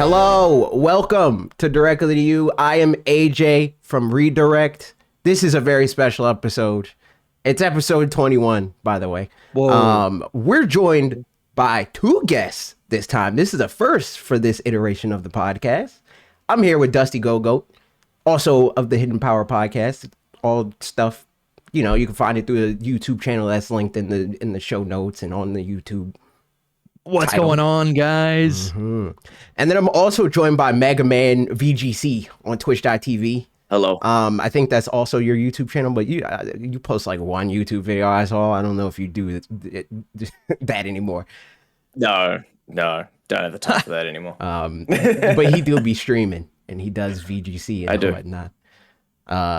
Hello, welcome to Directly to You. I am AJ from Redirect. This is a very special episode. It's episode 21, by the way. Whoa. We're joined by two guests this time. This is a first for this iteration of the podcast. I'm here with Dusty Go-Goat, also of the Hidden Power podcast. All stuff, you can find it through the YouTube channel that's linked in the show notes and on the YouTube. What's going on, guys? Mm-hmm. And then I'm also joined by Mega Man VGC on Twitch.tv. Hello. I think that's also your YouTube channel, but you post like one YouTube video I saw. I don't know if you do that anymore. No, don't have the time for that anymore. But he do be streaming, and he does VGC and whatnot.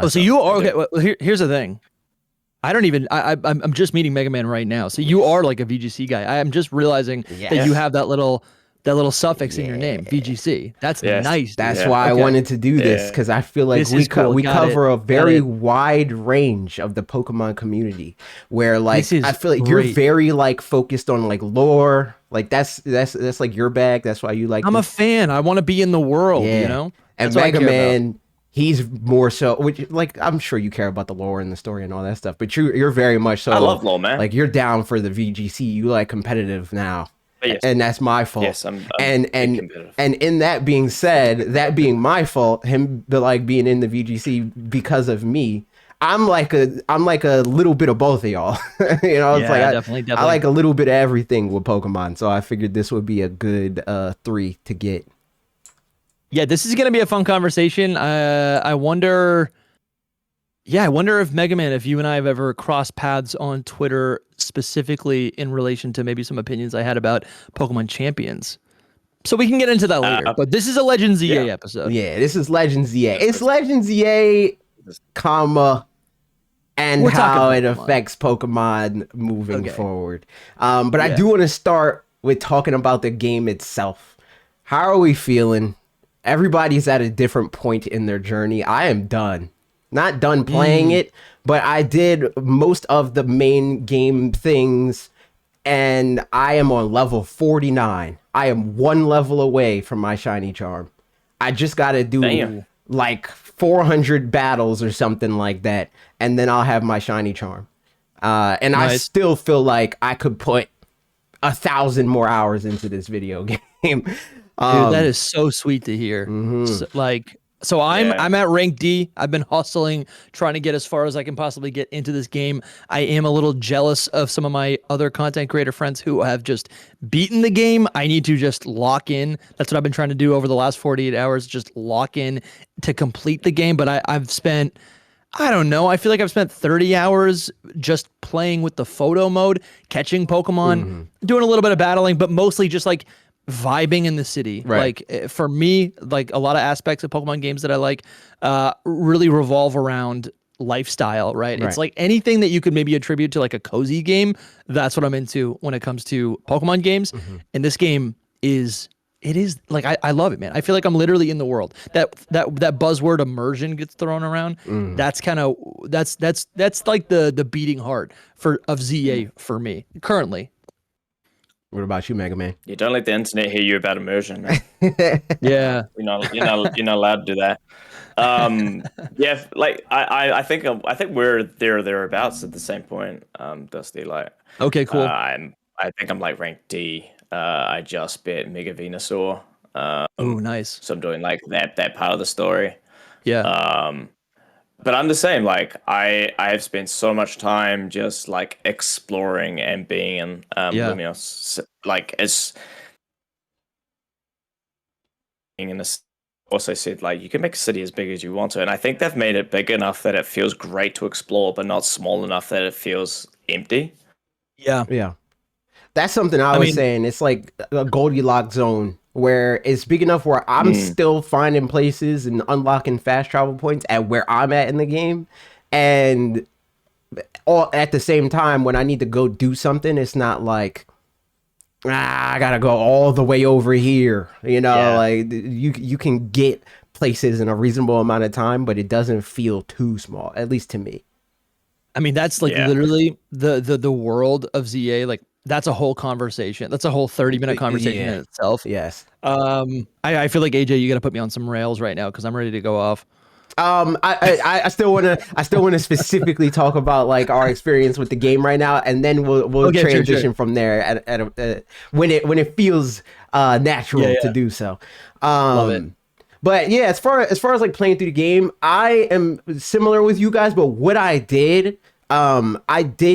So you are okay. Well, here's the thing. I'm just meeting Mega Man right now. So you are like a VGC guy. I'm just realizing that you have that little suffix in your name, VGC. That's nice. That's why I wanted to do this, because I feel like we cover a very wide range of the Pokemon community, where like I feel like you're very like focused on like lore. Like that's like your bag. That's why you like. I'm a fan. I want to be in the world. You know. And Mega Man. He's more so, which like I'm sure you care about the lore and the story and all that stuff, but you're very much so. I love lore, man. Like you're down for the VGC. You like competitive now, and that's my fault. Yes, I'm and in that being said, that being my fault, him like being in the VGC because of me. I'm like a little bit of both of y'all. It's like definitely. I like a little bit of everything with Pokemon, so I figured this would be a good 3 to get. Yeah, this is going to be a fun conversation. I wonder if Mega Man, if you and I have ever crossed paths on Twitter, specifically in relation to maybe some opinions I had about Pokemon Champions. So we can get into that later. But this is a Legends Z-A episode. Yeah, this is Legends Z-A. It's Legends Z-A, and how it affects Pokemon moving forward. But I do want to start with talking about the game itself. How are we feeling? Everybody's at a different point in their journey. I am done. Not done playing it, but I did most of the main game things, and I am on level 49. I am one level away from my shiny charm. I just got to do like 400 battles or something like that, and then I'll have my shiny charm. And I still feel like I could put 1,000 more hours into this video game. Dude, that is so sweet to hear. So, I'm at rank D. I've been hustling, trying to get as far as I can possibly get into this game. I am a little jealous of some of my other content creator friends who have just beaten the game. I need to just lock in. That's what I've been trying to do over the last 48 hours, just lock in to complete the game. But I've spent, I don't know, I feel like I've spent 30 hours just playing with the photo mode, catching Pokemon, doing a little bit of battling, but mostly just like vibing in the city. Like for me, like a lot of aspects of Pokemon games that I like really revolve around lifestyle, right? It's like anything that you could maybe attribute to like a cozy game. That's what I'm into when it comes to Pokemon games. And this game is like I love it, man. I feel like I'm literally in the world. That buzzword immersion gets thrown around. That's kind of that's like the beating heart of ZA for me currently. What about you, Mega Man? You don't let the internet hear you about immersion, man. Yeah, you're not allowed to do that. Like I think we're thereabouts at the same point, Dusty. Like, okay, cool. I think I'm like rank D. I just bit Mega Venusaur. Oh, nice. So I'm doing like that part of the story. Yeah. But I'm the same. Like I have spent so much time just like exploring and being in Lumios. Like as being in this, also said like you can make a city as big as you want to, and I think they've made it big enough that it feels great to explore, but not small enough that it feels empty. Yeah. That's something I was saying. It's like a Goldilocks zone where it's big enough where I'm still finding places and unlocking fast travel points at where I'm at in the game. And all at the same time, when I need to go do something, it's not like, I gotta go all the way over here. Like you can get places in a reasonable amount of time, but it doesn't feel too small, at least to me. I mean, that's like literally the world of ZA. Like that's a whole conversation. That's a whole 30-minute conversation in itself. Yes. I feel like AJ, you got to put me on some rails right now because I'm ready to go off. I still want to specifically talk about like our experience with the game right now, and then we'll transition from there at when it feels natural to do so. Love it. But yeah, as far as like playing through the game, I am similar with you guys. But what I did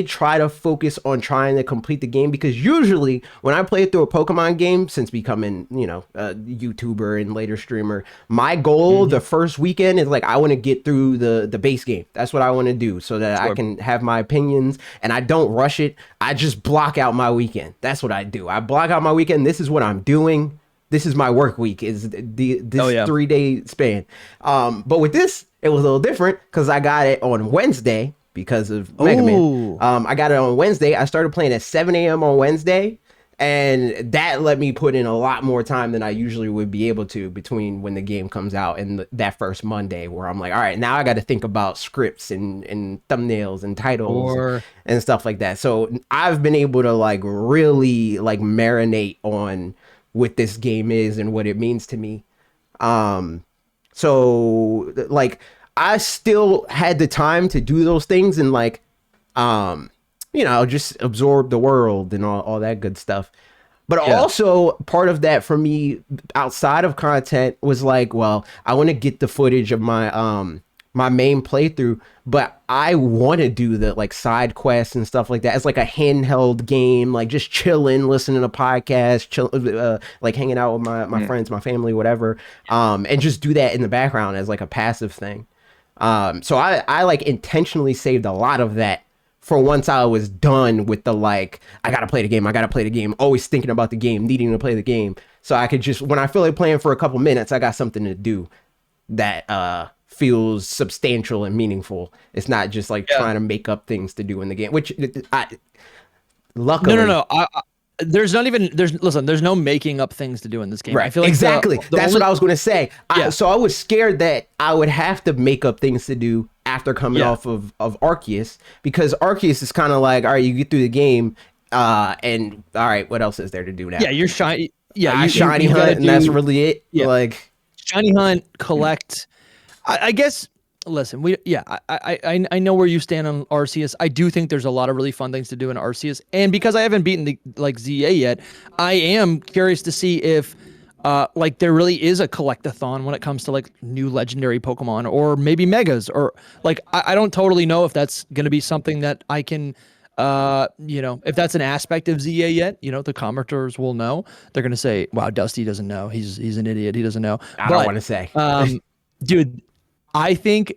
try to focus on trying to complete the game, because usually when I play through a Pokemon game, since becoming, a YouTuber and later streamer, my goal the first weekend is like, I want to get through the base game. That's what I want to do so that I can have my opinions and I don't rush it. I just block out my weekend. That's what I do. I block out my weekend. This is what I'm doing. This is my work week, is this 3-day span. But with this, it was a little different because I got it on Wednesday. Because of Mega Man. I got it on Wednesday. I started playing at 7 a.m. on Wednesday, and that let me put in a lot more time than I usually would be able to between when the game comes out and that first Monday, where I'm like, all right, now I got to think about scripts and thumbnails and titles and stuff like that. So I've been able to like really like marinate on what this game is and what it means to me. So like, I still had the time to do those things and like, just absorb the world and all that good stuff. But also part of that for me outside of content was like, well, I want to get the footage of my my main playthrough, but I want to do the like side quests and stuff like that. It's like a handheld game, like just chilling, listening to podcasts, like hanging out with my friends, my family, whatever, and just do that in the background as like a passive thing. So I like intentionally saved a lot of that for once I was done with the like, I gotta play the game, always thinking about the game, needing to play the game. So I could just, when I feel like playing for a couple minutes, I got something to do that feels substantial and meaningful. It's not just like trying to make up things to do in the game, which luckily. No. There's no making up things to do in this game. Right. I feel like exactly. That's what I was going to say. So I was scared that I would have to make up things to do after coming off of Arceus, because Arceus is kind of like, all right, you get through the game, and all right, what else is there to do now? Yeah, you're shiny. Yeah, shiny hunt, and that's really it. Yeah. Like shiny hunt, collect. I guess. Listen, I know where you stand on Arceus. I do think there's a lot of really fun things to do in Arceus, and because I haven't beaten the Z-A yet, I am curious to see if there really is a collectathon when it comes to like new legendary Pokemon or maybe megas, or like I don't totally know if that's gonna be something that I can if that's an aspect of Z-A yet. The commenters will know. They're gonna say, wow, Dusty doesn't know. He's an idiot. He doesn't know. I don't want to say. Dude, I think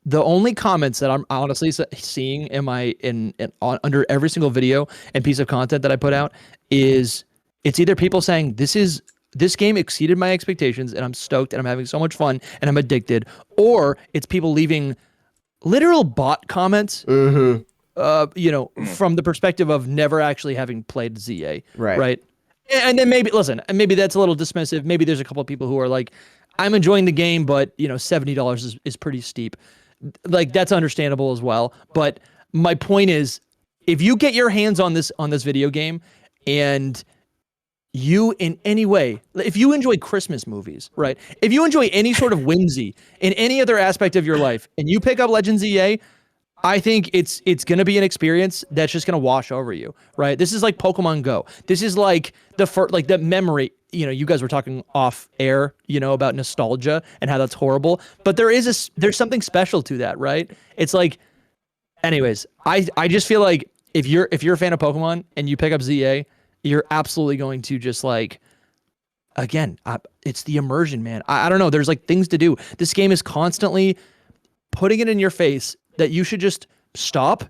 the only comments that I'm honestly seeing under every single video and piece of content that I put out is it's either people saying this game exceeded my expectations and I'm stoked and I'm having so much fun and I'm addicted, or it's people leaving literal bot comments, from the perspective of never actually having played Z-A. Right. And then maybe that's a little dismissive. Maybe there's a couple of people who are like, I'm enjoying the game, but $70 is pretty steep. Like, that's understandable as well. But my point is, if you get your hands on this video game, and you in any way, if you enjoy Christmas movies, right? If you enjoy any sort of whimsy in any other aspect of your life, and you pick up Legends Z-A, I think it's going to be an experience that's just going to wash over you, right? This is like Pokemon Go. This is like the memory. You guys were talking off air, about nostalgia and how that's horrible, but there's something special to that, right? It's like, anyways, I just feel like if you're a fan of Pokemon and you pick up Z-A, you're absolutely going to just like, again, it's the immersion, man. I don't know. There's like things to do. This game is constantly putting it in your face that you should just stop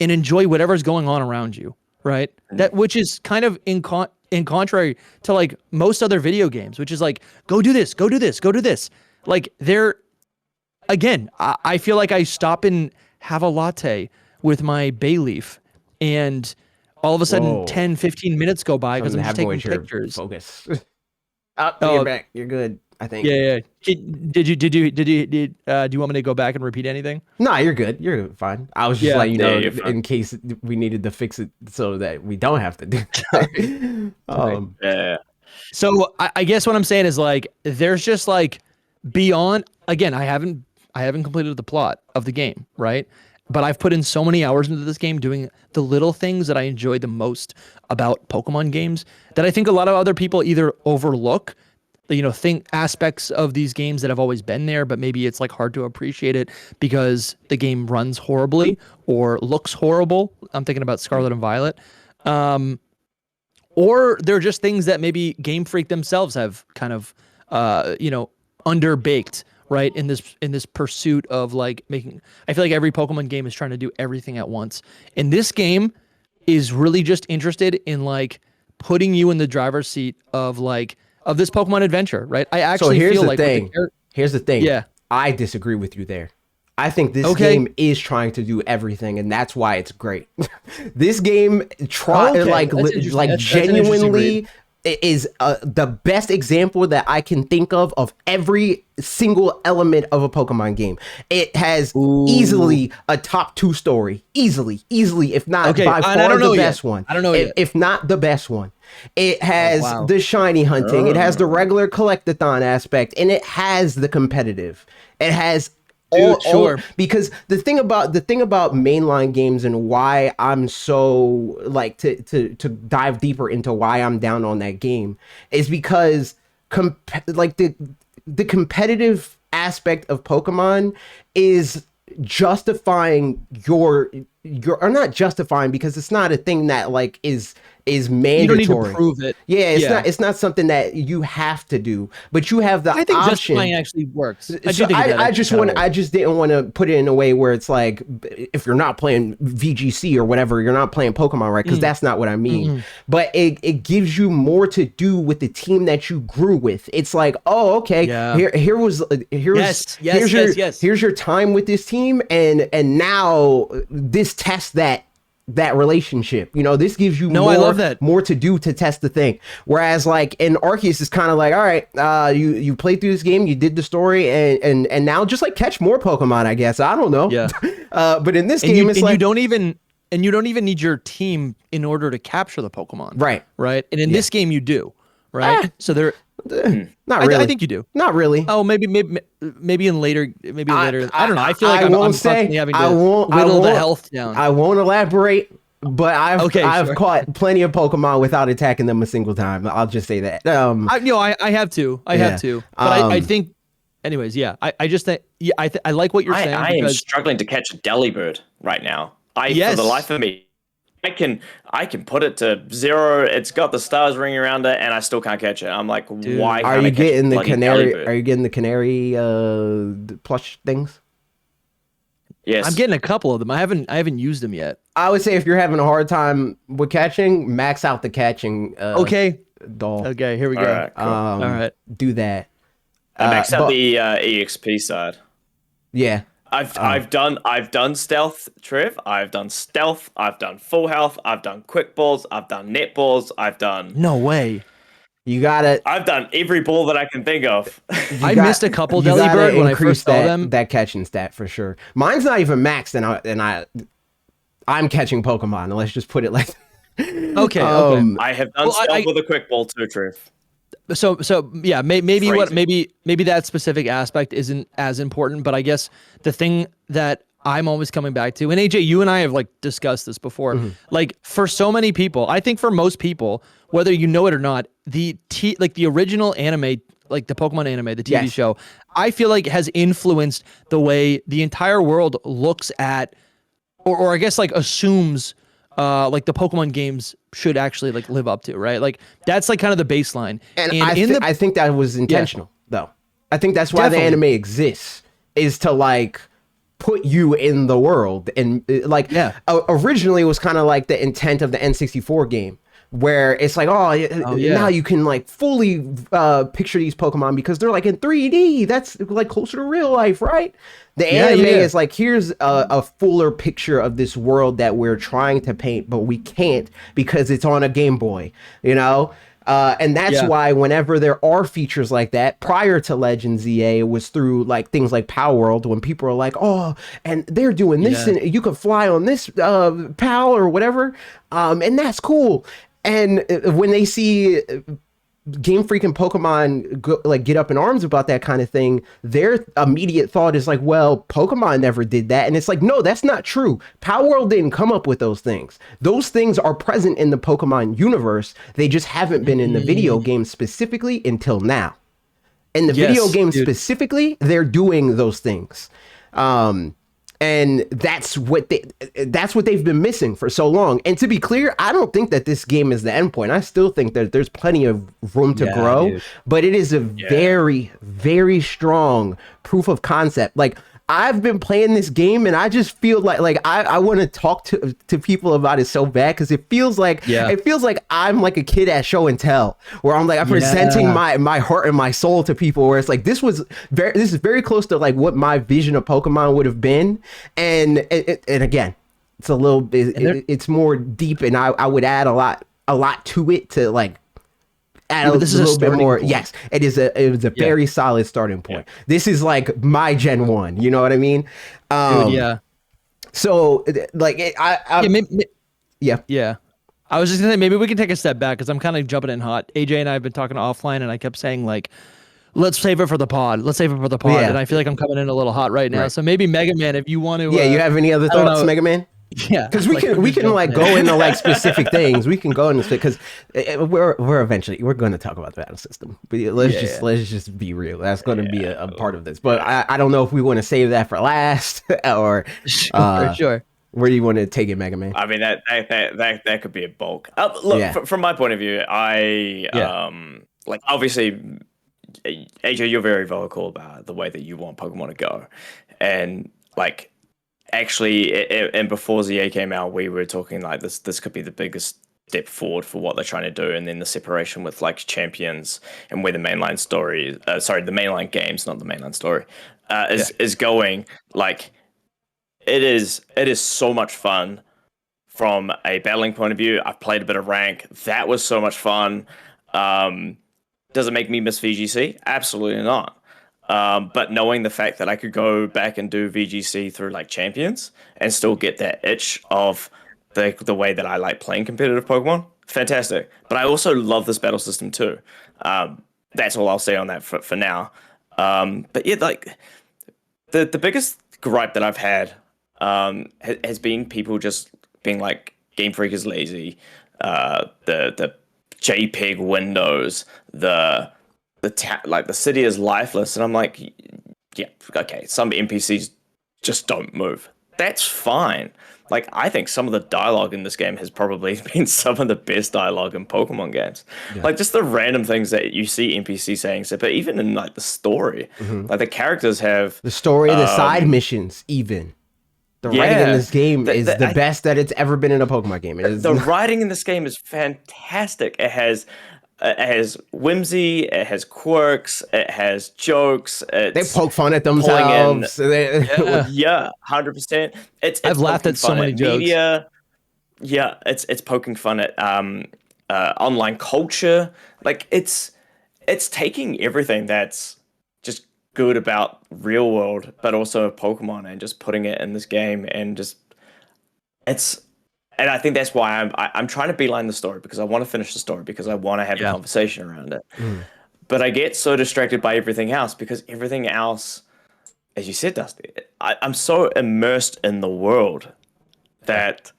and enjoy whatever's going on around you, right? That, which is kind of in contrary to like most other video games, which is like, go do this, go do this, go do this. Like again, I feel like I stop and have a latte with my bay leaf, and all of a sudden 10, 15 minutes go by because I'm just taking pictures. Focus. You're back. You're good. I think. Yeah. Did you do you want me to go back and repeat anything? No, you're good. You're fine. I was just letting you know you're in case we needed to fix it so that we don't have to do that. Yeah. So I guess what I'm saying is like there's just like beyond. Again, I haven't completed the plot of the game, right? But I've put in so many hours into this game doing the little things that I enjoy the most about Pokemon games that I think a lot of other people either overlook, think aspects of these games that have always been there, but maybe it's like hard to appreciate it because the game runs horribly or looks horrible. I'm thinking about Scarlet and Violet. Or they're just things that maybe Game Freak themselves have kind of, underbaked, right? In this pursuit of like making, I feel like every Pokemon game is trying to do everything at once. And this game is really just interested in like putting you in the driver's seat of this Pokemon adventure, right? I actually here's feel the like thing. Here's the thing. Yeah. I disagree with you there. I think this game is trying to do everything, and that's why it's great. This game genuinely is the best example that I can think of every single element of a Pokemon game. It has easily a top 2 story, easily, if not by far the best one. I don't know yet. If not the best one. It has the shiny hunting. It has the regular collectathon aspect, and it has the competitive. It has because the thing about mainline games and why I'm so like to dive deeper into why I'm down on that game is because the competitive aspect of Pokemon is justifying or not justifying because it's not a thing that like is mandatory. You don't need to prove it. Yeah, it's not something that you have to do, but you have the option. I think justifying actually works. I just didn't want to put it in a way where it's like if you're not playing VGC or whatever, you're not playing Pokemon, right? Because that's not what I mean. But it gives you more to do with the team that you grew with. It's like, oh, okay, here's your time with this team, and now this tests that relationship. This gives you more to do to test the thing. Whereas like in Arceus is kind of like, all right, you played through this game, you did the story, and now just like catch more Pokemon, I guess. I don't know. Yeah. But in this game, it's like you don't even need your team in order to capture the Pokemon. Right. And in this game you do. Right. So they're not really. I think you do. Not really. Oh, maybe later. I don't know. I feel like I'm constantly having to whittle the health down. I won't elaborate, but I've caught plenty of Pokemon without attacking them a single time. I'll just say that. I have to. But I think, anyways, yeah. I just think I like what you're saying. I am struggling to catch a Delibird right now. For the life of me. I can put it to 0. It's got the stars ringing around it, and I still can't catch it. I'm like, why? Are you getting the canary? Are you getting the canary plush things? Yes, I'm getting a couple of them. I haven't used them yet. I would say if you're having a hard time with catching, max out the catching. Doll. Okay, here we go. All right, cool. All right, do that. Max out the EXP side. Yeah. I've done stealth, Trev. I've done stealth. I've done full health. I've done quick balls. I've done net balls. I've done. No way. You got it. I've done every ball that I can think of. I missed a couple Delibird when I first saw them. That catching stat for sure. Mine's not even maxed, and I'm catching Pokemon. Let's just put it like. Okay. I have done stealth with a quick ball too, Trev. So yeah, maybe that specific aspect isn't as important, but I guess the thing that I'm always coming back to, and AJ, you and I have like discussed this before, like for so many people, I think for most people, whether you know it or not, the original anime, like the Pokemon anime, the TV show, I feel like has influenced the way the entire world looks at, or I guess like assumes like the Pokemon games should actually like live up to, right? Like that's like kind of the baseline. And I think that was intentional though. I think that's why the anime exists, is to like put you in the world. And like originally it was kind of like the intent of the N64 game, where it's like, now you can like fully picture these Pokemon because they're like in 3D. That's like closer to real life, right? The anime is like, here's a fuller picture of this world that we're trying to paint, but we can't because it's on a Game Boy, you know? And that's why whenever there are features like that, prior to Legends Z-A, it was through like things like Power World, when people are like, oh, and they're doing this, and you could fly on this PAL or whatever, and that's cool. And when they see Game Freak and Pokemon get up in arms about that kind of thing, their immediate thought is like, well, Pokemon never did that. And it's like, no, that's not true. Power World didn't come up with those things. Those things are present in the Pokemon universe. They just haven't been in the video game specifically until now. In the video game specifically, they're doing those things. And that's what they've been missing for so long. And to be clear, I don't think that this game is the endpoint. I still think that there's plenty of room to grow, but it is a very, very strong proof of concept. Like, I've been playing this game and I just feel like I want to talk to people about it so bad, because it feels like I'm like a kid at show and tell, where I'm like, I'm presenting my heart and my soul to people, where it's like, this is very close to like what my vision of Pokemon would have been. And again, it's a little bit, it's more deep, and I would add a lot to it to like add a little bit more. Point. Yes, it was a very solid starting point. This is like my Gen 1, you know what I mean? Dude, so like I was just gonna say, maybe we can take a step back, because I'm kind of jumping in hot. AJ and I have been talking offline, and I kept saying like, let's save it for the pod. And I feel like I'm coming in a little hot right now. Right. So maybe Mega Man, if you want to. You have any other thoughts, Mega Man? Yeah, because we can like go into like specific things. We can go into, because we're going to talk about the battle system. But let's just be real. That's going to be a part of this. But I don't know if we want to save that for last or sure. Where do you want to take it, Mega Man? I mean, that could be a bulk. Look, from my point of view, like, obviously, AJ, you're very vocal about the way that you want Pokemon to go, and like. Actually, and before ZA came out, we were talking like this could be the biggest step forward for what they're trying to do, and then the separation with like Champions and where the mainline story, the mainline games, not the mainline story, is going. Like, it is so much fun from a battling point of view. I've played a bit of rank. That was so much fun. Does it make me miss VGC? Absolutely not. But knowing the fact that I could go back and do VGC through like Champions and still get that itch of the way that I like playing competitive Pokemon, fantastic. But I also love this battle system too. That's all I'll say on that for now. But yeah, like the biggest gripe that I've had has been people just being like, Game Freak is lazy. The JPEG windows, the city is lifeless, and I'm like, yeah, okay, some NPCs just don't move. That's fine. Like, I think some of the dialogue in this game has probably been some of the best dialogue in Pokemon games. Yeah. Like, just the random things that you see NPC saying, but even in like the story, like the characters have the story, the side missions, even. The writing in this game is the best that it's ever been in a Pokemon game. The writing in this game is fantastic. It has whimsy, it has quirks, it has jokes. They poke fun at themselves. 100%. I've laughed at so many jokes. Media. Yeah, it's poking fun at online culture. Like, it's taking everything that's just good about real world, but also Pokemon, and just putting it in this game, and just and I think that's why I'm trying to beeline the story, because I want to finish the story, because I want to have a conversation around it. But I get so distracted by everything else, because everything else, as you said, Dusty, I'm so immersed in the world that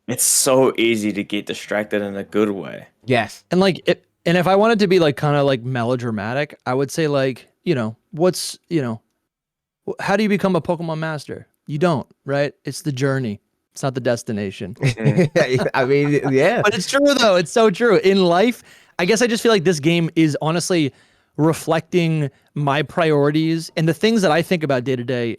it's so easy to get distracted in a good way. Yes. And like and if I wanted to be like kind of like melodramatic, I would say like, how do you become a Pokemon master? You don't, right? It's the journey. It's not the destination. I mean, yeah. But it's true, though. It's so true. In life, I guess I just feel like this game is honestly reflecting my priorities and the things that I think about day to day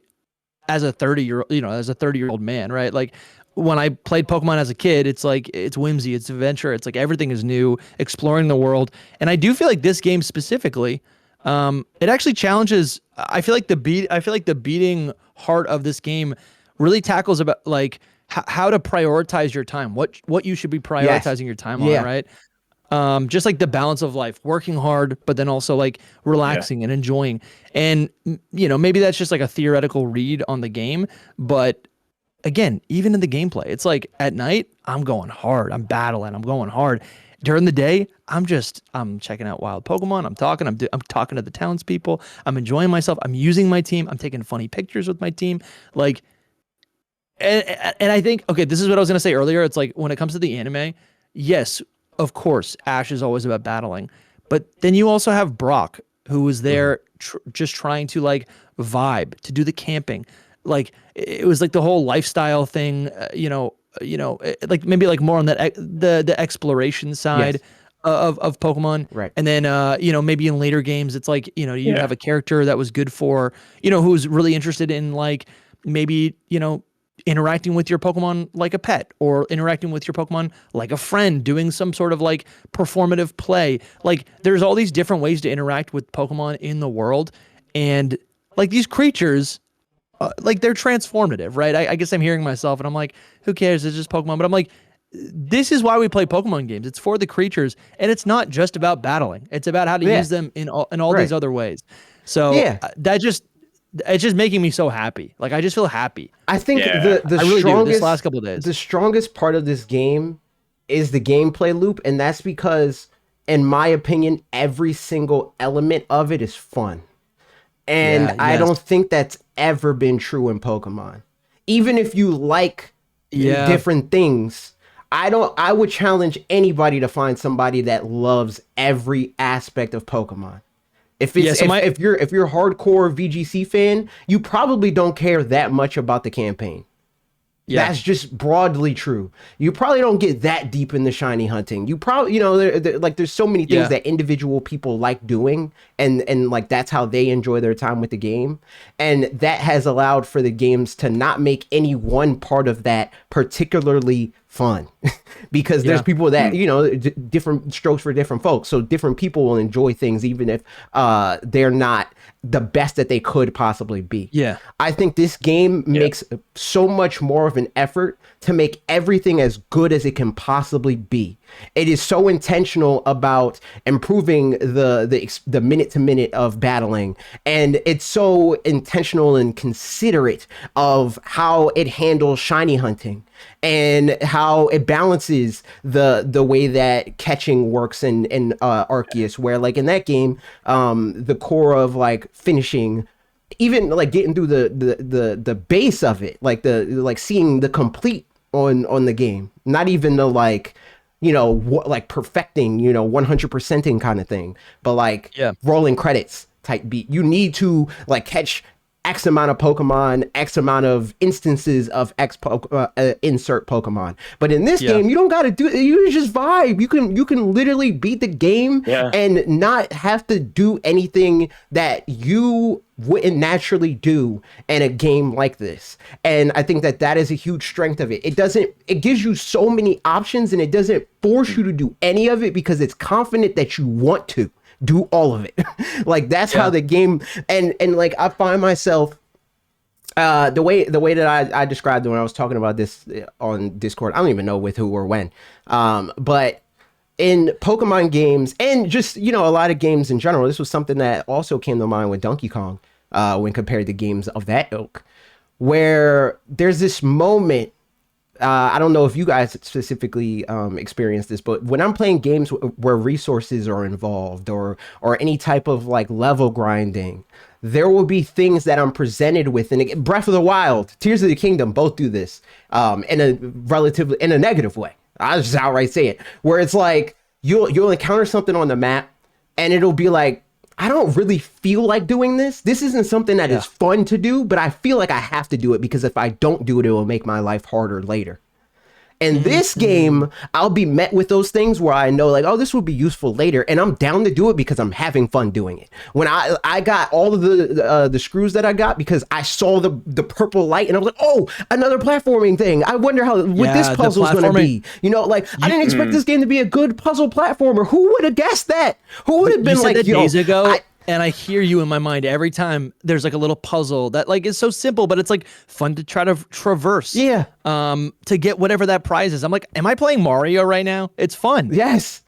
as a 30-year-old man, right? Like, when I played Pokemon as a kid, it's like, it's whimsy, it's adventure, it's like everything is new, exploring the world. And I do feel like this game specifically, it actually challenges, I feel like the beating heart of this game really tackles about like how to prioritize your time, what you should be prioritizing your time on, right? Just like the balance of life, working hard, but then also like relaxing and enjoying. And maybe that's just like a theoretical read on the game, but again, even in the gameplay, it's like at night, I'm going hard. I'm battling. I'm going hard. During the day, I'm checking out wild Pokemon. I'm talking to the townspeople. I'm enjoying myself. I'm using my team. I'm taking funny pictures with my team. Like, and I think, okay, this is what I was going to say earlier. It's like when it comes to the anime, yes, of course, Ash is always about battling. But then you also have Brock, who was there just trying to like vibe, to do the camping. Like it was like the whole lifestyle thing, like maybe like more on that the exploration side of Pokemon. Right. And then maybe in later games it's like, you have a character that was good for, who's really interested in like maybe, interacting with your Pokemon like a pet, or interacting with your Pokemon like a friend, doing some sort of like performative play. Like there's all these different ways to interact with Pokemon in the world. And like these creatures, like they're transformative, right? I guess I'm hearing myself and I'm like, who cares? It's just Pokemon. But I'm like, this is why we play Pokemon games. It's for the creatures, and it's not just about battling. It's about how to use them in all these other ways. So it's just making me so happy. Like I just feel happy. I think I really do, this last couple of days. The strongest part of this game is the gameplay loop, and that's because, in my opinion, every single element of it is fun. And I don't think that's ever been true in Pokemon. Even if you like different things, I would challenge anybody to find somebody that loves every aspect of Pokemon. If you're a hardcore VGC fan, you probably don't care that much about the campaign. Yeah. That's just broadly true. You probably don't get that deep in the shiny hunting. You probably, there's so many things that individual people like doing, and like that's how they enjoy their time with the game. And that has allowed for the games to not make any one part of that particularly fun because there's people that, different strokes for different folks. So different people will enjoy things even if they're not the best that they could possibly be. Yeah. I think this game makes so much more of an effort to make everything as good as it can possibly be. It is so intentional about improving the minute to minute of battling, and it's so intentional and considerate of how it handles shiny hunting and how it balances the way that catching works in Arceus, where like in that game, the core of like finishing, even like getting through the base of it, like seeing the complete on the game, not even the like like perfecting 100%ing kind of thing, but like rolling credits type beat. You need to like catch X amount of Pokemon, X amount of instances of insert Pokemon. But in this game, you don't got to do it. You just vibe. You can literally beat the game and not have to do anything that you wouldn't naturally do in a game like this. And I think that is a huge strength of it. It gives you so many options, and it doesn't force you to do any of it because it's confident that you want to do all of it. Like that's how the game, and like I find myself the way that I described it when I was talking about this on Discord, I don't even know with who or when, but in Pokemon games and just a lot of games in general, this was something that also came to mind with Donkey Kong when compared to games of that ilk, where there's this moment. I don't know if you guys specifically experience this, but when I'm playing games where resources are involved or any type of like level grinding, there will be things that I'm presented with. And Breath of the Wild, Tears of the Kingdom both do this in a negative way. I'll just outright say it, where it's like you'll encounter something on the map and it'll be like, I don't really feel like doing this. This isn't something that is fun to do, but I feel like I have to do it because if I don't do it, it will make my life harder later. In this game, I'll be met with those things where I know like, oh, this will be useful later. And I'm down to do it because I'm having fun doing it. When I got all of the screws that I got because I saw the purple light and I was like, oh, another platforming thing. I wonder what this puzzle is going to be. I didn't expect this game to be a good puzzle platformer. Who would have guessed that? Who would have been like, days ago? And I hear you in my mind every time there's like a little puzzle that like is so simple, but it's like fun to try to traverse. Yeah. To get whatever that prize is. I'm like, am I playing Mario right now? It's fun. Yes.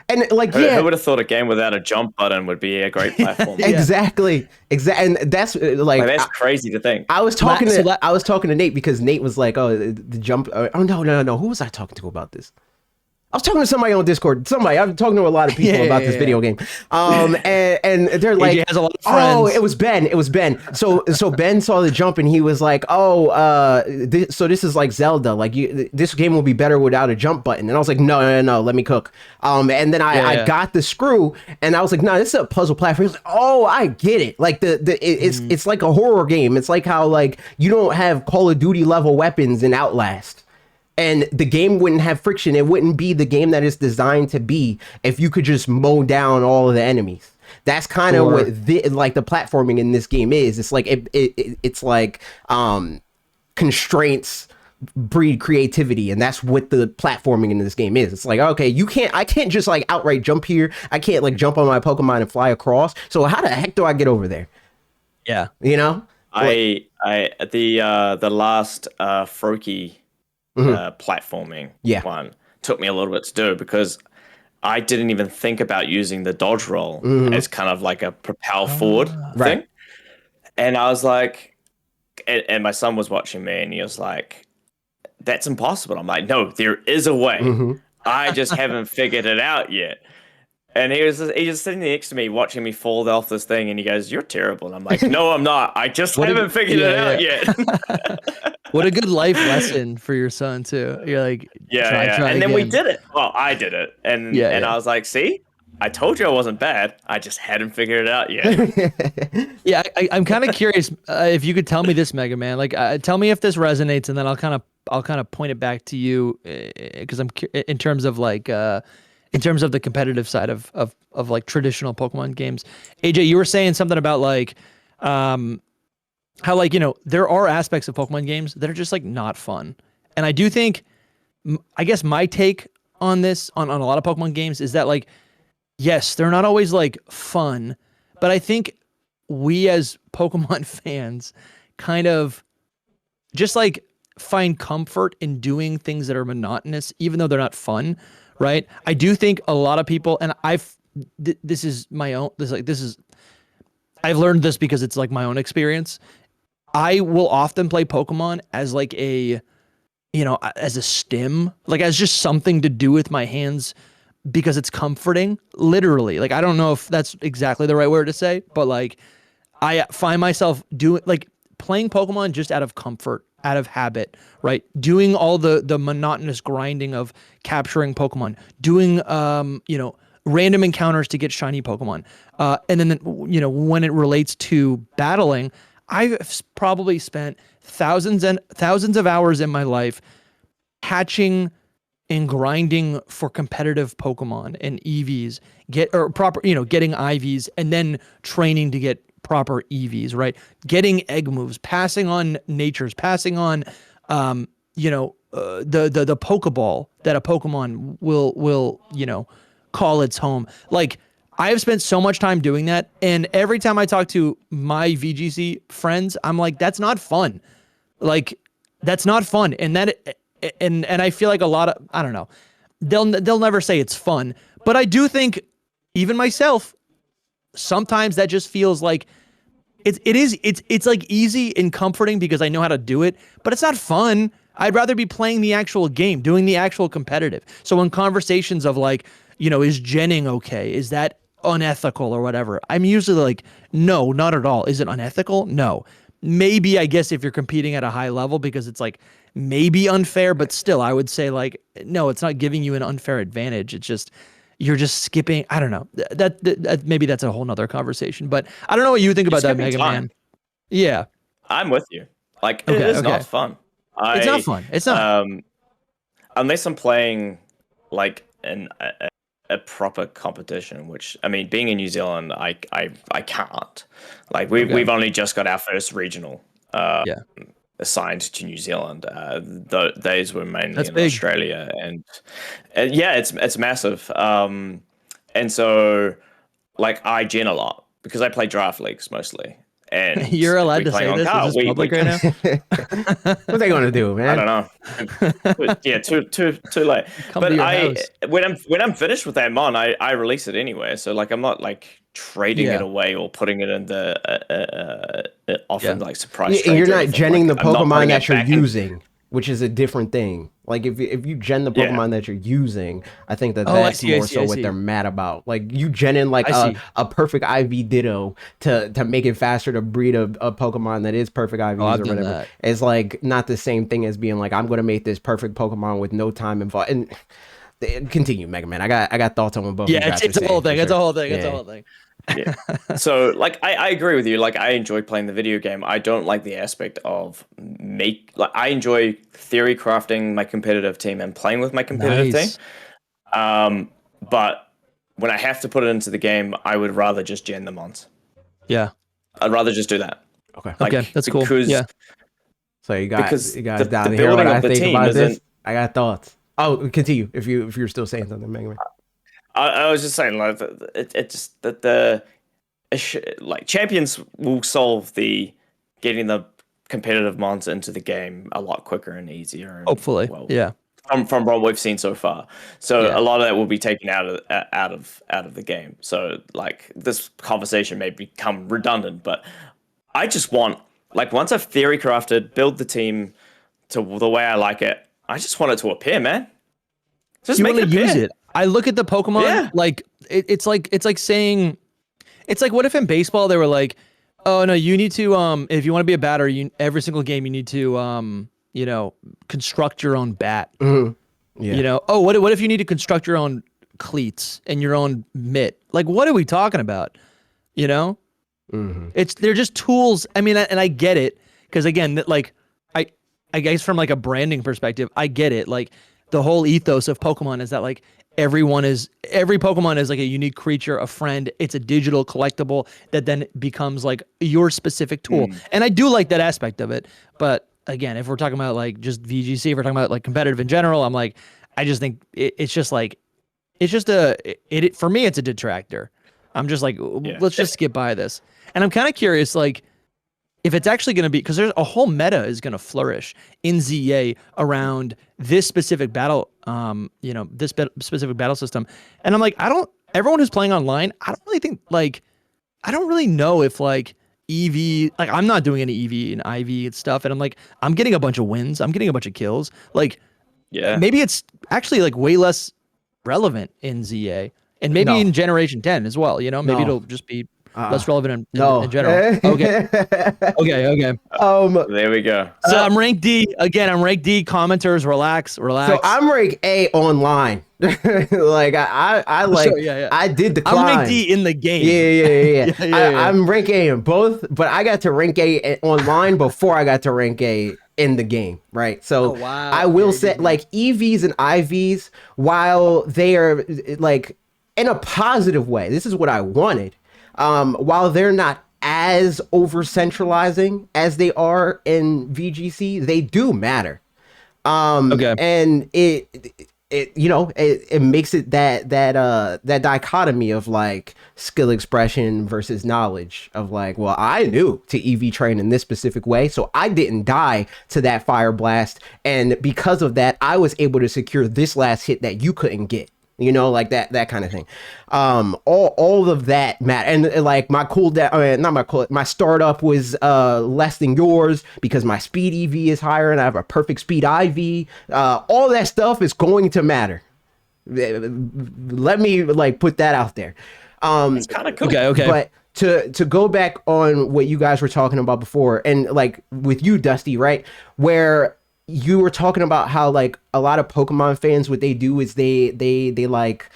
And like, who would have thought a game without a jump button would be a great platform? Exactly. And that's like that's crazy to think. I was talking to Nate because Nate was like, "Oh, the jump." Oh no. Who was I talking to about this? I was talking to somebody on Discord. I'm talking to a lot of people about this video game. And they're like, AJ has a lot of friends. "Oh, it was Ben. So Ben saw the jump and he was like, "Oh, so this is like Zelda. Like this game will be better without a jump button." And I was like, "No, let me cook." And then I got the screw and I was like, "No, this is a puzzle platform." He was like, "Oh, I get it. Like it's like a horror game. It's like how like you don't have Call of Duty level weapons in Outlast." And the game wouldn't have friction. It wouldn't be the game that it's designed to be if you could just mow down all of the enemies. That's kind of what the platforming in this game is. It's like it's like constraints breed creativity, and that's what the platforming in this game is. It's like, okay, I can't just like outright jump here. I can't like jump on my Pokemon and fly across. So how the heck do I get over there? Yeah, you know, the last Froakie platforming one took me a little bit to do because I didn't even think about using the dodge roll as kind of like a propel forward thing. And I was like, and my son was watching me and he was like, "That's impossible." I'm like, "No, there is a way. I just haven't figured it out yet." And he was just sitting next to me watching me fall off this thing and he goes, "You're terrible." And I'm like, "No, I'm not. I just haven't figured it out yet." What a good life lesson for your son too. You're like, try and again. then we did it. Well, I did it. And I was like, "See? I told you I wasn't bad. I just hadn't figured it out yet." I'm kind of curious if you could tell me this, Mega Man. Like, tell me if this resonates, and then I'll kind of point it back to you because I'm in terms of like in terms of the competitive side of like traditional Pokemon games. AJ, you were saying something about like how like there are aspects of Pokemon games that are just like not fun, and I do think I guess my take on this on a lot of Pokemon games is that like, yes, they're not always like fun, but I think we as Pokemon fans kind of just like find comfort in doing things that are monotonous, even though they're not fun, right? I do think a lot of people, and I've learned this because it's like my own experience. I will often play Pokemon as like a, as a stim, like as just something to do with my hands because it's comforting, literally. Like, I don't know if that's exactly the right word to say, but like I find myself doing like playing Pokemon just out of comfort, out of habit, right? Doing all the monotonous grinding of capturing Pokemon, doing random encounters to get shiny Pokemon. And then when it relates to battling, I've probably spent thousands and thousands of hours in my life hatching and grinding for competitive Pokemon and EVs, getting IVs and then training to get proper EVs, right? Getting egg moves, passing on natures, passing on, the Pokeball that a Pokemon will call its home. Like, I have spent so much time doing that, and every time I talk to my VGC friends, I'm like, that's not fun. Like, that's not fun, and I feel like a lot of, I don't know, they'll never say it's fun, but I do think even myself, sometimes that just feels like it's like easy and comforting because I know how to do it, but it's not fun. I'd rather be playing the actual game, doing the actual competitive. So in conversations of like, is genning okay? Is that unethical or whatever? I'm usually like, no, not at all. Is it unethical? No. Maybe, I guess, if you're competing at a high level because it's like maybe unfair, but still I would say like, no, it's not giving you an unfair advantage. It's just, you're just skipping. I don't know. That maybe that's a whole nother conversation, but I don't know what you think about that, Mega Man. Yeah. I'm with you. Like, it is not fun. It's not fun. It's not. Unless I'm playing like a proper competition, which, I mean, being in New Zealand, I can't. Like, we've only just got our first regional assigned to New Zealand. Those were mainly in Australia, and it's massive. And so, like, I gen a lot because I play draft leagues mostly, And you're allowed we to play say on this. car. Is this public right now? What are they gonna do, man? I don't know. Yeah, too late. Come But to your house. when I'm finished with that mon, I release it anyway. So like I'm not like trading it away or putting it in the often like surprise. And you're not anything. genning Like, the I'm not Pokemon putting that it you're back in. using, which is a different thing. Like if you gen the Pokemon that you're using, I think I that's see, more so what see. they're mad about. Like you gen in like I see. a perfect IV Ditto to make it faster to breed a Pokemon that is perfect IVs I've or done whatever. that. It's like not the same thing as being like I'm gonna make this perfect Pokemon with no time involved. And continue, Mega Man. I got thoughts on both. Yeah, it's a whole thing. It's a whole thing. It's a whole thing. Yeah. So like I agree with you. Like I enjoy playing the video game. I don't like the aspect of I enjoy theory crafting my competitive team and playing with my competitive team. But when I have to put it into the game, I would rather just gen the mons. Yeah. I'd rather just do that. Okay. Like, okay, that's cool. Yeah. So you guys down the here what building I of the think team about this. isn't. I got thoughts. Oh, continue if you're still saying something, Mega Man. I was just saying, like, it just that like champions will solve the getting the competitive mons into the game a lot quicker and easier. And, hopefully, yeah. From what we've seen so far, so a lot of that will be taken out of the game. So like this conversation may become redundant, but I just want like once I've theory crafted, build the team to the way I like it. I just want it to appear, man. Just you make want it to appear. use it. I look at the Pokemon like it's like saying, it's like what if in baseball they were like, oh no, you need to if you want to be a batter, every single game you need to you know, construct your own bat. Mm-hmm. Yeah. You know, oh what if you need to construct your own cleats and your own mitt? Like what are we talking about? You know, they're just tools. I mean, and I get it because again, like I guess from like a branding perspective, I get it. Like the whole ethos of Pokemon is that like every Pokemon is like a unique creature, a friend. It's a digital collectible that then becomes like your specific tool. And I do like that aspect of it. But again, if we're talking about like just VGC, if we're talking about like competitive in general, I'm like, I just think it's just like, it's just for me, it's a detractor. I'm just like, let's just skip by this. And I'm kind of curious, like, if it's actually going to be, because there's a whole meta is going to flourish in ZA around this specific battle, you know, this specific battle system. And I'm like, everyone who's playing online, I don't really know if like EV, like I'm not doing any EV and IV and stuff. And I'm like, I'm getting a bunch of wins. I'm getting a bunch of kills. Like, maybe it's actually like way less relevant in ZA and maybe in Generation 10 as well. You know, maybe it'll just be less relevant in general. Okay. There we go. So I'm rank D again. I'm rank D. Commenters, relax. So I'm rank A online. Like I like. Sure, I did decline. I'm rank D in the game. Yeah. I'm rank A in both, but I got to rank A online before I got to rank A in the game, right? So I will say, like EVs and IVs, while they are like in a positive way, this is what I wanted. While they're not as over centralizing as they are in VGC, they do matter. And it you know, it makes it that dichotomy of like skill expression versus knowledge of like, well, I knew to EV train in this specific way, so I didn't die to that fire blast, and because of that, I was able to secure this last hit that you couldn't get. You know, like that kind of thing. All of that matter. And like my cooldown, not my cool, my startup was less than yours because my speed EV is higher and I have a perfect speed IV. All that stuff is going to matter. Let me like put that out there. It's kind of cool. Okay. But to go back on what you guys were talking about before, and like with you, Dusty, right, where you were talking about how like a lot of Pokemon fans, what they do is they like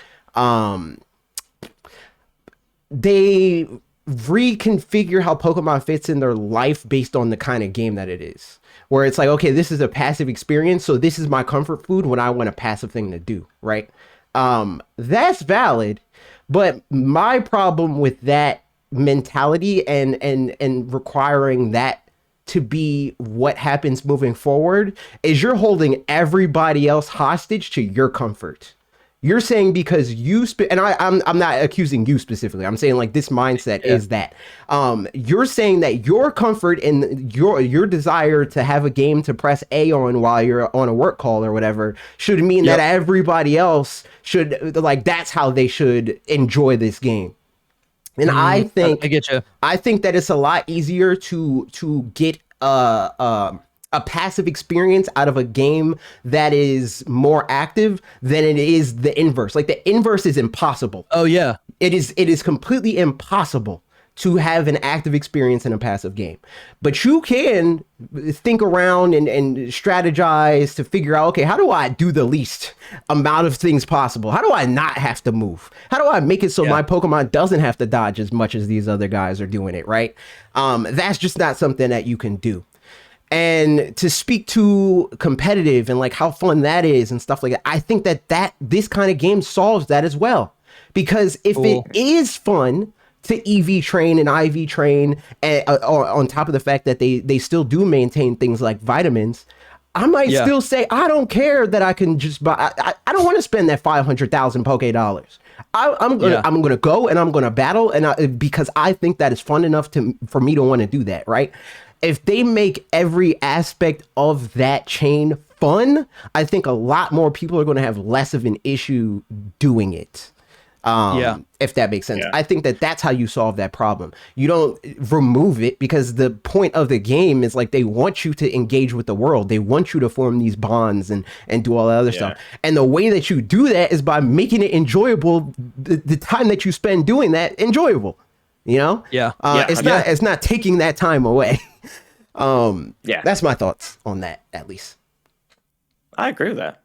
they reconfigure how Pokemon fits in their life based on the kind of game that it is. Where it's like, okay, this is a passive experience, so this is my comfort food when I want a passive thing to do, right? That's valid, but my problem with that mentality and requiring that to be what happens moving forward is you're holding everybody else hostage to your comfort. You're saying because and I'm not accusing you specifically. I'm saying like this mindset is that you're saying that your comfort and your desire to have a game to press A on while you're on a work call or whatever should mean that everybody else should, like, that's how they should enjoy this game. And I get you. I think that it's a lot easier to get a passive experience out of a game that is more active than it is the inverse. Like, the inverse is impossible. Oh yeah. It is completely impossible to have an active experience in a passive game. But you can think around and strategize to figure out, okay, how do I do the least amount of things possible? How do I not have to move? How do I make it so my Pokemon doesn't have to dodge as much as these other guys are doing it, right? That's just not something that you can do. And to speak to competitive and like how fun that is and stuff like that, I think that this kind of game solves that as well. Because if it is fun to EV train and IV train, on top of the fact that they still do maintain things like vitamins, I might still say, I don't care that I can just buy, I don't want to spend that 500,000 Poké dollars. I'm gonna go and I'm gonna battle, and because I think that is fun enough for me to want to do that, right? If they make every aspect of that chain fun, I think a lot more people are going to have less of an issue doing it. If that makes sense. I think that's how you solve that problem. You don't remove it, because the point of the game is like they want you to engage with the world. They want you to form these bonds and do all that other stuff. And the way that you do that is by making it enjoyable, the time that you spend doing that enjoyable. You know? It's not taking that time away. That's my thoughts on that, at least. I agree with that.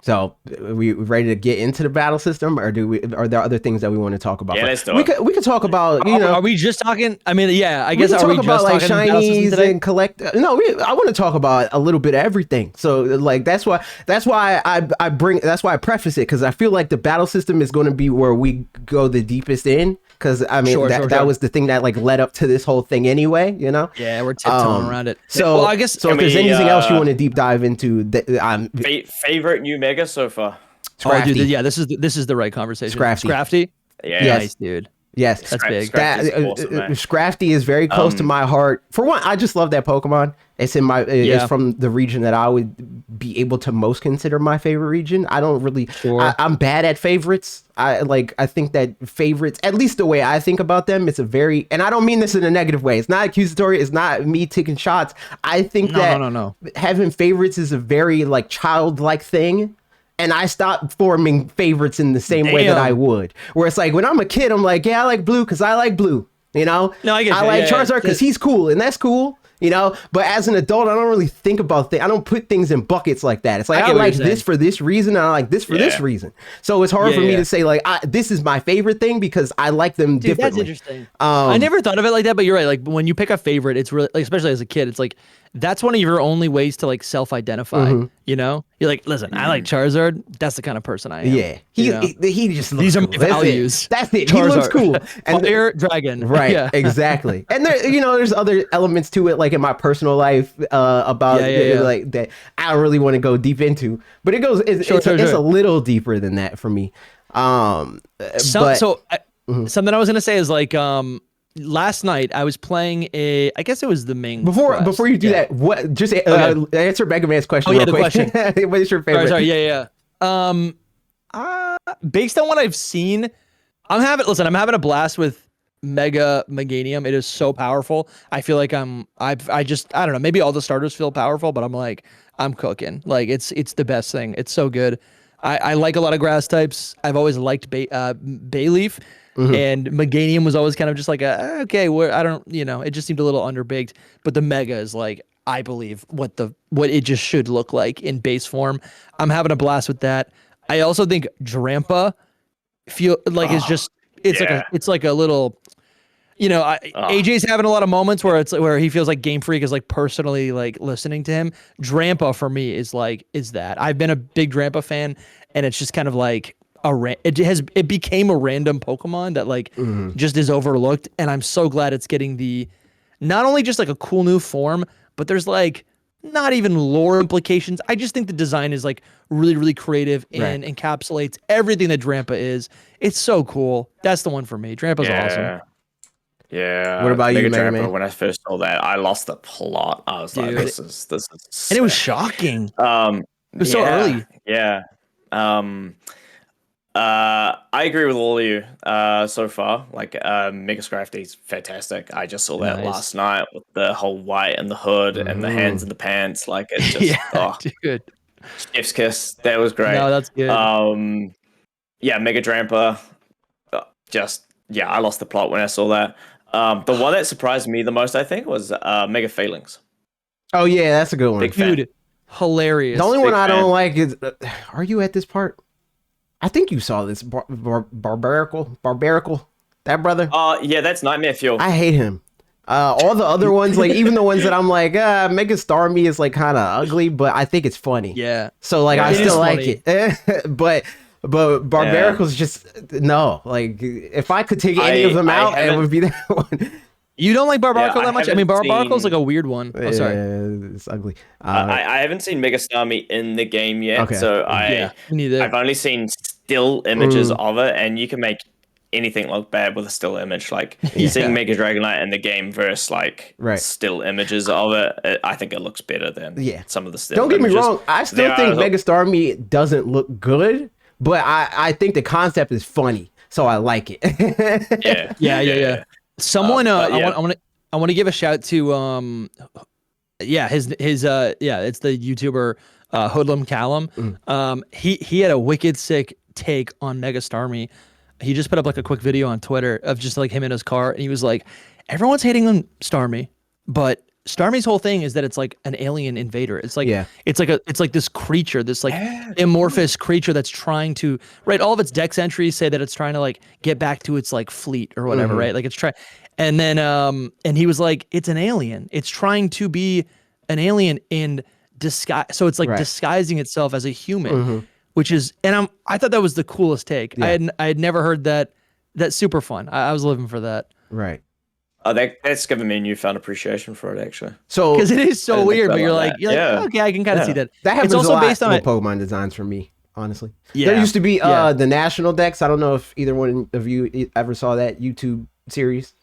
So, are we ready to get into the battle system, or are there other things that we want to talk about? Yeah, let's do it. We could talk about, you know. Are we just talking? I mean, yeah, I guess. Are we just about like talking shinies and collect? No, I want to talk about a little bit of everything. So, like, that's why I preface it, because I feel like the battle system is going to be where we go the deepest in. Because I mean, that was the thing that like led up to this whole thing anyway, you know? Yeah, we're tiptoeing around it. So, well, I guess if there's anything else you want to deep dive into, favorite new mega so far? Oh, dude, this is the right conversation. Scrafty? Yeah. Nice, dude. Yes, that's big. Scrafty is very close to my heart. For one, I just love that Pokemon. It's it's from the region that I would be able to most consider my favorite region. I don't really. I'm bad at favorites. I think that favorites, at least the way I think about them, it's a very, and I don't mean this in a negative way. It's not accusatory. It's not me taking shots. I think that having favorites is a very like childlike thing. And I stopped forming favorites in the same way that I would. Where it's like, when I'm a kid, I'm like, yeah, I like blue because I like blue. You know? No, I get I like Charizard because he's cool, and that's cool. You know? But as an adult, I don't really think about things. I don't put things in buckets like that. It's like, I like this for this reason, and I like this for this reason. So it's hard for me to say, like, this is my favorite thing because I like them differently. That's interesting. I never thought of it like that, but you're right. Like, when you pick a favorite, it's really, like, especially as a kid, it's like, that's one of your only ways to like self-identify. You know, you're like, listen, I like Charizard. That's the kind of person I am. Yeah, he just looks these are cool. my values. That's it. Charizard. He looks cool. And Fire Dragon. Right. Yeah. Exactly. And there, there's other elements to it, like in my personal life, about like that I don't really want to go deep into. But it goes. It's a little deeper than that for me. Something I was gonna say is like last night I was playing I guess it was the main quest. Before you do that, what just answer Mega Man's question real quick. Question. What is your favorite? Sorry, based on what I've seen, I'm having a blast with Meganium. It is so powerful. I feel like I don't know, maybe all the starters feel powerful, but I'm like, I'm cooking. Like, it's the best thing. It's so good. I like a lot of grass types. I've always liked Bayleaf. And Meganium was always kind of just like it just seemed a little underbaked, but the Mega is like, I believe what it just should look like in base form. I'm having a blast with that. I also think Drampa feel like it's like a little, AJ's having a lot of moments where he feels like Game Freak is like personally like listening to him. Drampa for me is that. I've been a big Drampa fan, and it's just kind of like it became a random Pokemon that like just is overlooked, and I'm so glad it's getting not only just like a cool new form, but there's like not even lore implications. I just think the design is like really, really creative and encapsulates everything that Drampa is. It's so cool. That's the one for me. Drampa's awesome. Yeah. What about you, Mega Mega Drampa? Man? When I first saw that, I lost the plot. I was like, this is and it was sick. shocking. It was so early. Yeah. I agree with all of you so far. Like, Mega Scrafty's fantastic. I just saw that last night with the whole white and the hood and the hands in the pants. Like, it's just dude. Chef's kiss. That was great. No, that's good. Yeah, Mega Drampa. I lost the plot when I saw that. The one that surprised me the most, I think, was Mega Feelings. Oh yeah, that's a good one. Big fan. Dude, hilarious. The only one I don't like is, are you at this part? I think you saw this barbarical. That brother. Yeah, that's Nightmare Fuel. I hate him. All the other ones, like even the ones that I'm like, Mega Starmie is like kind of ugly, but I think it's funny. Yeah. So like I still like it. but Barbarical's just no. Like if I could take any of them out, it would be that one. You don't like Barbarical that much? I mean, Barbarical's like a weird one. Oh, sorry. It's ugly. I haven't seen Mega Starmie in the game yet, so I've only seen still images of it, and you can make anything look bad with a still image. Like seeing Mega Dragonite in the game versus like still images of it, I think it looks better than some of the still. Don't get images. me wrong. I still think Mega Starmie doesn't look good, but I think the concept is funny, so I like it. Yeah. Someone, I want to give a shout to it's the YouTuber Hoodlum Callum. He had a wicked sick take on Mega Starmie. He just put up like a quick video on Twitter of just like him in his car, and he was like, everyone's hating on Starmie, but Starmie's whole thing is that it's like an alien invader. It's like it's like this creature, this like amorphous creature that's trying to all of its dex entries say that it's trying to like get back to its like fleet or whatever, right? Like it's trying, and then and he was like, it's an alien. It's trying to be an alien in disguise. So it's like disguising itself as a human, which is, and I thought that was the coolest take. I had never heard that. That's super fun. I was living for that. Right. That's given me a newfound appreciation for it, actually. So because it is so weird, but you're like, okay, I can kind of see that. That happens also a lot based on with Pokemon designs for me, honestly. There used to be the National Dex. I don't know if either one of you ever saw that YouTube series.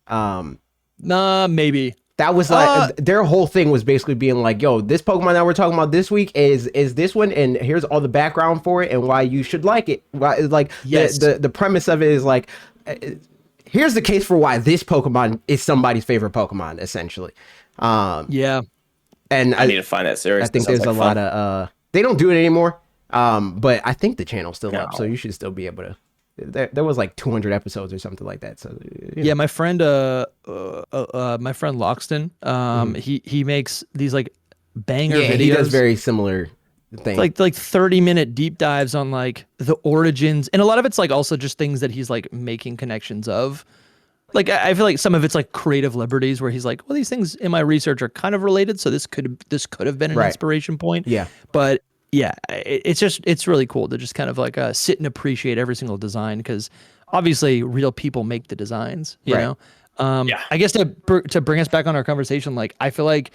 Maybe. That was like their whole thing was basically being like, yo, this Pokemon that we're talking about this week is this one, and here's all the background for it and why you should like it. Why, like the premise of it is like, here's the case for why this Pokemon is somebody's favorite Pokemon, essentially. And I need to find that series. I think there's a lot of they don't do it anymore. But I think the channel's still up, so you should still be able to. There was like 200 episodes or something like that. So my friend Loxton, he makes these like banger videos. He does very similar things. Like 30-minute deep dives on like the origins, and a lot of it's like also just things that he's like making connections of. Like I feel like some of it's like creative liberties where he's like, well, these things in my research are kind of related, so this could have been an inspiration point. Yeah, but yeah, it's really cool to just kind of like sit and appreciate every single design, because obviously real people make the designs, you know? I guess to bring us back on our conversation, like I feel like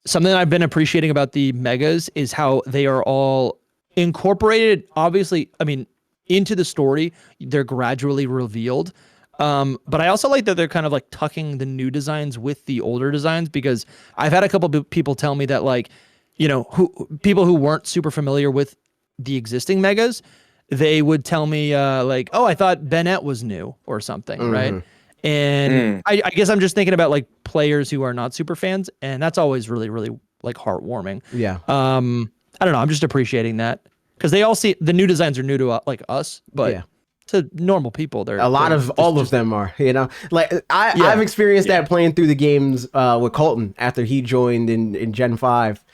something that I've been appreciating about the megas is how they are all incorporated, obviously, I mean, into the story. They're gradually revealed. But I also like that they're kind of like tucking the new designs with the older designs, because I've had a couple of people tell me that like, you know, people who weren't super familiar with the existing megas, they would tell me like, oh, I thought Bennett was new or something, right? And I guess I'm just thinking about like players who are not super fans, and that's always really, really like heartwarming. Yeah. I don't know. I'm just appreciating that, because they all see the new designs are new to like us, but to normal people, they're all of them are, you know, like I've experienced that playing through the games with Colton after he joined in Gen 5.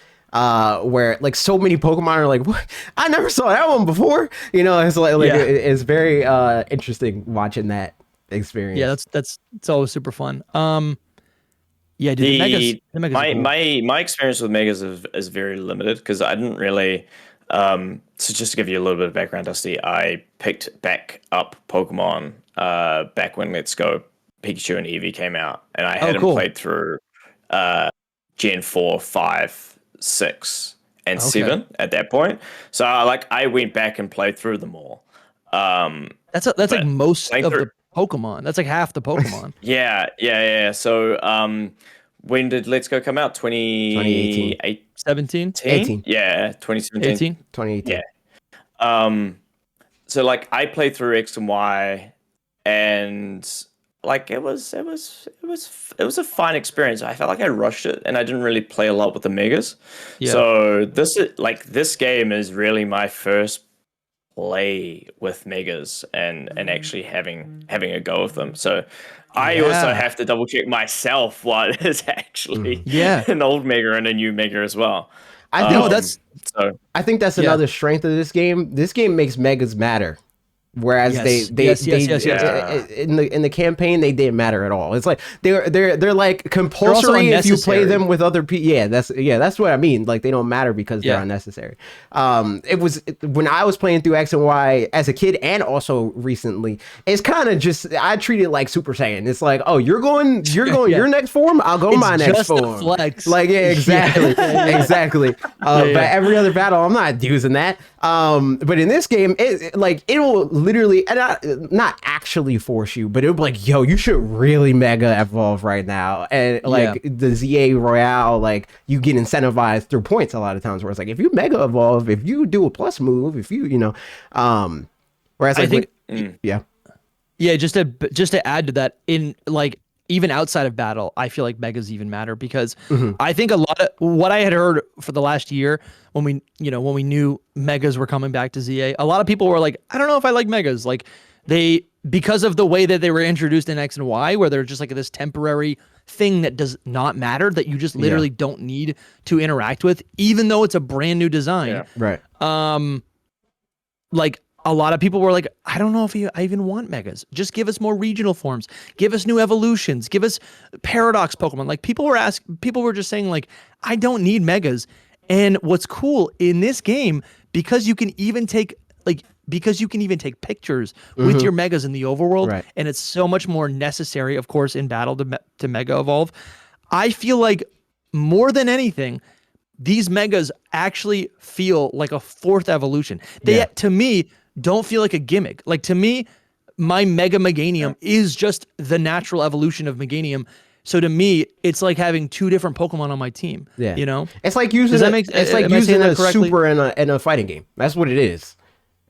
Where like so many Pokemon are like, what? I never saw that one before. You know, it's like it's very interesting watching that experience. Yeah, it's always super fun. Yeah, dude, the Megas are cool. my experience with Megas is very limited, because I didn't really. So just to give you a little bit of background, Dusty, I picked back up Pokemon back when Let's Go Pikachu and Eevee came out, and I hadn't played through Gen 4, 5, 6, and 7 at that point. So I went back and played through them all. That's like most of the Pokemon. That's like half the Pokemon. Yeah. So when did Let's Go come out? 2018. 17? 18. Yeah, 2017. 18? 2018. Yeah. So like I played through X and Y, and like it was a fine experience. I felt like I rushed it, and I didn't really play a lot with the megas. Yeah. So this game is really my first play with megas and actually having a go of them. So I also have to double check myself what is actually an old mega and a new mega as well. I think that's another strength of this game. This game makes megas matter. Whereas they in the campaign they didn't matter at all. It's like they're like compulsory if you play them with other people. That's what I mean. Like they don't matter because they're unnecessary. It was when I was playing through X and Y as a kid and also recently. It's kind of just I treat it like Super Saiyan. It's like, oh, you're going your next form. I'll go my next form. Flex. Like exactly. But every other battle, I'm not using that. But in this game, it'll literally not actually force you, but it'll be like, yo, you should really mega evolve right now. And the ZA Royale, like you get incentivized through points a lot of times where it's like, if you mega evolve, if you do a plus move, if you whereas I think just to add to that, in like even outside of battle, I feel like megas even matter because I think a lot of what I had heard for the last year when we knew megas were coming back to ZA, a lot of people were like, I don't know if I like megas. Like because of the way that they were introduced in X and Y, where they're just like this temporary thing that does not matter, that you just literally don't need to interact with, even though it's a brand new design. Yeah. Right. Like a lot of people were like, I don't know if I even want megas. Just give us more regional forms. Give us new evolutions. Give us paradox Pokemon. Like people were just saying like, I don't need megas. And what's cool in this game, because you can even take pictures with your megas in the overworld, and it's so much more necessary, of course, in battle to mega evolve. I feel like more than anything, these megas actually feel like a fourth evolution. They, to me, don't feel like a gimmick. Like to me, my Mega Meganium is just the natural evolution of Meganium. So to me, it's like having two different Pokemon on my team. Yeah, you know, it's like using a super in a fighting game. That's what it is.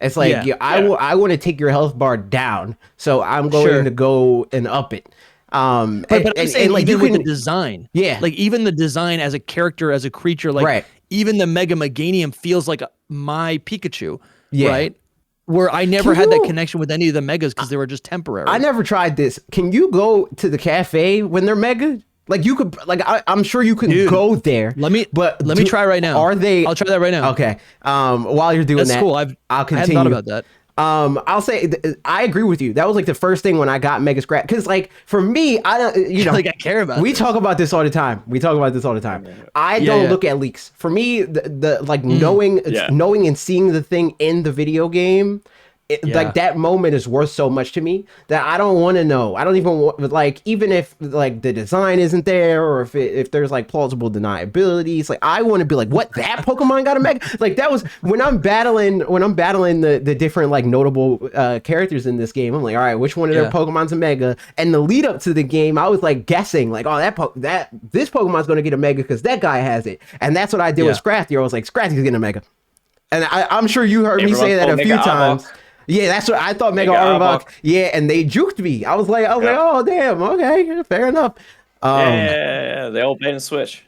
It's like I want to take your health bar down, so I'm going to go and up it. But I'm saying like even with the design, like even the design as a character, as a creature, like even the Mega Meganium feels like my Pikachu, right? Where I never had that connection with any of the megas because they were just temporary. I never tried this. Can you go to the cafe when they're mega? Like you could, like I'm sure you can go there. Let me try right now. Are they? I'll try that right now. Okay. While you're doing that's that, cool. I'll continue. I hadn't thought about that. I'll say I agree with you. That was like the first thing when I got Mega Scratch, because like for me, I don't, like I care about. We talk about this all the time. I don't look at leaks. For me, the like knowing and seeing the thing in the video game. Like that moment is worth so much to me that I don't want to know. I don't even want, like, even if like the design isn't there or if there's like plausible deniabilities, like I want to be like, what, that Pokemon got a mega? Like that was when I'm battling the different like notable characters in this game. I'm like, all right, which one of their Pokemon's a mega? And the lead up to the game, I was like guessing like, oh, this Pokemon's going to get a mega because that guy has it. And that's what I did with Scrafty. I was like, Scrafty's getting a mega. And I'm sure you heard me say that a few times. Yeah, that's what I thought. Mega Arbok. Yeah, and they juked me. I was like, oh damn, okay, fair enough. They all bait and switch.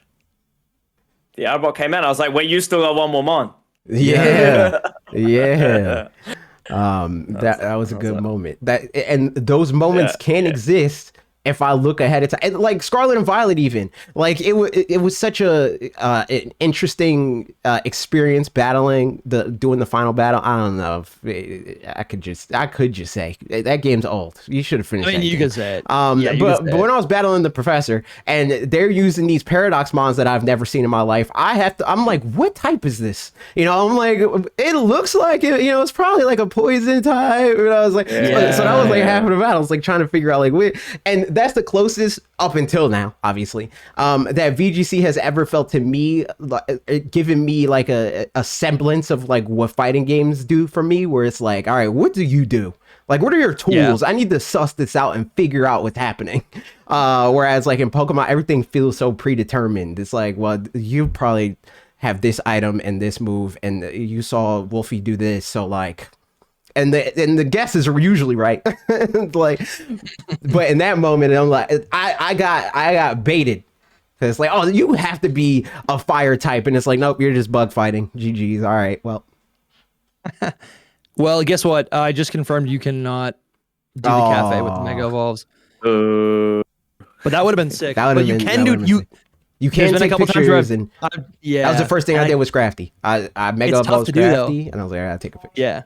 The Arbok came out. I was like, wait, you still got one more mon. Yeah. That was a good moment. And those moments can exist if I look ahead of time, like Scarlet and Violet, even like it was such an interesting experience battling doing the final battle. I don't know if I could just say that game's old. You should have finished. I mean, you could say it. But when I was battling the professor and they're using these paradox mons that I've never seen in my life, I'm like, what type is this? I'm like, it looks like it. It's probably like a poison type. And I was like, so that was like half of the battle. I was like trying to figure out like what and that's the closest up until now, obviously, that VGC has ever felt to me, giving me like a semblance of like what fighting games do for me, where it's like, all right, what do you do? Like, what are your tools? I need to suss this out and figure out what's happening. Whereas like in Pokemon, everything feels so predetermined. It's like, well, you probably have this item and this move, and you saw Wolfie do this, so like, and the guesses are usually right. Like, but in that moment, I'm like, I got baited. Cause it's like, oh, you have to be a fire type, and it's like, nope, you're just bug fighting. GG's. All right, well. Well, guess what? I just confirmed you cannot do the cafe with the Mega Evolves. But that would have been sick. But you can do you. You can take pictures, and that was the first thing I did was Crafty. I Mega Evolved Crafty, and I was like, I gotta take a picture. Yeah,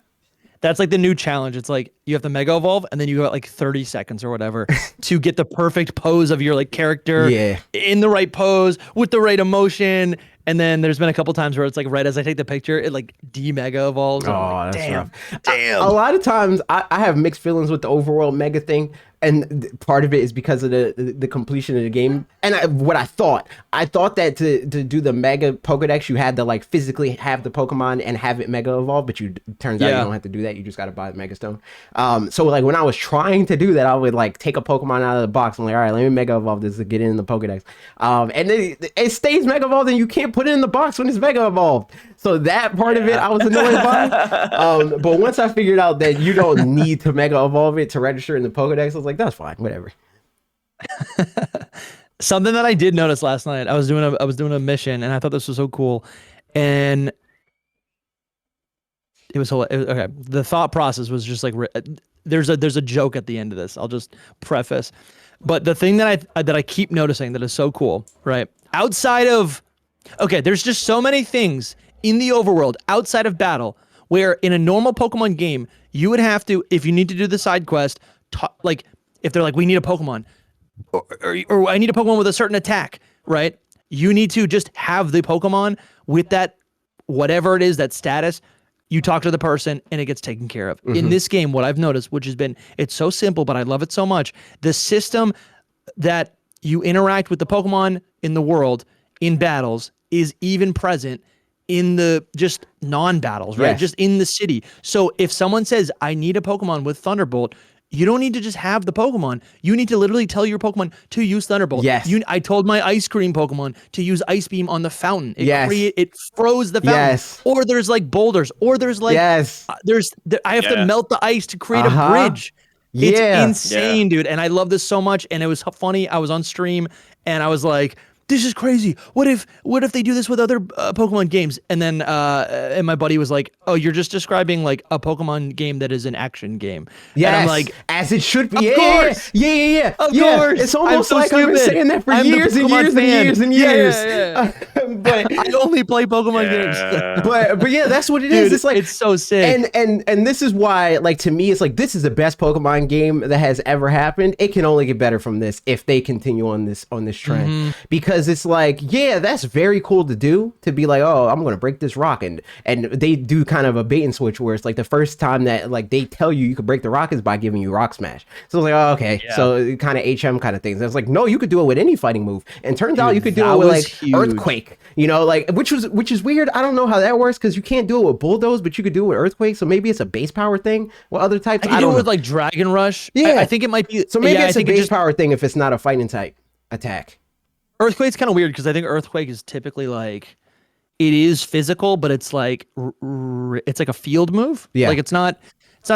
that's like the new challenge. It's like you have to Mega Evolve, and then you got like 30 seconds or whatever to get the perfect pose of your like character in the right pose with the right emotion. And then there's been a couple times where it's like right as I take the picture, it like de-Mega Evolves. Oh, like, that's rough. Damn. A lot of times I have mixed feelings with the overall Mega thing. And part of it is because of the completion of the game. And what I thought that to do the Mega Pokedex, you had to like physically have the Pokemon and have it Mega Evolve, but turns out you don't have to do that. You just got to buy the Mega Stone. So like when I was trying to do that, I would like take a Pokemon out of the box. I'm like, all right, let me Mega Evolve this to get it in the Pokedex. And then it stays Mega Evolved, and you can't put it in the box when it's Mega Evolved. So that part of it I was annoyed by. But once I figured out that you don't need to Mega Evolve it to register in the Pokedex, I was like, that's fine, whatever. Something that I did notice last night, I was doing a mission, and I thought this was so cool, and it was okay. The thought process was just like, there's a joke at the end of this. I'll just preface, but the thing that I keep noticing that is so cool, right? Outside of, okay, there's just so many things in the overworld outside of battle where in a normal Pokemon game you would have to, if you need to do the side quest, like. If they're like, we need a Pokemon, or I need a Pokemon with a certain attack, right? You need to just have the Pokemon with that, whatever it is, that status. You talk to the person and it gets taken care of. In this game, what I've noticed, which has been, it's so simple, but I love it so much. The system that you interact with the Pokemon in the world in battles is even present in the just non-battles, right? Just in the city. So if someone says, I need a Pokemon with Thunderbolt, you don't need to just have the Pokemon. You need to literally tell your Pokemon to use Thunderbolt. Yes. I told my Ice Cream Pokemon to use Ice Beam on the fountain. It froze the fountain. Yes. Or there's like boulders. Or there's like I have to melt the ice to create a bridge. It's insane, dude. And I love this so much. And it was funny. I was on stream and I was like, this is crazy. What if they do this with other Pokemon games? And then and my buddy was like, oh, you're just describing like a Pokemon game that is an action game. Yes, and I'm like, as it should be. Of course. Yeah. Of course. It's almost so like stupid. I've been saying that for years and years and years and years. But I only play Pokemon games. but yeah, that's what it is. It's like, it's so sick. And this is why, like, to me, it's like, this is the best Pokemon game that has ever happened. It can only get better from this if they continue on this trend. Because it's like, yeah, that's very cool to do, to be like, oh, I'm gonna break this rock, and they do kind of a bait and switch where it's like the first time that like they tell you could break the rock is by giving you Rock Smash. So it's like, oh, okay, so kind of HM kind of things. I was like, no, you could do it with any fighting move, and turns out you could do it with like huge. Earthquake, you know, like which is weird. I don't know how that works because you can't do it with Bulldoze, but you could do it with Earthquake. So maybe it's a base power thing with other types. I don't do it with like Dragon Rush. Yeah, I think it might be. So maybe it's a base power thing if it's not a fighting type attack. Earthquake's kind of weird because I think Earthquake is typically like, it is physical, but it's like it's like a field move. Yeah, like it's not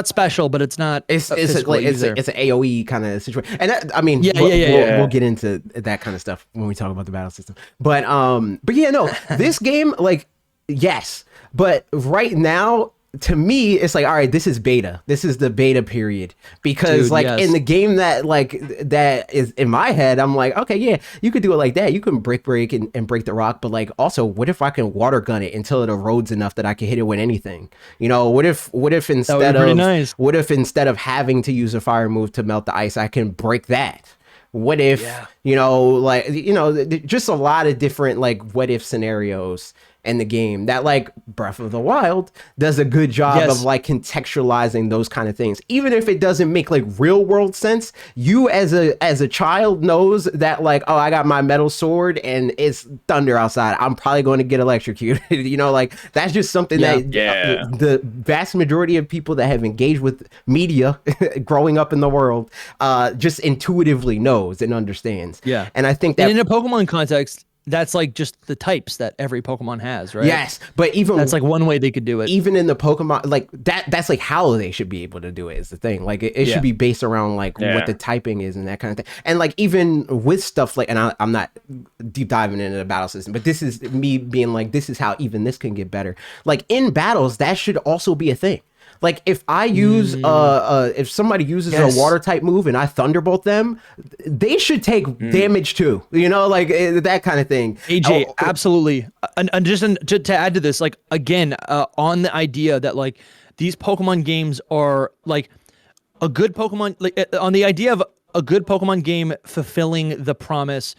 special, but it's not. It's an AOE kind of situation, and that, I mean, we'll get into that kind of stuff when we talk about the battle system. But yeah, no, this game, like, yes, but right now, to me, it's like, all right, this is beta. This is the beta period, because in the game that is in my head, I'm like, okay, yeah, you could do it like that. You can break and break the rock, but like, also, what if I can water gun it until it erodes enough that I can hit it with anything? You know, what if instead of having to use a fire move to melt the ice, I can break that? What if just a lot of different like what if scenarios in the game that like Breath of the Wild does a good job of like contextualizing those kind of things. Even if it doesn't make like real world sense, you as a child knows that like, oh, I got my metal sword and it's thunder outside, I'm probably going to get electrocuted. Like that's just something that the vast majority of people that have engaged with media growing up in the world just intuitively knows and understands. And I think that in a Pokemon context, that's like just the types that every Pokemon has, right? Yes, but even that's like one way they could do it. Even in the Pokemon, like that's like how they should be able to do it is the thing. Like it should be based around like what the typing is and that kind of thing. And like even with stuff like, and I'm not deep diving into the battle system, but this is me being like, this is how even this can get better. Like in battles, that should also be a thing. Like if I use if somebody uses a water type move and I thunderbolt them, they should take damage too. Like that kind of thing. AJ, absolutely. And just to add to this, like again, on the idea that like these Pokemon games are like a good Pokemon, like on the idea of a good Pokemon game fulfilling the promise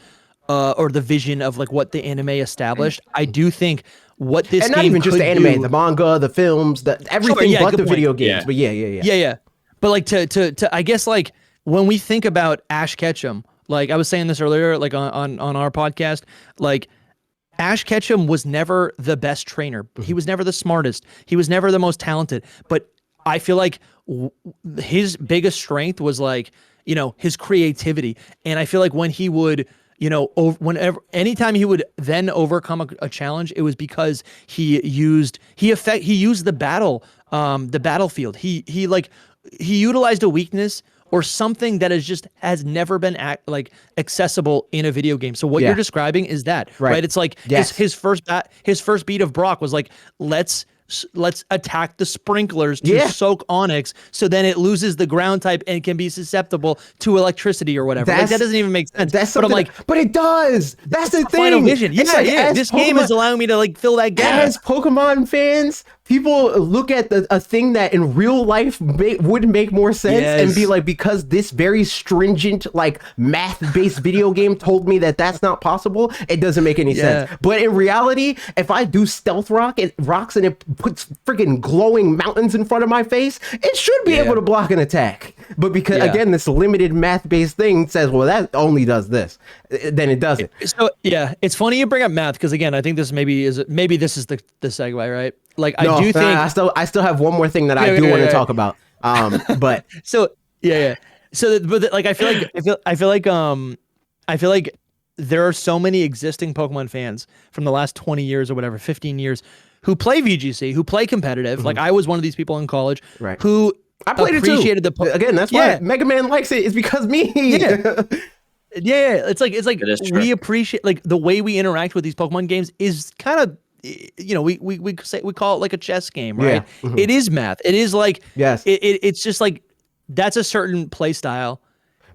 or the vision of like what the anime established, I do think what this and game not even just the anime, the manga, the films, everything but the video games. But yeah. But like to I guess like when we think about Ash Ketchum, like I was saying this earlier, like on our podcast, like Ash Ketchum was never the best trainer. He was never the smartest. He was never the most talented. But I feel like his biggest strength was like, his creativity. And I feel like when he would anytime he would then overcome a challenge, it was because he used the battlefield. He utilized a weakness or something that has never been accessible in a video game. So what you're describing is that, right? It's like his first beat of Brock was like, let's attack the sprinklers to soak Onyx, so then it loses the ground type and can be susceptible to electricity or whatever. Like, that doesn't even make sense. But I'm like, but it does. That's the thing. Final vision. Yeah. This game is allowing me to like fill that gap. As Pokemon fans, people look at a thing that in real life would make more sense and be like, because this very stringent like math-based video game told me that that's not possible, it doesn't make any sense. But in reality, if I do stealth rocks and it puts freaking glowing mountains in front of my face, it should be able to block an attack. But because again, this limited math-based thing says, well, that only does this, then it doesn't. So it's funny you bring up math, because again, I think this maybe this is the segue, right? Like I do think I still have one more thing that I do want to talk about. But so but like I feel like there are so many existing Pokemon fans from the last 20 years or whatever, 15 years, who play VGC, who play competitive. Like I was one of these people in college, who I played appreciated it too. Again, that's why Mega Man likes it. It's because me. It's like we appreciate like the way we interact with these Pokemon games is kind of, we call it like a chess game, right? It is math. It is like it's just like that's a certain play style.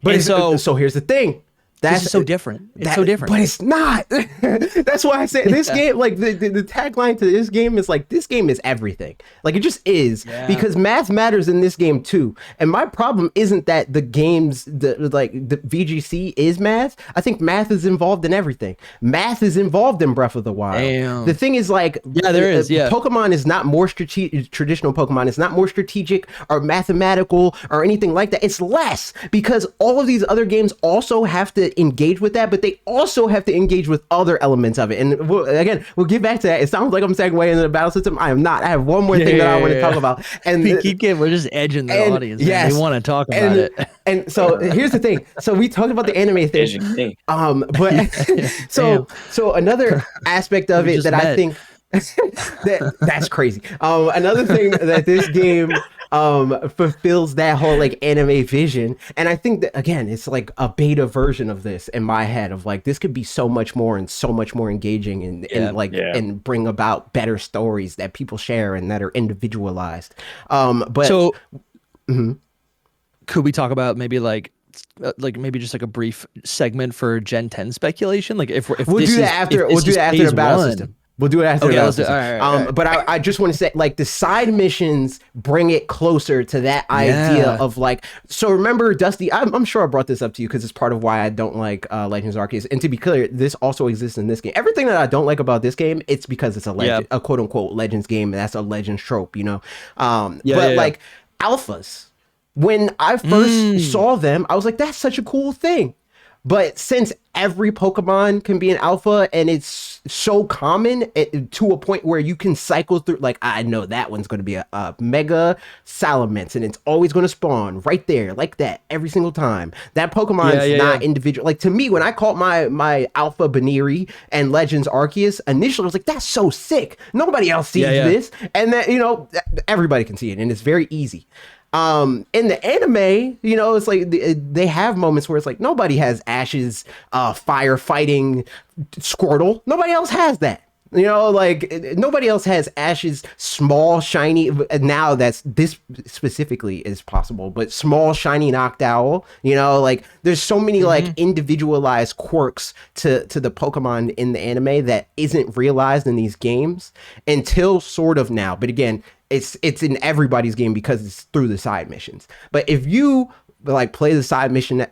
But so here's the thing. That's so different. It's so different. But it's not. That's why I say this game, like the tagline to this game is like, this game is everything. Like it just is, because math matters in this game too. And my problem isn't that the VGC is math. I think math is involved in everything. Math is involved in Breath of the Wild. Damn. The thing is like, there is. Pokemon is not more strategic. Traditional Pokemon is not more strategic or mathematical or anything like that. It's less, because all of these other games also have to engage with that, but they also have to engage with other elements of it. And we'll get back to that. It sounds like I'm segueing into the battle system. I am not. I have one more thing that I want to talk about. And we're just edging the audience. Yes, we want to talk about it. And so here's the thing. So we talked about the anime thing. But so another aspect of it that I think that's crazy. Another thing that this game fulfills that whole like anime vision, and I think that again it's like a beta version of this in my head, of like this could be so much more and so much more engaging and bring about better stories that people share and that are individualized. Could we talk about maybe maybe just like a brief segment for Gen 10 speculation? Like if we'll do that after the battle system. We'll do it after Okay, that. let's do it. All right. But I just want to say, like, the side missions bring it closer to that idea of like. So remember, Dusty, I'm sure I brought this up to you because it's part of why I don't like Legends Arceus. And to be clear, this also exists in this game. Everything that I don't like about this game, it's because it's a quote unquote Legends game, and that's a Legends trope, you know. Like alphas, when I first saw them, I was like, that's such a cool thing. But since every Pokemon can be an alpha and it's so common to a point where you can cycle through, like, I know that one's going to be a Mega Salamence and it's always going to spawn right there like that every single time. That Pokemon's not individual. Like, to me, when I caught my Alpha Baniri and Legends Arceus, initially I was like, that's so sick. Nobody else sees this. And that, you know, everybody can see it and it's very easy. In the anime, you know, it's like they have moments where it's like nobody has Ash's firefighting Squirtle. Nobody else has that. You know, like nobody else has Ash's small shiny. Now that's this specifically is possible, but small shiny Noctowl. You know, like there's so many like individualized quirks to the Pokemon in the anime that isn't realized in these games until sort of now. But again, it's in everybody's game because it's through the side missions. But if you like play the side missions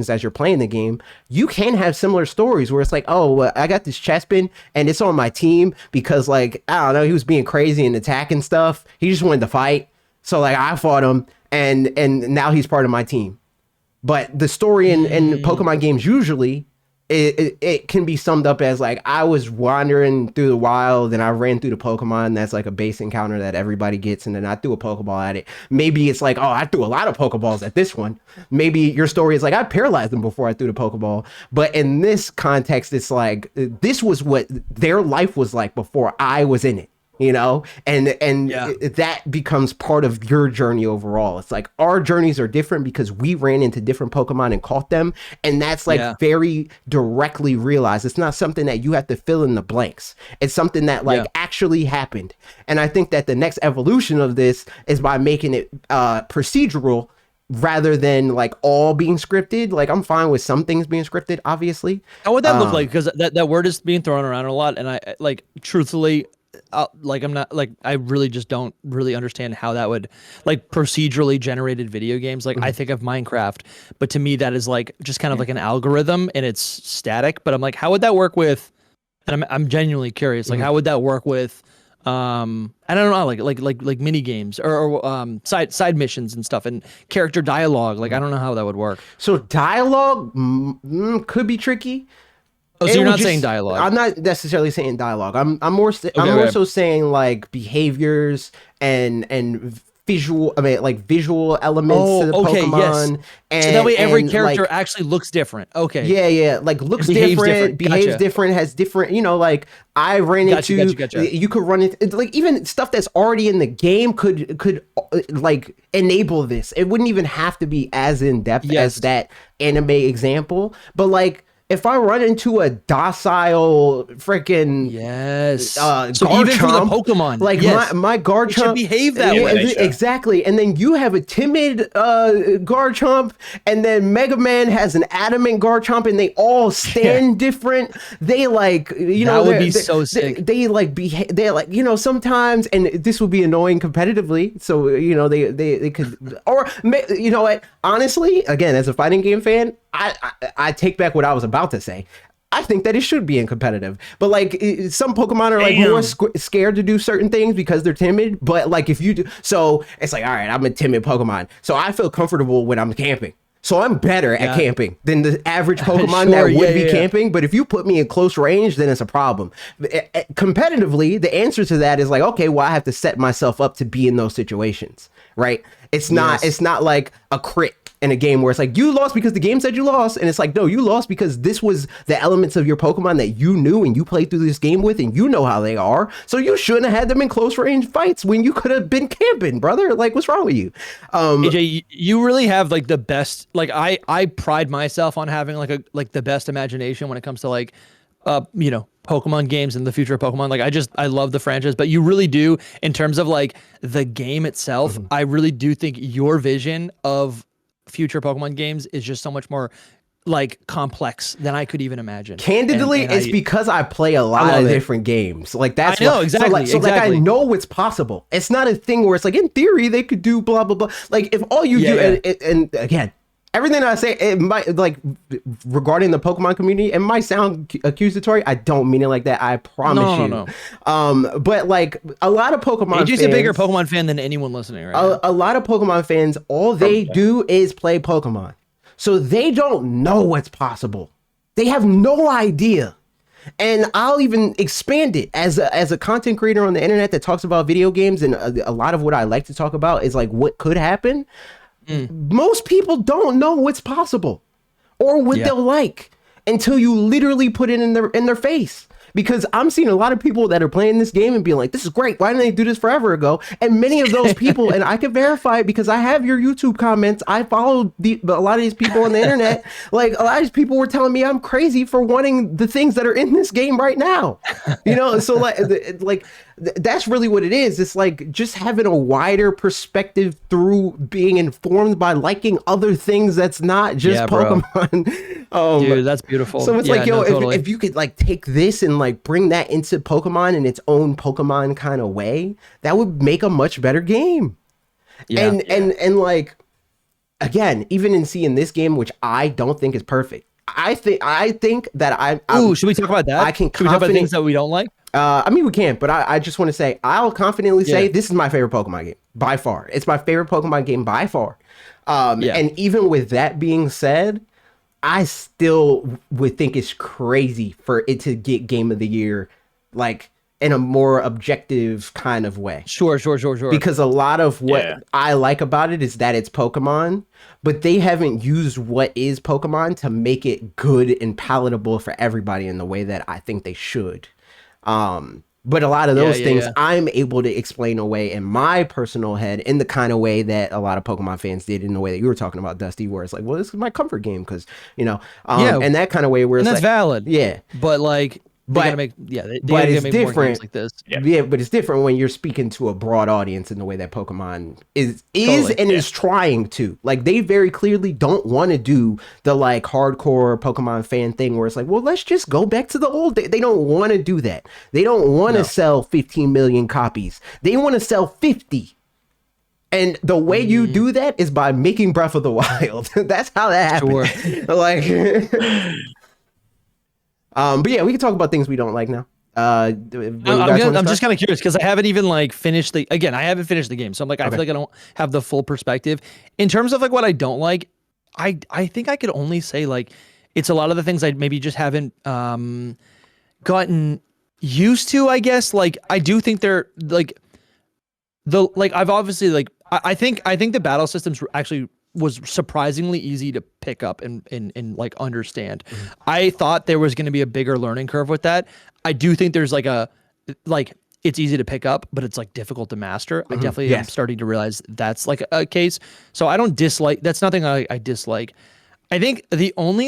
as you're playing the game, you can have similar stories where it's like, oh, I got this Chespin and it's on my team because, like, I don't know, he was being crazy and attacking stuff. He just wanted to fight. So like I fought him and now he's part of my team. But the story in Pokemon games usually it can be summed up as like, I was wandering through the wild and I ran through the Pokemon. That's like a base encounter that everybody gets. And then I threw a Pokeball at it. Maybe it's like, oh, I threw a lot of Pokeballs at this one. Maybe your story is like, I paralyzed them before I threw the Pokeball. But in this context, it's like, this was what their life was like before I was in it. You know, and that becomes part of your journey overall. It's like our journeys are different because we ran into different Pokemon and caught them. And that's like very directly realized. It's not something that you have to fill in the blanks. It's something that like actually happened. And I think that the next evolution of this is by making it procedural rather than like all being scripted. Like I'm fine with some things being scripted, obviously. How would that look like? Because that word is being thrown around a lot. And I like, truthfully, like I'm not like I really just don't really understand how that would like procedurally generated video games. Like I think of Minecraft, but to me that is like just kind of like an algorithm and it's static. But I'm like, how would that work with? And I'm genuinely curious. Like how would that work with? I don't know, like mini games or side missions and stuff and character dialogue. Like I don't know how that would work. So dialogue could be tricky. Oh, so you're not saying dialogue? I'm not necessarily saying dialogue. I'm more so saying like behaviors and visual. I mean, like visual elements to the Pokemon. Yes. And, so that way every character like, actually looks different. Okay. Yeah. Like looks different, behaves different, has different. You know, like I ran into. Gotcha. You could run into like even stuff that's already in the game could like enable this. It wouldn't even have to be as in depth as that anime example, but like. If I run into a docile freaking so Garchomp, even for the Pokemon, like my Garchomp should behave that way, exactly. And then you have a timid Garchomp, and then Mega Man has an adamant Garchomp, and they all stand different. They like that would be so sick. They like behave. They like sometimes, and this would be annoying competitively. So they could, or you know what? Honestly, again, as a fighting game fan. I take back what I was about to say. I think that it should be in competitive, but like some Pokemon are like more scared to do certain things because they're timid. But like if you do, so it's like, all right, I'm a timid Pokemon, so I feel comfortable when I'm camping. So I'm better at camping than the average Pokemon that would be camping. But if you put me in close range, then it's a problem. Competitively, the answer to that is like, okay, well, I have to set myself up to be in those situations, right? It's not. It's not like a crit. In a game where it's like you lost because the game said you lost, and it's like no, you lost because this was the elements of your Pokemon that you knew and you played through this game with, and you know how they are. So you shouldn't have had them in close range fights when you could have been camping, brother. Like what's wrong with you? AJ, you really have like the best. Like I pride myself on having like the best imagination when it comes to like Pokemon games and the future of Pokemon. Like I love the franchise, but you really do in terms of like the game itself. I really do think your vision of future Pokemon games is just so much more like complex than I could even imagine. Candidly, it's because I play a lot of different games. Like that's I know exactly. So like I know what's possible. It's not a thing where it's like in theory they could do blah blah blah. Like if all you do and again, everything I say, it might like regarding the Pokemon community, it might sound accusatory. I don't mean it like that. I promise you. No. But like a lot of Pokemon AJ's a bigger Pokemon fan than anyone listening right now. A lot of Pokemon fans, all they do is play Pokemon. So they don't know what's possible. They have no idea. And I'll even expand it as a content creator on the internet that talks about video games. And a lot of what I like to talk about is like what could happen. Most people don't know what's possible or what they'll like until you literally put it in their face. Because I'm seeing a lot of people that are playing this game and being like, this is great. Why didn't they do this forever ago? And many of those people, and I can verify it because I have your YouTube comments. I follow a lot of these people on the internet. Like a lot of these people were telling me I'm crazy for wanting the things that are in this game right now. You know, so like that's really what it is. It's like just having a wider perspective through being informed by liking other things that's not just Pokemon. Dude, that's beautiful. So it's like, yo, totally. if you could like take this and like bring that into Pokemon in its own Pokemon kind of way, that would make a much better game. And like, again, even in seeing this game, which I don't think is perfect, I think that should we talk about that? Should we talk about things that we don't like? I mean, we can't, but I just want to say, I'll confidently say this is my favorite Pokemon game by far. It's my favorite Pokemon game by far. And even with that being said, I still would think it's crazy for it to get Game of the Year, like in a more objective kind of way. Sure. Because a lot of what I like about it is that it's Pokemon, but they haven't used what is Pokemon to make it good and palatable for everybody in the way that I think they should. But a lot of those things I'm able to explain away in my personal head in the kind of way that a lot of Pokemon fans did in the way that you were talking about, Dusty, where it's like, well, this is my comfort game because, you know, and that kind of way where it's that's like, valid. Yeah. But like, they gotta make, they gotta make more games like this. Yeah, but it's different when you're speaking to a broad audience in the way that Pokemon is trying to. Like, they very clearly don't want to do the like hardcore Pokemon fan thing where it's like, well, let's just go back to the old day. They don't want to do that. They don't want to sell 15 million copies. They want to sell 50. And the way you do that is by making Breath of the Wild. That's how that happens. Sure. Like but yeah, we can talk about things we don't like now. I'm just kind of curious because I haven't even like finished I haven't finished the game, so I'm like, I feel like I don't have the full perspective in terms of like what I don't like. I think I could only say like it's a lot of the things I maybe just haven't gotten used to. I guess like I do think they're like I've obviously like I think the battle systems actually was surprisingly easy to pick up and like understand. I thought there was going to be a bigger learning curve with that. I do think there's it's easy to pick up, but it's like difficult to master. I definitely am starting to realize that's like a case. So I don't dislike, that's nothing I dislike. I think the only,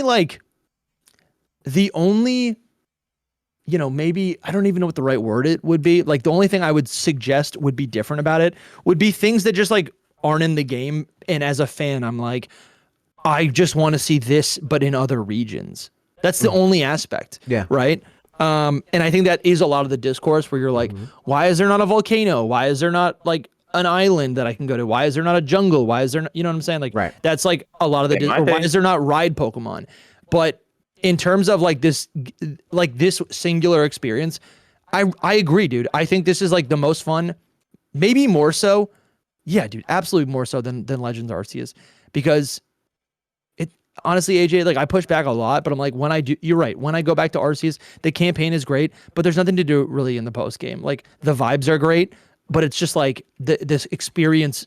you know, maybe, I don't even know what the right word it would be. Like the only thing I would suggest would be different about it would be things that just like aren't in the game. And as a fan, I'm like, I just want to see this, but in other regions. That's the only aspect. Yeah. Right. And I think that is a lot of the discourse where you're like, why is there not a volcano? Why is there not like an island that I can go to? Why is there not a jungle? Why is there not, you know what I'm saying? Like, that's like a lot of the, or why is there not ride Pokemon? But in terms of like this singular experience, I agree, dude. I think this is like the most fun, maybe more so. Yeah, dude, absolutely more so than Legends Arceus, because it honestly, AJ, like I push back a lot, but I'm like, when I do, you're right. When I go back to Arceus, the campaign is great, but there's nothing to do really in the post game. Like the vibes are great, but it's just like this experience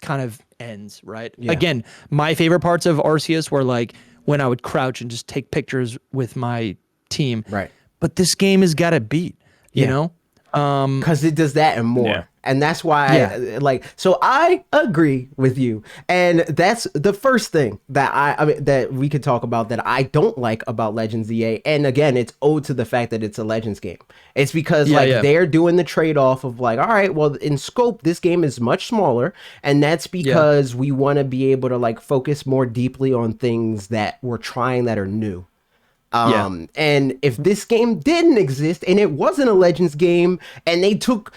kind of ends, right? Yeah. Again, my favorite parts of Arceus were like when I would crouch and just take pictures with my team. Right. But this game has got to beat, you know? Because it does that and more. And that's why so I agree with you. And that's the first thing that I mean that we could talk about that I don't like about Legends Z-A. And again, it's owed to the fact that it's a Legends game. It's because they're doing the trade-off of like, all right, well, in scope, this game is much smaller, and that's because we want to be able to like focus more deeply on things that we're trying that are new. And if this game didn't exist and it wasn't a Legends game, and they took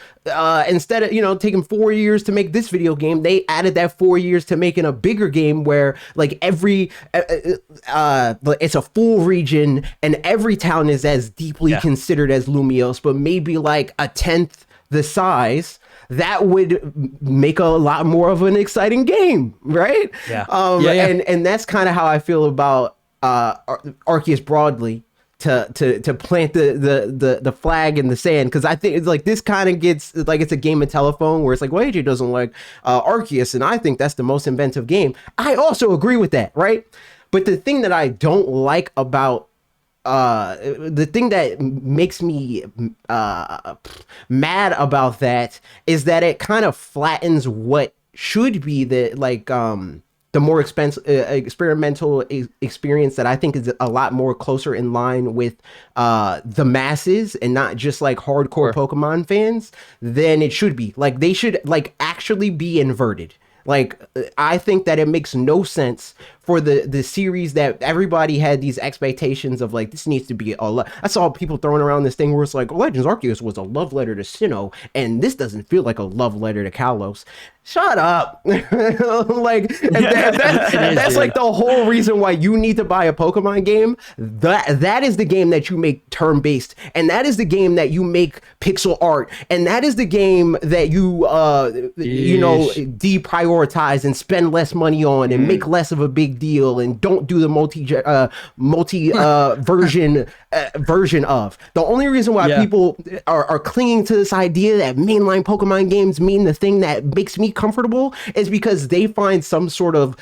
instead of taking 4 years to make this video game, they added that 4 years to making a bigger game where like every it's a full region and every town is as deeply considered as Lumios, but maybe like a tenth the size. That would make a lot more of an exciting game, right? And that's kind of how I feel about Arceus broadly, to plant the flag in the sand, because I think it's like this kind of gets like it's a game of telephone where it's like, well, AJ doesn't like Arceus, and I think that's the most inventive game. I also agree with that, right? But the thing that I don't like about the thing that makes me mad about that is that it kind of flattens what should be the more experimental experience that I think is a lot more closer in line with the masses and not just like hardcore Pokemon fans than it should be. Like they should like actually be inverted. Like I think that it makes no sense for the series that everybody had these expectations of like, this needs to be I saw people throwing around this thing where it's like, Legends Arceus was a love letter to Sinnoh, and this doesn't feel like a love letter to Kalos. Shut up. Like that's like the whole reason why you need to buy a Pokemon game. That is the game that you make turn-based, and that is the game that you make pixel art, and that is the game that you deprioritize and spend less money on and make less of a big deal and don't do the multi version of. The only reason why people are clinging to this idea that mainline Pokemon games mean the thing that makes me comfortable is because they find some sort of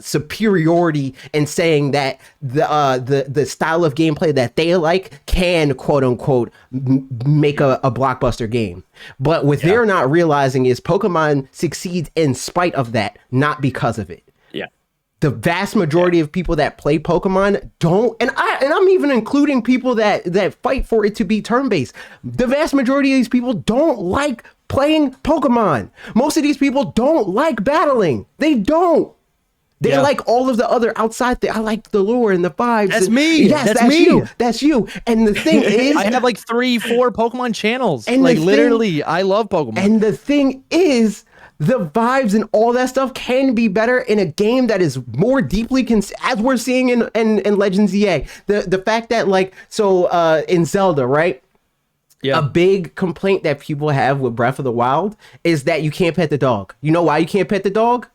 superiority in saying that the style of gameplay that they like can quote unquote make a blockbuster game. But what they're not realizing is Pokemon succeeds in spite of that, not because of it. The vast majority of people that play Pokemon don't, and I'm even including people that fight for it to be turn-based. The vast majority of these people don't like playing Pokemon. Most of these people don't like battling. They don't. They like all of the other outside things. I like the lore and the vibes. That's me. Yes, that's me. You. That's you. And the thing is, I have like 3-4 Pokemon channels. And like literally, I love Pokemon. And the thing is, the vibes and all that stuff can be better in a game that is more deeply as we're seeing in Legends Z-A. The fact that in Zelda, right? A big complaint that people have with Breath of the Wild is that you can't pet the dog. You know why you can't pet the dog?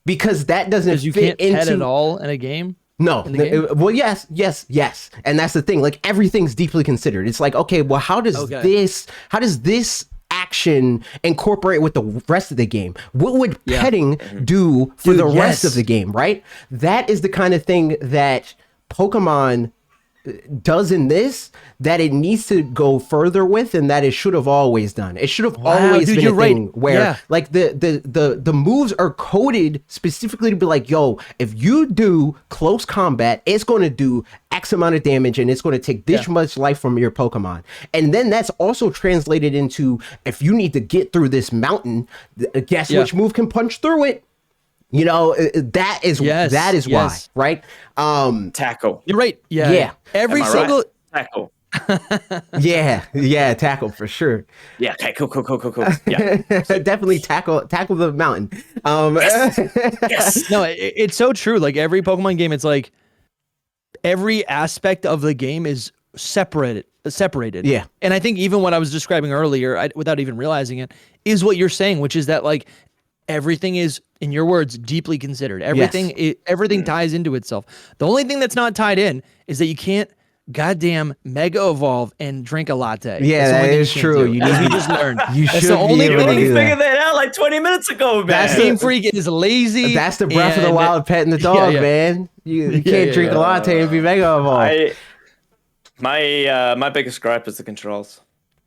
Because that doesn't you fit can't pet it all in a game. No. Well, yes. And that's the thing. Like everything's deeply considered. It's like, okay, well, how does this action incorporate with the rest of the game? What would petting do for the rest of the game, right? That is the kind of thing that Pokemon does in this that it needs to go further with, and that it should have always done. It should have always been a thing where like the moves are coded specifically to be like, yo, if you do close combat, it's going to do X amount of damage and it's going to take this much life from your Pokemon. And then that's also translated into, if you need to get through this mountain, guess which move can punch through it? You know, that is why, right? Tackle. You're right. Yeah. Every single tackle. Tackle for sure. Yeah, okay, cool. Yeah. Definitely tackle the mountain. Yes. No, it's so true. Like every Pokemon game, it's like every aspect of the game is separated. Yeah. And I think even what I was describing earlier, without even realizing it, is what you're saying, which is that like everything is, in your words, deeply considered. Everything ties into itself. The only thing that's not tied in is that you can't goddamn mega evolve and drink a latte. Yeah, that is true. You just learned. That's the only thing. You figured that out like 20 minutes ago, man. Game Freak is lazy. That's the Breath of the Wild petting the dog, man. You can't drink a latte and be mega evolved. My biggest gripe is the controls.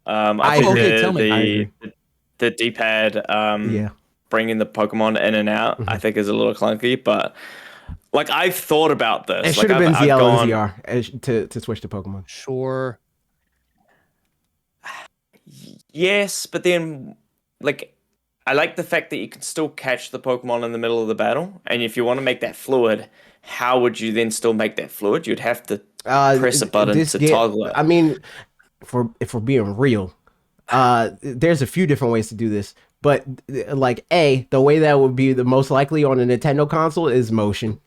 Tell me. the D-pad Yeah. bringing the Pokemon in and out, I think is a little clunky, but like I've thought about this. It should have been ZL and ZR to switch to Pokemon. Sure. Yes, but then like I like the fact that you can still catch the Pokemon in the middle of the battle, and if you want to make that fluid, how would you then still make that fluid? You'd have to press a button to toggle it. I mean, if we're being real, there's a few different ways to do this, but like the way that would be the most likely on a Nintendo console is motion.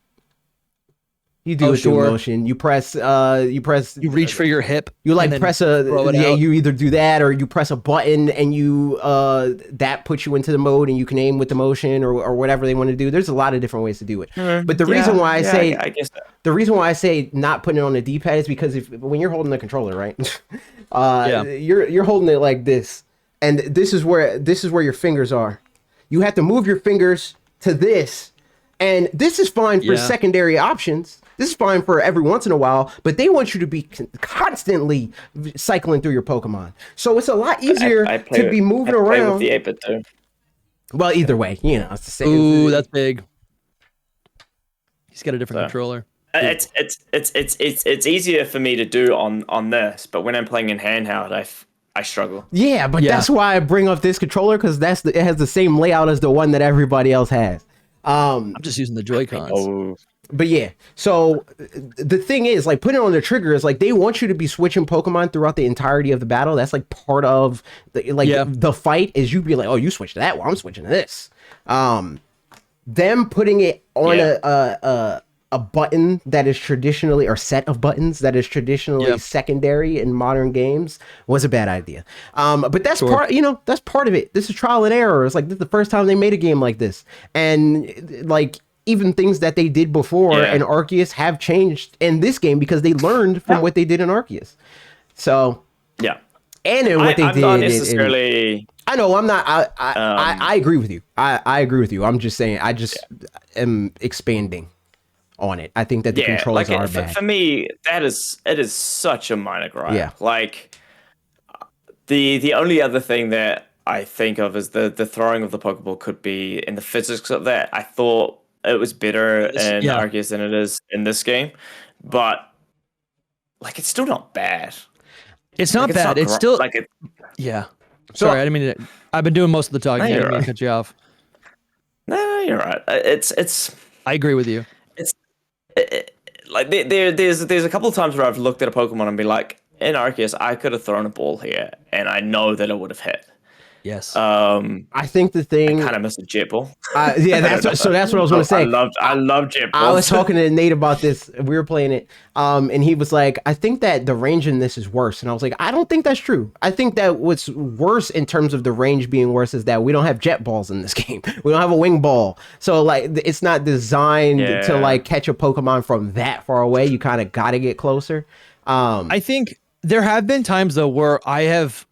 You do it through motion. You press. You reach for your hip. You like press you either do that or you press a button and you that puts you into the mode and you can aim with the motion or whatever they want to do. There's a lot of different ways to do it. But the reason why I guess the reason why I say not putting it on the D-pad is because when you're holding the controller, right? You're holding it like this, and this is where your fingers are. You have to move your fingers to this, and this is fine for secondary options. This is fine for every once in a while, but they want you to be constantly cycling through your Pokemon. So it's a lot easier to be moving around. With the 8-bit too. Well, either way, it's the same. Ooh, that's big. He's got a different controller. It's easier for me to do on this, but when I'm playing in handheld, I struggle. Yeah, but that's why I bring up this controller, because it has the same layout as the one that everybody else has. I'm just using the Joy-Cons. But yeah, so the thing is, like, putting on the trigger is like they want you to be switching Pokemon throughout the entirety of the battle. That's like part of the fight is you be like, oh, you switch to that, well, I'm switching to this. Them putting it on a button that is traditionally, or set of buttons that is traditionally secondary in modern games was a bad idea. But that's that's part of it. This is trial and error. It's like this is the first time they made a game like this, and like even things that they did before in Arceus have changed in this game because they learned from what they did in Arceus. So and in what they did. Not necessarily. I know I'm not. I agree with you. I agree with you. I'm just saying. I just am expanding on it. I think that the controls are bad. For me, it is such a minor gripe. Yeah. Like the only other thing that I think of is the throwing of the Pokeball could be in the physics of that. I thought it was better in Arceus than it is in this game, but like it's still not bad. It's not bad. It's still like it. Yeah. Sorry, I didn't mean to. I've been doing most of the talking. I didn't mean to cut you off. No, you're right. It's. I agree with you. Like there's a couple of times where I've looked at a Pokemon and be like, in Arceus, I could have thrown a ball here, and I know that it would have hit. Yes. I think the thing I kind of missed a jet ball. That's what I was going to say. I love jet balls. I was talking to Nate about this. We were playing it, and he was like, "I think that the range in this is worse." And I was like, "I don't think that's true. I think that what's worse in terms of the range being worse is that we don't have jet balls in this game. We don't have a wing ball, so like it's not designed to like catch a Pokemon from that far away. You kind of got to get closer." I think there have been times though where I have.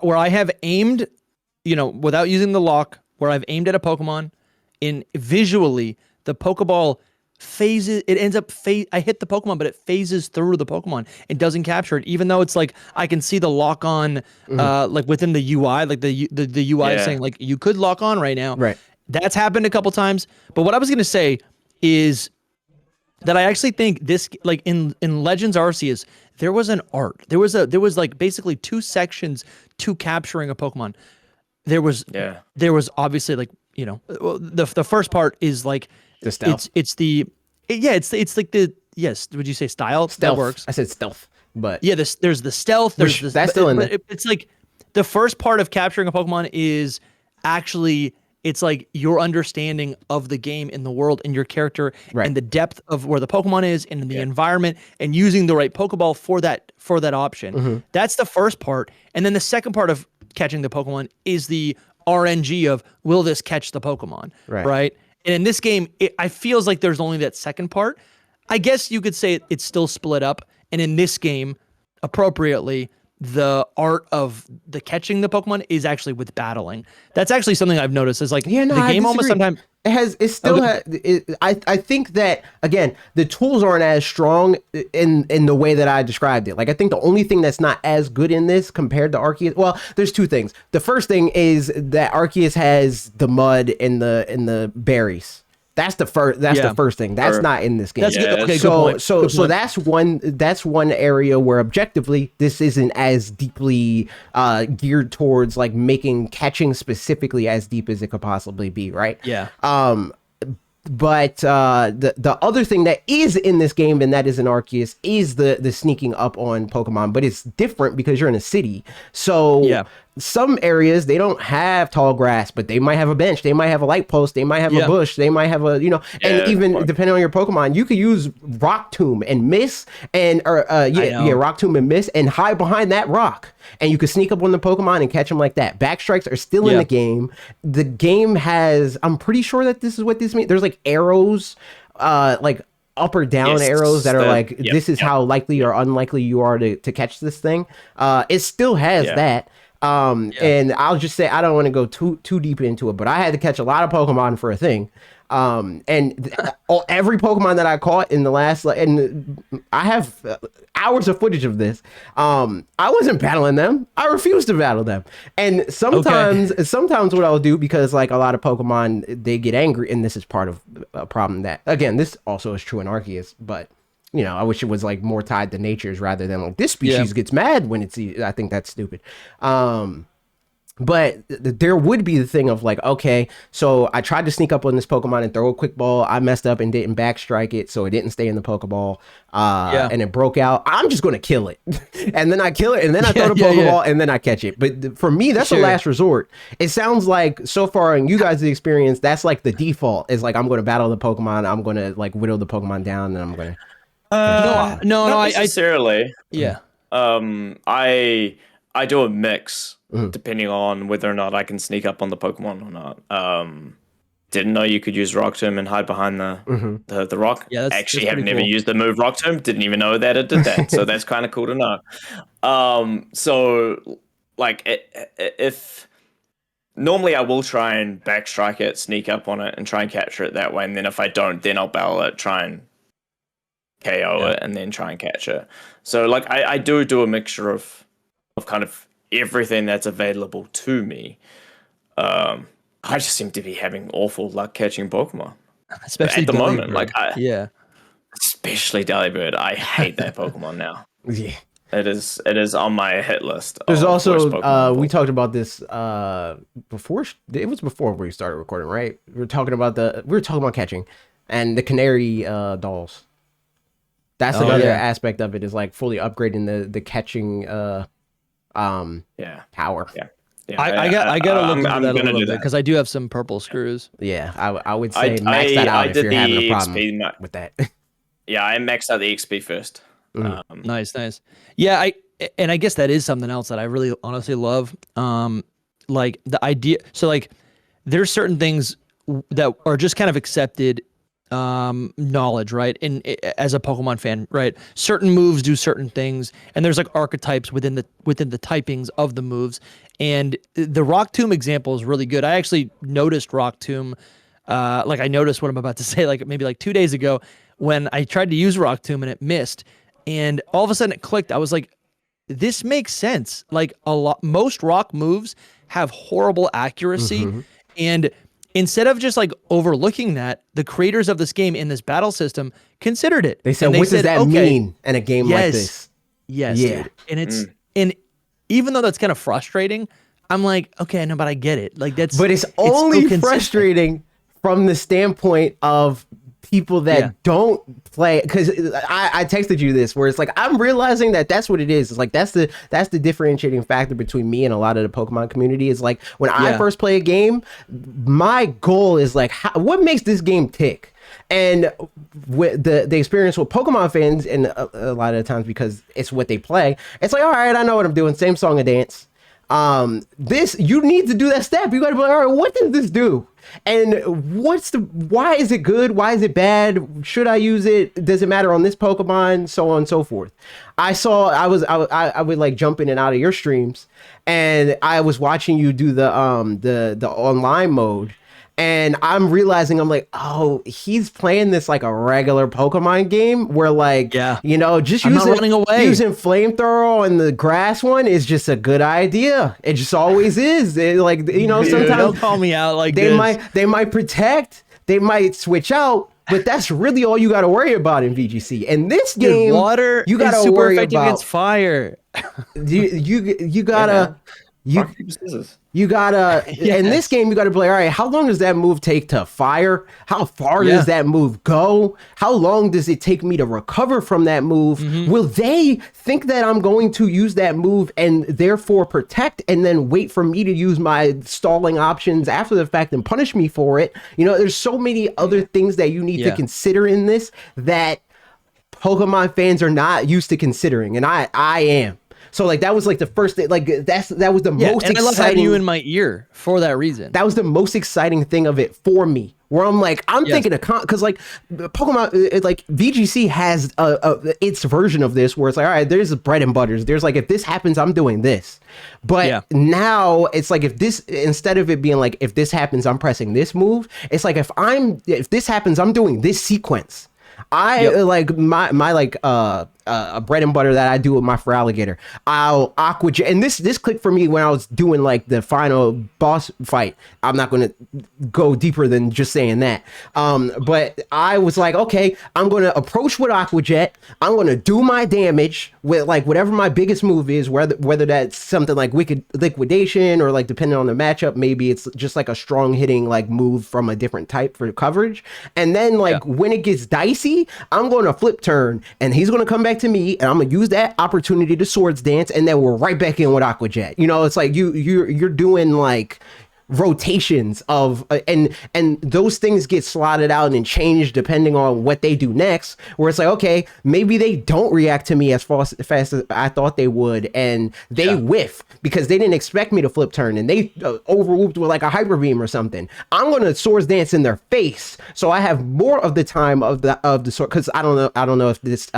Where I have aimed, without using the lock, where I've aimed at a Pokemon, in visually the Pokeball phases. It ends up I hit the Pokemon, but it phases through the Pokemon and doesn't capture it, even though it's like I can see the lock on, like within the UI, like the UI saying like you could lock on right now. Right. That's happened a couple times. But what I was gonna say is that I actually think this, like in Legends Arceus, there was an art. There was like basically 2 sections to capturing a Pokemon. There was obviously like, the first part is like the stealth. It's like the would you say style? Stealth. That works. I said stealth, but there's the stealth. There's that's still in there. It's like the first part of capturing a Pokemon is actually. It's like your understanding of the game and the world and your character and the depth of where the Pokemon is and the environment and using the right Pokeball for that option. That's the first part. And then the second part of catching the Pokemon is the RNG of will this catch the Pokemon, right? And in this game, I feels like there's only that second part. I guess you could say it's still split up. And in this game, appropriately, the art of the catching the Pokemon is actually with battling. That's actually something I've noticed. Is like the game almost sometimes It still has. I think that again, the tools aren't as strong in the way that I described it. Like I think the only thing that's not as good in this compared to Arceus. Well, there's two things. The first thing is that Arceus has the mud and the berries. That's the first. That's the first thing. That's not in this game. That's good. Okay, so good point. that's one. That's one area where objectively this isn't as deeply geared towards like making catching specifically as deep as it could possibly be. Right. Yeah. But the other thing that is in this game and that is in Arceus is the sneaking up on Pokemon, but it's different because you're in a city. So some areas they don't have tall grass, but they might have a bench, they might have a light post, they might have a bush, they might have a and even depending on your Pokemon, you could use Rock Tomb and miss and Rock Tomb and miss and hide behind that rock, and you could sneak up on the Pokemon and catch them like that. Backstrikes are still in the game. The game has, I'm pretty sure that this is what this means. There's like arrows, like up or down arrows that are like this is how likely or unlikely you are to catch this thing. It still has that. And I'll just say I don't want to go too deep into it, but I had to catch a lot of Pokemon for a thing. Every Pokemon that I caught in the last, and I have hours of footage of this. I wasn't battling them. I refused to battle them. And sometimes what I'll do, because like a lot of Pokemon, they get angry, and this is part of a problem that, again, this also is true in Arceus, but I wish it was like more tied to natures rather than like this species gets mad when it's, I think that's stupid. But there would be the thing of like, okay, so I tried to sneak up on this Pokemon and throw a quick ball. I messed up and didn't backstrike it, so it didn't stay in the Pokeball. And it broke out. I'm just going to kill it. And then I kill it, and then I throw the Pokeball, and then I catch it. But for me, that's the last resort. It sounds like so far in you guys' experience, that's like the default. Is like, I'm going to battle the Pokemon. I'm going to like whittle the Pokemon down, and I'm going to... not necessarily. I do a mix depending on whether or not I can sneak up on the Pokemon or not. Didn't know you could use Rock Tomb and hide behind the rock. Yeah, actually have never used the move Rock Tomb. Didn't even know that it did that. So that's kind of cool to know. So like if normally I will try and backstrike it, sneak up on it, and try and capture it that way. And then if I don't, then I'll battle it, try and KO it, and then try and catch it. So like I do a mixture of kind of everything that's available to me. I just seem to be having awful luck catching Pokemon, especially at the moment. Like especially Delibird. I hate that Pokemon now. Yeah, it is on my hit list. There's also we talked about this before. It was before we started recording, right? We were talking about catching and the Canary dolls. That's another aspect of it, is like fully upgrading the catching power. I gotta look into that a little bit because I do have some purple screws. Yeah, I would say max that out if you're having a problem with that. Yeah, I maxed out the XP first. Nice. Yeah, I guess that is something else that I really honestly love. Like the idea. So like, there's certain things that are just kind of accepted knowledge, right? And as a Pokemon fan, right? Certain moves do certain things, and there's like archetypes within the typings of the moves. And the Rock Tomb example is really good. I actually noticed Rock Tomb, like I noticed what I'm about to say, like maybe like 2 days ago when I tried to use Rock Tomb and it missed, and all of a sudden it clicked. I was like, this makes sense. Like most rock moves have horrible accuracy, and instead of just like overlooking that, the creators of this game in this battle system considered it. They said, what does that mean in a game like this? Yes. Yeah. Dude. And even though that's kind of frustrating, I'm like, okay, no, but I get it. Like but it's only frustrating from the standpoint of people that don't play, because I texted you this where it's like, I'm realizing that that's what it is. It's like that's the differentiating factor between me and a lot of the Pokemon community. Is like, when I first play a game, my goal is like, what makes this game tick? And with the experience with Pokemon fans, and a lot of the times because it's what they play, it's like, all right, I know what I'm doing, same song and dance. This, you need to do that step. You gotta be like, all right, what does this do? And why is it good? Why is it bad? Should I use it? Does it matter on this Pokemon? So on and so forth. I would like jump in and out of your streams, and I was watching you do the online mode, And I'm realizing, I'm like, oh, he's playing this like a regular Pokemon game where like, you know, just using flamethrower on the grass one is just a good idea. It just always is. Like, you know, sometimes they'll call me out like they might protect, they might switch out, but that's really all you got to worry about in VGC. And this game, water, you got to worry about against fire. You gotta. You gotta in this game you gotta be like, all right, how long does that move take to fire? How far does that move go? How long does it take me to recover from that move? Will they think that I'm going to use that move and therefore protect and then wait for me to use my stalling options after the fact and punish me for it? You know, there's so many other things that you need to consider in this that Pokemon fans are not used to considering, and I am. So like that was like the first thing, like that was the most exciting. I love having you in my ear for that reason. That was the most exciting thing of it for me, where I'm like, I'm thinking of because like Pokemon, like VGC has its version of this where it's like, all right, there's bread and butters. There's like, if this happens, I'm doing this. But now it's like, if this, instead of it being like, if this happens, I'm pressing this move. It's like, if this happens, I'm doing this sequence. Like my like bread and butter that I do with my Feraligatr. I'll Aqua Jet, and this clicked for me when I was doing like the final boss fight. I'm not going to go deeper than just saying that. But I was like, okay, I'm going to approach with Aqua Jet. I'm going to do my damage with like whatever my biggest move is, whether that's something like Wicked Liquidation or like depending on the matchup, maybe it's just like a strong hitting like move from a different type for coverage. And then like when it gets dicey, I'm going to flip turn and he's going to come back to me and I'm going to use that opportunity to Swords Dance, and then we're right back in with Aqua Jet. You know, it's like you're doing like rotations of and those things get slotted out and changed depending on what they do next, where it's like, okay, maybe they don't react to me as fast as I thought they would, and they whiff because they didn't expect me to flip turn and they overwhooped with like a hyper beam or something. I'm gonna Swords Dance in their face, so I have more of the time of the sword, because I don't know if this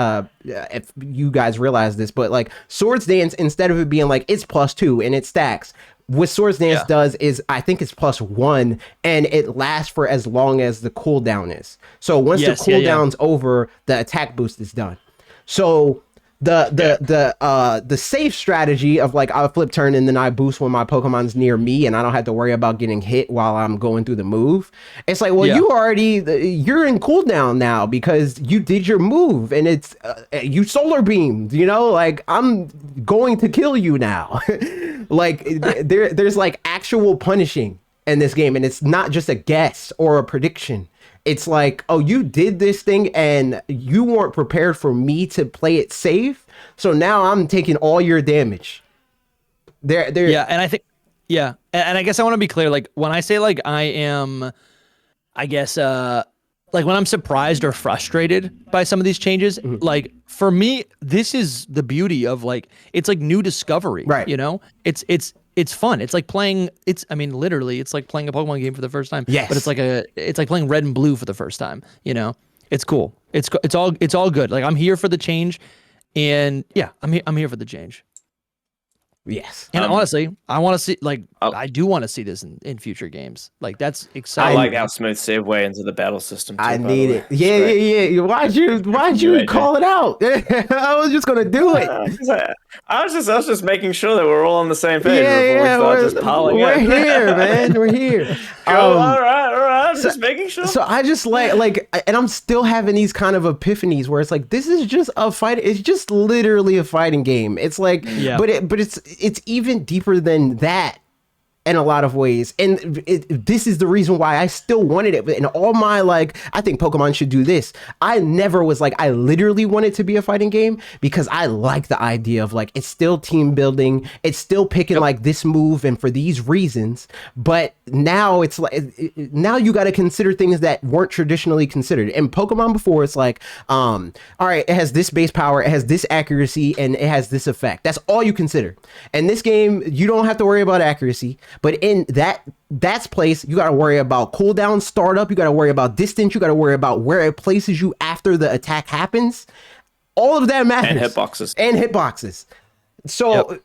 if you guys realize this, but like Swords Dance, instead of it being like it's +2 and it stacks, what Swords Dance does is, I think it's +1, and it lasts for as long as the cooldown is. So once the cooldown's over, the attack boost is done. So the safe strategy of like, I'll flip turn and then I boost when my Pokemon's near me and I don't have to worry about getting hit while I'm going through the move. It's like, well, you're in cooldown now because you did your move and it's you solar beamed, you know, like I'm going to kill you now. Like there's like actual punishing in this game, and it's not just a guess or a prediction. It's like, oh, you did this thing and you weren't prepared for me to play it safe, so now I'm taking all your damage. And I think, and I guess I want to be clear, like when I say like I am, I guess like when I'm surprised or frustrated by some of these changes, like for me, this is the beauty of like, it's like new discovery, right? You know, it's fun. It's like playing, literally it's like playing a Pokemon game for the first time. Yes. But it's like playing Red and Blue for the first time, you know? It's cool. It's all good. Like I'm here for the change, and I'm here for the change. Yes. And honestly, I want to see, like, I do want to see this in future games. Like, that's exciting. I like how smooth segue into the battle system. Too, I need it. Yeah. Why'd you call it out? I was just gonna do it. I was just making sure that we're all on the same page. We're here, man. We're here. All right. I'm just making sure. So I just like, and I'm still having these kind of epiphanies where it's like, this is just a fight. It's just literally a fighting game. It's like, but it's even deeper than that in a lot of ways, and this is the reason why I still wanted it. In all my like, I think Pokemon should do this, I never was like, I literally wanted to be a fighting game, because I like the idea of like, it's still team building, it's still picking like this move and for these reasons, but now it's like, now you got to consider things that weren't traditionally considered. In Pokemon before, it's like, all right, it has this base power, it has this accuracy, and it has this effect. That's all you consider. In this game, you don't have to worry about accuracy. But in that's place, you got to worry about cooldown, startup, you got to worry about distance, you got to worry about where it places you after the attack happens. All of that matters. And hitboxes. So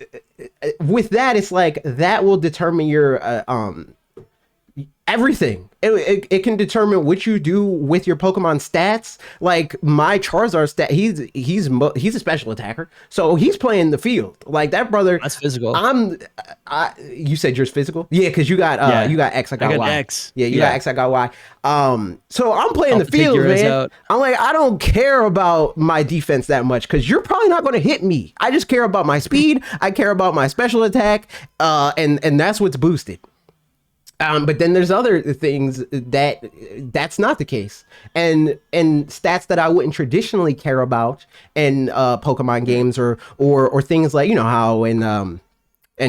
with that, it's like, that will determine your Everything. It can determine what you do with your Pokemon stats. Like my Charizard stat, he's a special attacker, so he's playing the field. Like that brother. That's physical. You said yours physical? Yeah, because you got you got X, I got Y. X. Yeah, you got X, I got Y. So I'm playing the field, man. I'm like, I don't care about my defense that much because you're probably not going to hit me. I just care about my speed. I care about my special attack, and that's what's boosted. But then there's other things that's not the case, and stats that I wouldn't traditionally care about in Pokemon games or things like, you know how in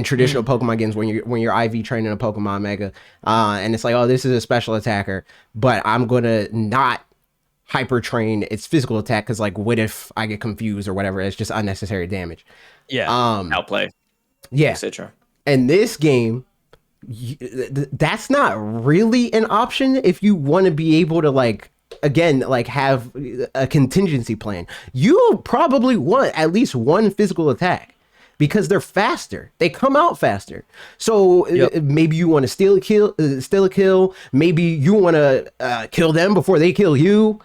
traditional Pokemon games when you're IV training a Pokemon Mega, and it's like, oh, this is a special attacker, but I'm gonna not hyper train its physical attack because, like, what if I get confused or whatever? It's just unnecessary damage. Yeah. Outplay. Yeah. Etc. And this game, that's not really an option if you want to be able to, like, again, like, have a contingency plan. You probably want at least one physical attack because they're faster. They come out faster. So maybe you want to steal a kill. Maybe you want to kill them before they kill you.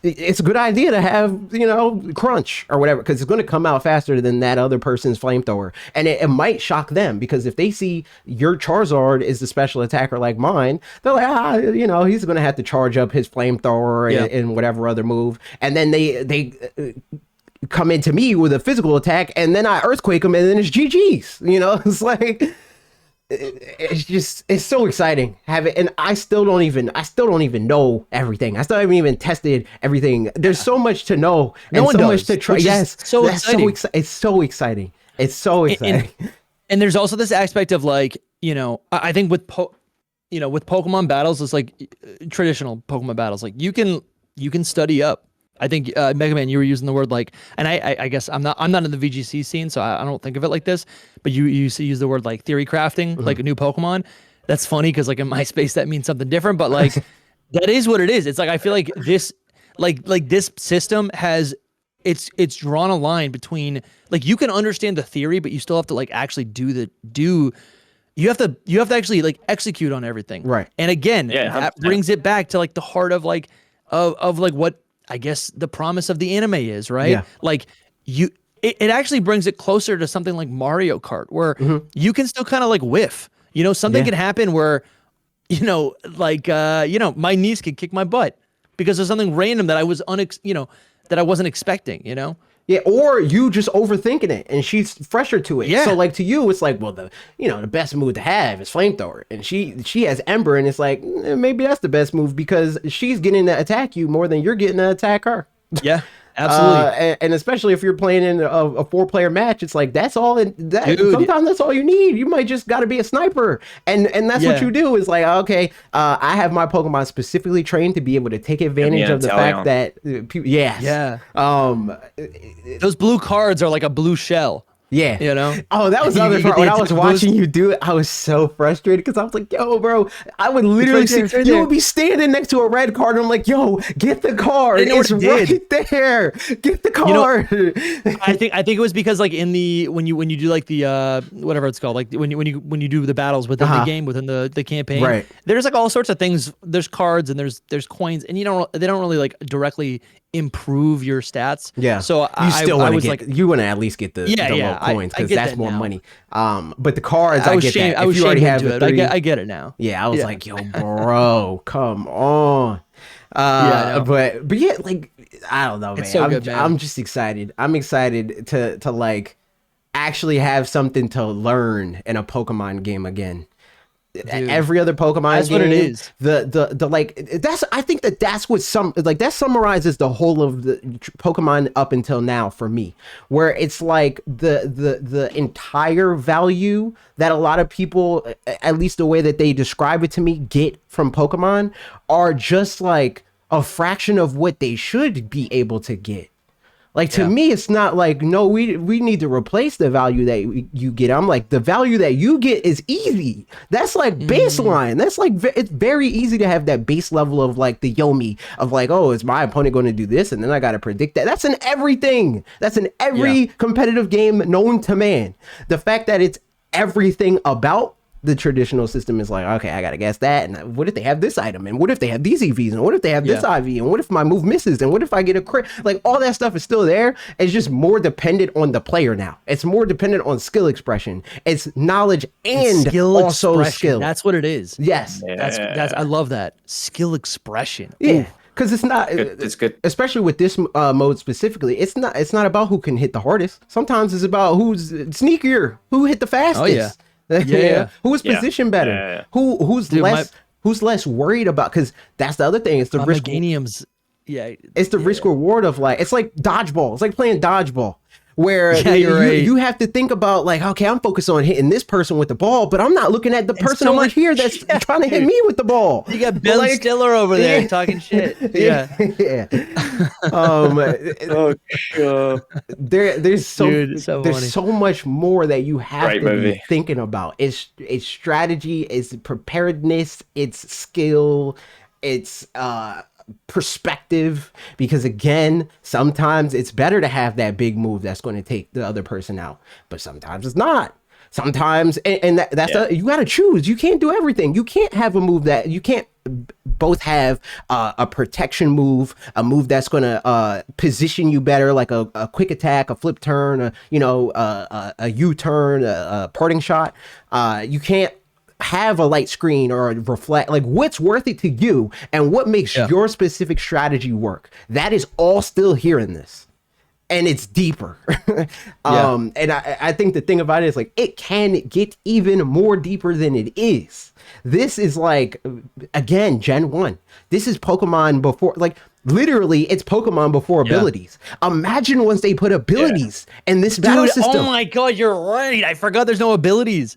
It's a good idea to have, you know, crunch or whatever, because it's going to come out faster than that other person's flamethrower. And it might shock them, because if they see your Charizard is the special attacker like mine, they're like, you know, he's going to have to charge up his flamethrower and whatever other move. And then they come into me with a physical attack, and then I earthquake them, and then it's GG's. You know, it's like, it's so exciting. And I still don't even know everything. I still haven't even tested everything. There's so much to know and so much to try. Yes, so exciting. It's so exciting. It's so exciting. And there's also this aspect of, like, you know, I think with Pokemon battles, it's like traditional Pokemon battles. Like you can study up. I think Mega Man, you were using the word, like, and I guess I'm not in the VGC scene, so I don't think of it like this. But you used to use the word, like, theory crafting, like a new Pokemon. That's funny because, like, in my space that means something different. But, like, that is what it is. It's like, I feel like this this system has it's drawn a line between, like, you can understand the theory, but you still have to, like, actually you have to actually, like, execute on everything. Right. And again, that brings it back to, like, the heart of, like, of like what I guess the promise of the anime is, right? Yeah. Like, it actually brings it closer to something like Mario Kart, where you can still kind of, like, whiff. You know, something can happen where, you know, like, you know, my niece could kick my butt because of something random that I was that I wasn't expecting, you know? Yeah, or you just overthinking it, and she's fresher to it. Yeah. So, like, to you, it's like, well, the best move to have is flamethrower, and she has Ember, and it's like, maybe that's the best move because she's getting to attack you more than you're getting to attack her. Yeah, absolutely. And especially if you're playing in a 4-player match, it's like that's all. Sometimes that's all you need. You might just got to be a sniper, and that's what you do. Is like, okay, I have my Pokemon specifically trained to be able to take advantage of the fact that those blue cards are like a blue shell. Yeah. You know? Oh, that was the other part. When I was watching you do it, I was so frustrated because I was like, yo, bro, I would literally you would be standing next to a red card and I'm like, yo, get the card. It's right there. Get the card. You know, I think it was because, like, in the when you do, like, the whatever it's called, like when you do the battles within the game, within the campaign, right, there's, like, all sorts of things. There's cards and there's coins, and they don't really, like, directly improve your stats. Yeah. So you want to at least get the low coins because that's more money. But the cards, I get that. I was already have the 3, I get it now. Yeah, I was like, yo, bro, come on. But yeah, like, I don't know, man. It's so good, man. I'm just excited. I'm excited to like actually have something to learn in a Pokemon game again. Dude, every other Pokemon that's game, what it is. The like I think that's what that summarizes the whole of the Pokemon up until now for me, where it's like the entire value that a lot of people, at least the way that they describe it to me, get from Pokemon are just like a fraction of what they should be able to get. Like, to me, it's not like, no, we need to replace the value that you get. I'm like, the value that you get is easy. That's like baseline. That's like, it's very easy to have that base level of, like, the Yomi of, like, oh, is my opponent going to do this? And then I got to predict that. That's in everything. That's in every competitive game known to man. The fact that it's everything about the traditional system is like, okay, I gotta guess that, and what if they have this item, and what if they have these EVs, and what if they have this IV, and what if my move misses, and what if I get a crit? Like all that stuff is still there. It's just more dependent on the player now. It's more dependent on skill expression. It's knowledge and also skill. That's what it is. Yes, that's I love that skill expression. Yeah. Because it's not, it's good, especially with this mode specifically. It's not about who can hit the hardest. Sometimes it's about who's sneakier, who hit the fastest. Who is positioned better, who's less worried about. Because that's the other thing. It's the risk. It's the risk reward of like, it's like dodgeball. It's like playing dodgeball. Where you have to think about like, okay, I'm focused on hitting this person with the ball, but I'm not looking at the person over here that's trying to hit me with the ball. You got Ben Stiller over there talking shit. Yeah. There's so much more that you have to be thinking about. It's strategy, it's preparedness, it's skill, it's perspective, because again, sometimes it's better to have that big move that's going to take the other person out, but sometimes it's not. Sometimes you got to choose. You can't do everything. You can't have a move that you can't both have a protection move, a move that's going to position you better, like a quick attack, a flip turn, a U-turn, a parting shot. You can't have a light screen or a reflect. Like, what's worth it to you and what makes your specific strategy work? That is all still here in this, and it's deeper. And I think the thing about it is like, it can get even more deeper than it is. This is like, again, Gen 1. This is Pokemon before, like, literally it's Pokemon before abilities. Imagine once they put abilities in this battle system. Oh my god, you're right. I forgot there's no abilities.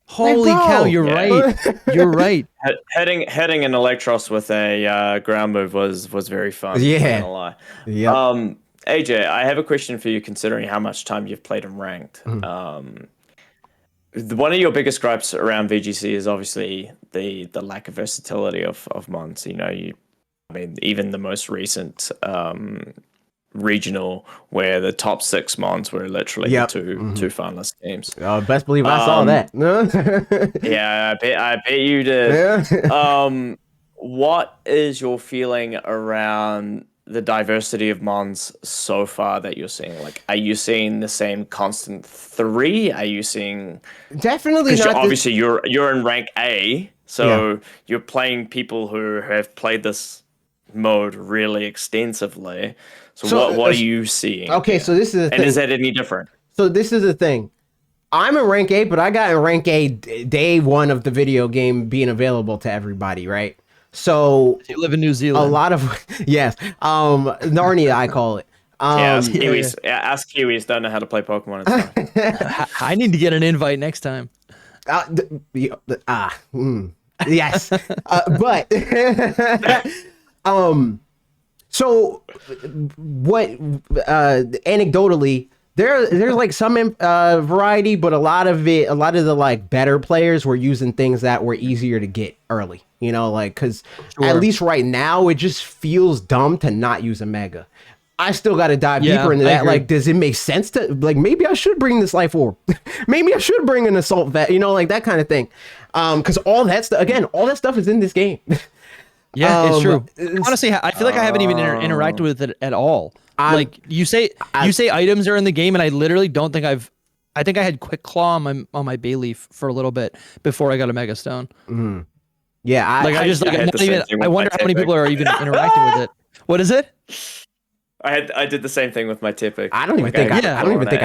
Holy cow, you're right. You're right. Hitting an Electros with a ground move was very fun. Yeah. I'm not gonna lie. Yeah. AJ, I have a question for you, considering how much time you've played in ranked. One of your biggest gripes around VGC is obviously the lack of versatility of mons. You know, even the most recent regional, where the top 6 mons were literally two finalist games. Oh, best believe I saw that. Yeah, I bet you did. Yeah. What is your feeling around the diversity of mons so far that you're seeing? Like, are you seeing the same constant 3? Are you seeing definitely not? Obviously, you're in rank A, so you're playing people who have played this mode really extensively. So what are you seeing? Okay, so this is the thing. And is that any different? So this is the thing. I'm in rank A, but I got in rank A day 1 of the video game being available to everybody, right? So you live in New Zealand. A lot of Narnia, I call it. Us Kiwis don't know how to play Pokemon. I need to get an invite next time. Yes, but so what? Anecdotally, there's like some variety, but a lot of the like better players were using things that were easier to get early. You know, like, because at least right now it just feels dumb to not use a Mega. I still got to dive deeper into that. Like, does it make sense to, like, maybe I should bring this Life Orb? Maybe I should bring an Assault Vet, you know, like that kind of thing. Because all that stuff is in this game. Yeah, it's true. Honestly, I feel like I haven't even interacted with it at all. Like, you say items are in the game, and I literally don't think I think I had Quick Claw on my Bayleaf for a little bit before I got a Mega Stone. Mm-hmm. Yeah, I wonder how many people are even interacting with it. What is it? I did the same thing with my Tipic. I don't even think I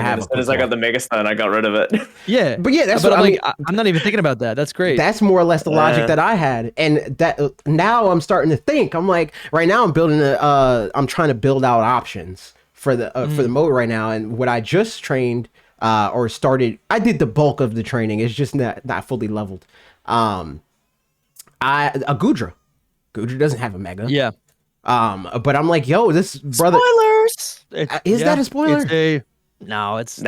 have. As soon as I got the Mega Stone, I got rid of it. Yeah, but that's what I'm not even thinking about that. That's great. That's more or less the logic that I had, and that now I'm starting to think. I'm like, right now I'm building I'm trying to build out options for the mode right now, and what I just trained or started. I did the bulk of the training. It's just not fully leveled. Gudra doesn't have a Mega. Yeah. But I'm like, yo, this brother. Spoilers. Is that a spoiler? No, it's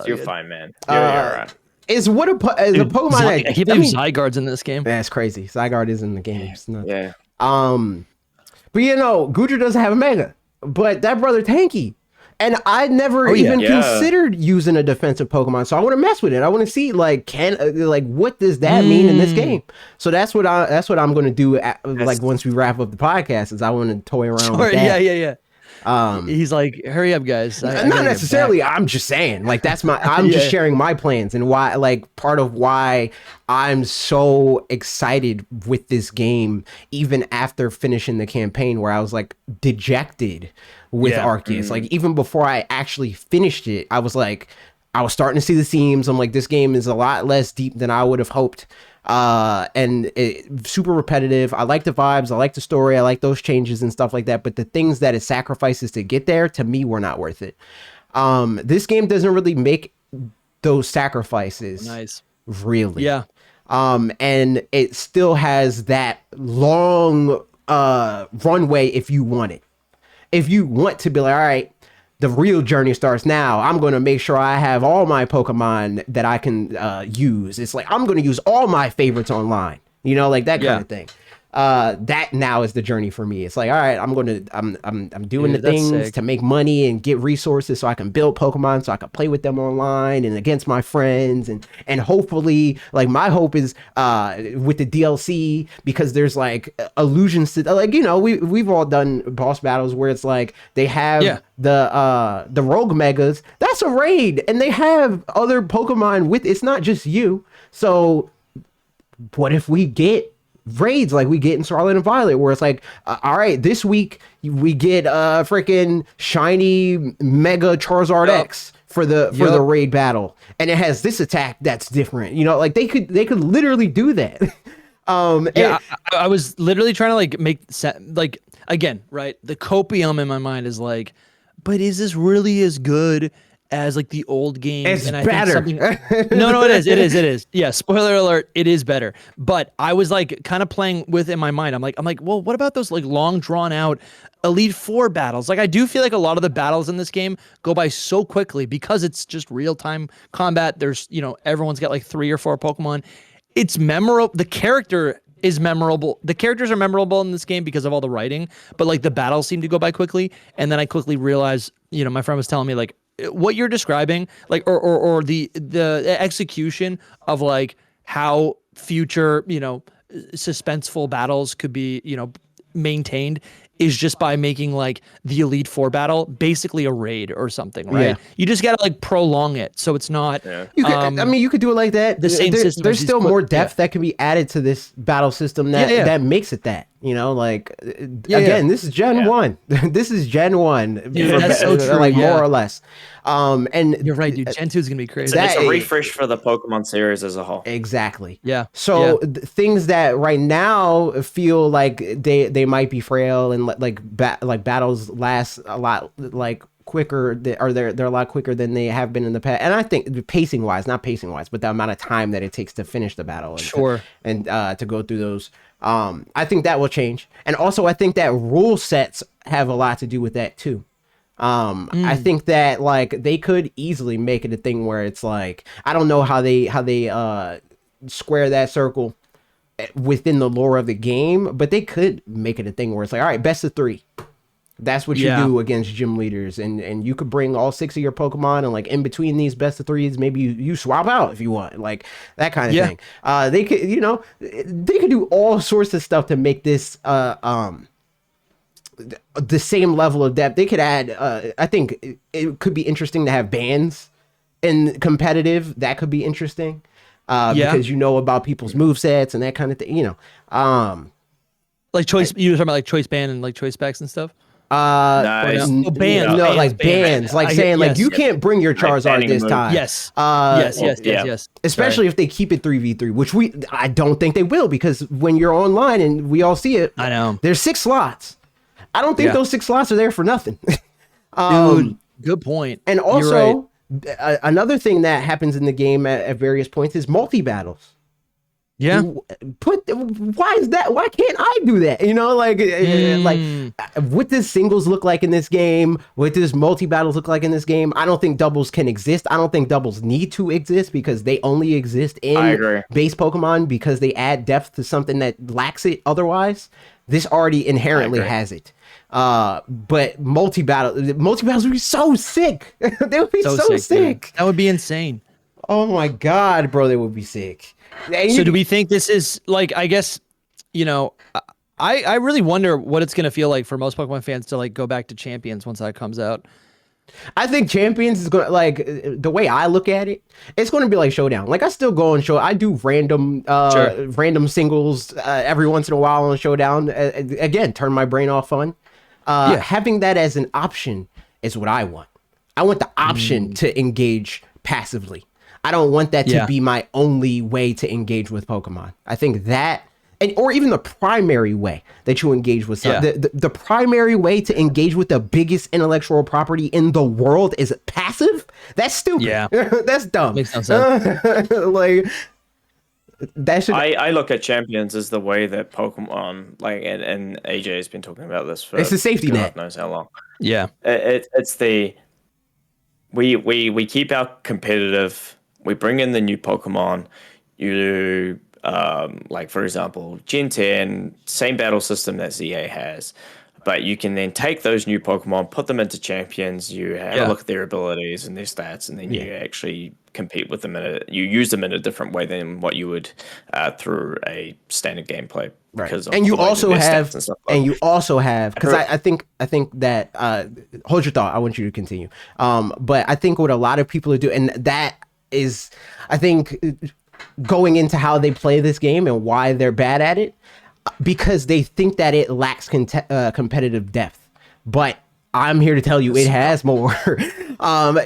you're fine, man. You're all right. Is a Pokemon? I keep having Zygardes in this game. That's crazy. Zygarde is in the game. Yeah. But Gudra doesn't have a Mega, but that brother Tanky, And I never even considered using a defensive Pokemon, so I want to mess with it. I want to see like what does that mean in this game? So that's what I'm going to do. Like once we wrap up the podcast, is I want to toy around with that. Yeah. He's like, hurry up, guys. Not necessarily. I'm just saying, like I'm just sharing my plans and why. Like part of why I'm so excited with this game, even after finishing the campaign, where I was like dejected with Arceus. Like even before I actually finished it, I was starting to see the seams. I'm like, this game is a lot less deep than I would have hoped. And super repetitive. I like the vibes. I like the story. I like those changes and stuff like that. But the things that it sacrifices to get there, to me, were not worth it. This game doesn't really make those sacrifices. Nice. Really. Yeah. And it still has that long runway if you want it. If you want to be like, all right, the real journey starts now. I'm going to make sure I have all my Pokemon that I can use. It's like, I'm going to use all my favorites online, like that kind of thing. That now is the journey for me. It's like, all right, I'm doing the things to make money and get resources so I can build Pokemon, so I can play with them online and against my friends, and hopefully, like, my hope is with the DLC, because there's like allusions to, like, we've all done boss battles where it's like they have the rogue megas. That's a raid, and they have other Pokemon with. It's not just you. So what if we get raids like we get in Scarlet and Violet, where it's like, all right, this week we get freaking shiny Mega Charizard X for the raid battle, and it has this attack that's different. Like they could literally do that. I was literally trying to like make like, again, right? The copium in my mind is like, but is this really as good as like the old games? It's and I better. think no, it is. Yeah, spoiler alert, it is better. But I was like kind of playing with in my mind. I'm like, well, what about those like long drawn out Elite Four battles? Like I do feel like a lot of the battles in this game go by so quickly because it's just real time combat. There's, everyone's got like 3 or 4 Pokemon. It's memorable. The character is memorable. The characters are memorable in this game because of all the writing, but like the battles seem to go by quickly. And then I quickly realized, my friend was telling me like, what you're describing, like, or the execution of like how future, suspenseful battles could be, maintained is just by making like the Elite Four battle basically a raid or something, right? Yeah. You just gotta like prolong it so it's not. Yeah. You could do it like that. The same system. There's still more depth that can be added to this battle system that makes it that. Again, this is Gen 1. This is Gen 1. Dude, that's so true. Like more or less. And you're right, dude. Gen 2 is gonna be crazy. It's a refresh for the Pokemon series as a whole. Exactly. Yeah. So things that right now feel like they might be frail and like battles last a lot like quicker, or they're a lot quicker than they have been in the past. And I think not pacing wise, but the amount of time that it takes to finish the battle and to go through those. I think that will change. And also I think that rule sets have a lot to do with that too. I think that like they could easily make it a thing where it's like, I don't know how they square that circle within the lore of the game, but they could make it a thing where it's like, all right, best of 3. That's what you do against gym leaders, and you could bring all 6 of your Pokemon, and like in between these best of 3s, maybe you swap out if you want, like that kind of thing. They could, they could do all sorts of stuff to make this the same level of depth. They could add. I think it could be interesting to have bans in competitive. That could be interesting because about people's movesets and that kind of thing. Like choice. You were talking about like choice ban and like choice specs and stuff. Nice. Bans, like saying like you can't bring your Charizard this time. Yes. Yes. Especially if they keep it 3v3, which I don't think they will, because when you're online and we all see it, I know there's 6 slots. I don't think those 6 slots are there for nothing. Dude, good point. And also, another thing that happens in the game at various points is multi battles. Yeah. Why is that? Why can't I do that? You know, what does singles look like in this game? What does multi-battles look like in this game? I don't think doubles can exist. I don't think doubles need to exist because they only exist in base Pokemon because they add depth to something that lacks it otherwise. This already inherently has it. But multi-battles would be so sick. They would be so sick. That would be insane. Oh my God, bro, they would be sick. So do we think this is like, I guess, you know, I really wonder what it's going to feel like for most Pokemon fans to like go back to Champions once that comes out. I think Champions is going to, like, the way I look at it, it's going to be like Showdown. Like, I still go on I do random singles every once in a while on Showdown. Again, turn my brain off fun. Having that as an option is what I want. I want the option to engage passively. I don't want that to be my only way to engage with Pokemon. I think that, or even the primary way that you engage with the primary way to engage with the biggest intellectual property in the world is passive. That's stupid. Yeah. That's dumb. Makes no sense. Like, that should. I look at Champions as the way that Pokemon, like, and AJ has been talking about this for it's a safety net. God knows how long. Yeah. It's the we keep our competitive. We bring in the new Pokemon. You like, for example, Gen 10, same battle system that ZA has, but you can then take those new Pokemon, put them into Champions. You have a look at their abilities and their stats, and then you actually compete with them you use them in a different way than what you would through a standard gameplay. Right. And you also have, because I think that hold your thought. I want you to continue. But I think what a lot of people are doing, and that is, I think, going into how they play this game and why they're bad at it, because they think that it lacks competitive depth. But I'm here to tell you it has more.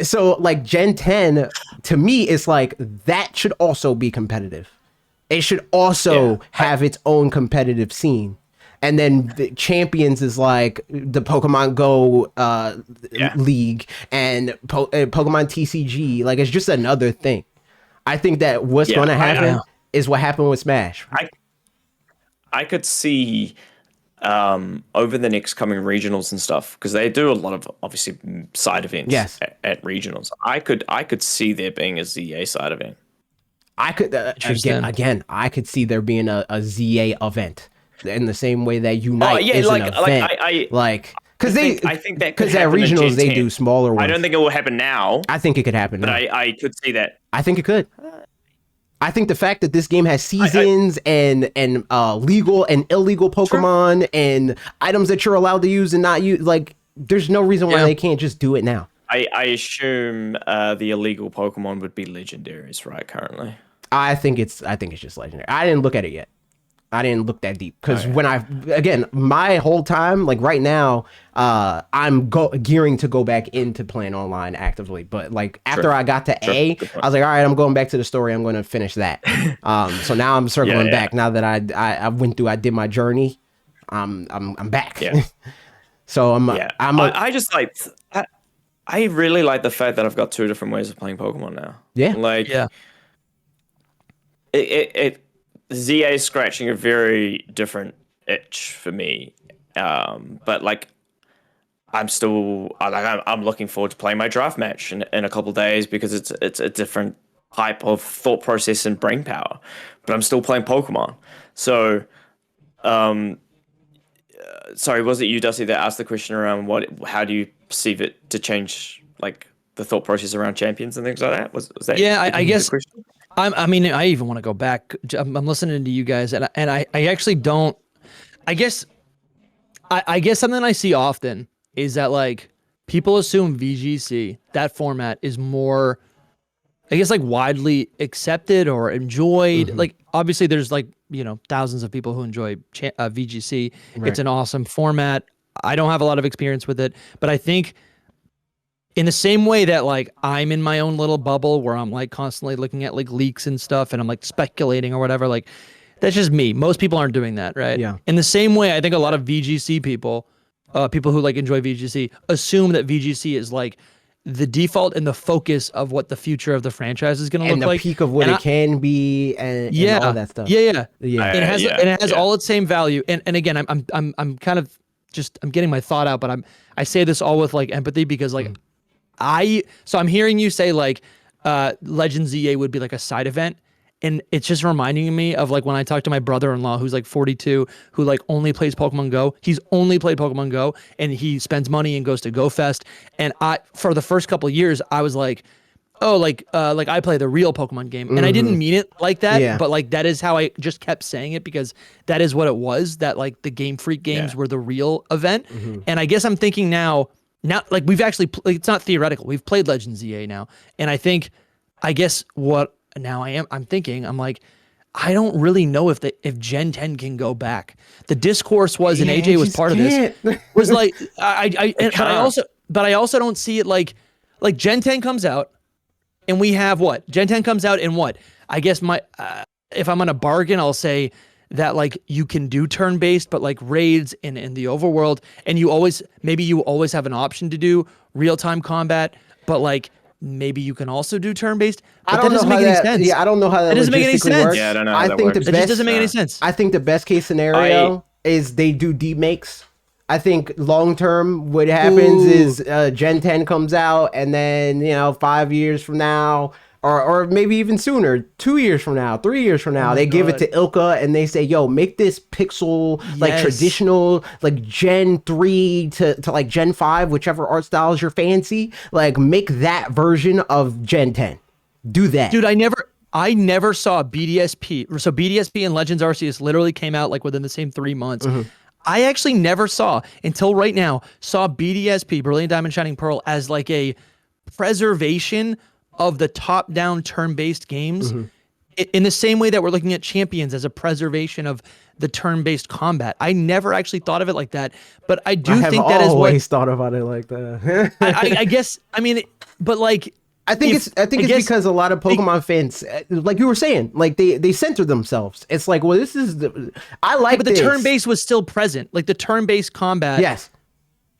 So like Gen 10, to me, it's like that should also be competitive. It should also have its own competitive scene. And then the Champions is like the Pokemon Go League and Pokemon TCG. Like, it's just another thing. I think that what's going to happen is what happened with Smash. I could see over the next coming regionals and stuff, because they do a lot of, obviously, side events at regionals. I could see there being a ZA side event. I could again. I could see there being a ZA event in the same way that Unite is an event. I think that because at regionals they do smaller ones. I don't think it will happen now. I think it could happen, but I could see that. I think it could. I think the fact that this game has seasons and legal and illegal Pokemon and items that you're allowed to use and not use, like, there's no reason why they can't just do it now. I assume the illegal Pokemon would be legendaries, right? Currently, I think it's just legendary. I didn't look at it yet. I didn't look that deep because my whole time, like right now, I'm gearing to go back into playing online actively. But like after I got to A, I was like, all right, I'm going back to the story. I'm going to finish that. So now I'm circling back. Now that I went through, I did my journey. I'm back. Yeah. So I just like. I really like the fact that I've got two different ways of playing Pokemon now. Yeah. Like. Yeah. It ZA is scratching a very different itch for me, but like I'm looking forward to playing my draft match in a couple of days because it's a different type of thought process and brain power, but I'm still playing Pokemon. So, sorry, was it you, Dusty, that asked the question around how do you perceive it to change like the thought process around Champions and things like that? Was that? Yeah, I guess. I mean, I even want to go back. I'm listening to you guys, and I actually don't. I guess something I see often is that like people assume VGC, that format, is more, I guess, like widely accepted or enjoyed. Mm-hmm. Like obviously, there's like thousands of people who enjoy VGC. Right. It's an awesome format. I don't have a lot of experience with it, but I think, in the same way that like I'm in my own little bubble where I'm like constantly looking at like leaks and stuff and I'm like speculating or whatever, like that's just me. Most people aren't doing that, right? Yeah. In the same way, I think a lot of VGC people who like enjoy VGC assume that VGC is like the default and the focus of what the future of the franchise is going to look like, and the peak of what it can be, and all that stuff. Yeah. It has all its same value. And again, I'm kind of just I'm getting my thought out, but I say this all with like empathy because like I'm hearing you say like Legends Z-A would be like a side event. And it's just reminding me of like when I talk to my brother-in-law who's like 42, who like only plays Pokemon Go. He's only played Pokemon Go and he spends money and goes to Go Fest. And for the first couple of years, I was like, oh, like I play the real Pokemon game. And I didn't mean it like that, but like that is how I just kept saying it because that is what it was, that like the Game Freak games were the real event. And I guess I'm thinking now like we've actually, it's not theoretical. We've played Legends Z-A now. And I guess what now I'm thinking, I'm like, I don't really know if Gen 10 can go back. The discourse was, and AJ was part of this, was like, but I also don't see it like Gen 10 comes out and we have what? Gen 10 comes out and what? I guess if I'm on a bargain, I'll say that like you can do turn-based, but like raids in the overworld, and you always have an option to do real-time combat, but like maybe you can also do turn-based. But that doesn't make any sense. Yeah, I don't know how that doesn't make any sense. Works. Yeah, I don't know how that works. It just doesn't make any sense. I think the best case scenario is they do deep makes. I think long term, what happens is Gen 10 comes out, and then 5 years from now, or maybe even sooner, 2 years from now, 3 years from now, they give it to Ilka and they say, yo, make this pixel like traditional, like Gen 3 to like Gen 5, whichever art styles you're fancy, like make that version of Gen 10. Do that. Dude, I never saw BDSP. So BDSP and Legends Arceus literally came out like within the same 3 months. I actually never saw, until right now, BDSP, Brilliant Diamond Shining Pearl, as like a preservation of the top-down turn-based games in the same way that we're looking at Champions as a preservation of the turn-based combat. I never actually thought of it like that, but I do think that is what... I always thought about it like that. I guess, I mean, but like... I think it's because a lot of Pokemon fans, like you were saying, like they center themselves. It's like, well, this is but the turn-based was still present. Like the turn-based combat. Yes.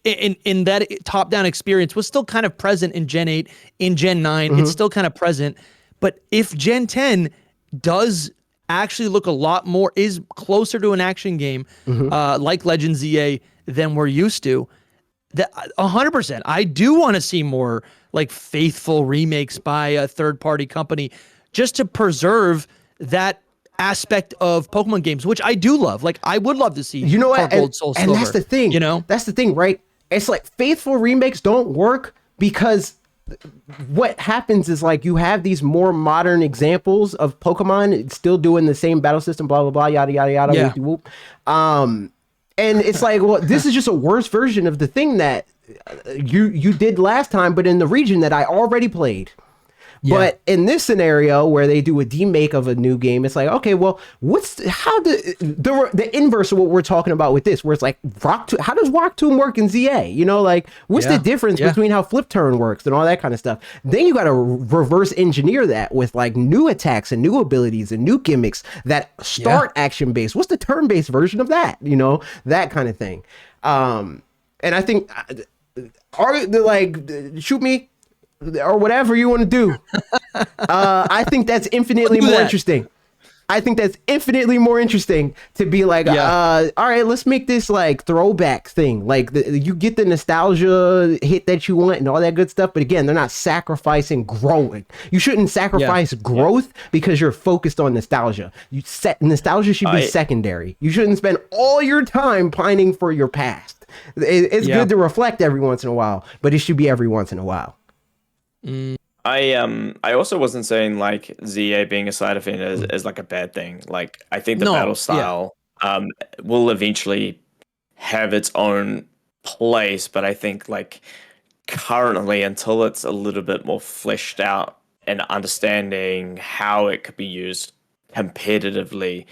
In that top-down experience was still kind of present in Gen 8, in Gen 9. It's still kind of present. But if Gen 10 does actually look a lot more, is closer to an action game like Legends Z-A than we're used to, that 100%. I do want to see more like faithful remakes by a third-party company just to preserve that aspect of Pokemon games, which I do love. Like I would love to see what? Gold, Soul, Silver. And that's the thing. That's the thing, right? It's like faithful remakes don't work because what happens is like you have these more modern examples of Pokemon still doing the same battle system, blah blah blah, yada yada yada, yeah. whoop. And it's like, well, this is just a worse version of the thing that you did last time, but in the region that I already played. Yeah. But in this scenario where they do a demake of a new game, it's like, okay, well, how the inverse of what we're talking about with this, where it's like how does Rock Tomb work in ZA? Like what's the difference between how Flip Turn works and all that kind of stuff? Then you got to reverse engineer that with like new attacks and new abilities and new gimmicks that start action based. What's the turn based version of that? That kind of thing. And I think shoot me or whatever you want to do. I think that's infinitely more interesting. I think that's infinitely more interesting to be like, all right, let's make this like throwback thing. Like you get the nostalgia hit that you want and all that good stuff. But again, they're not sacrificing growing. You shouldn't sacrifice growth because you're focused on nostalgia. Nostalgia should be secondary. You shouldn't spend all your time pining for your past. It's good to reflect every once in a while, but it should be every once in a while. I also wasn't saying like ZA being a side event is like a bad thing. Like I think the battle style will eventually have its own place, but I think like currently, until it's a little bit more fleshed out and understanding how it could be used competitively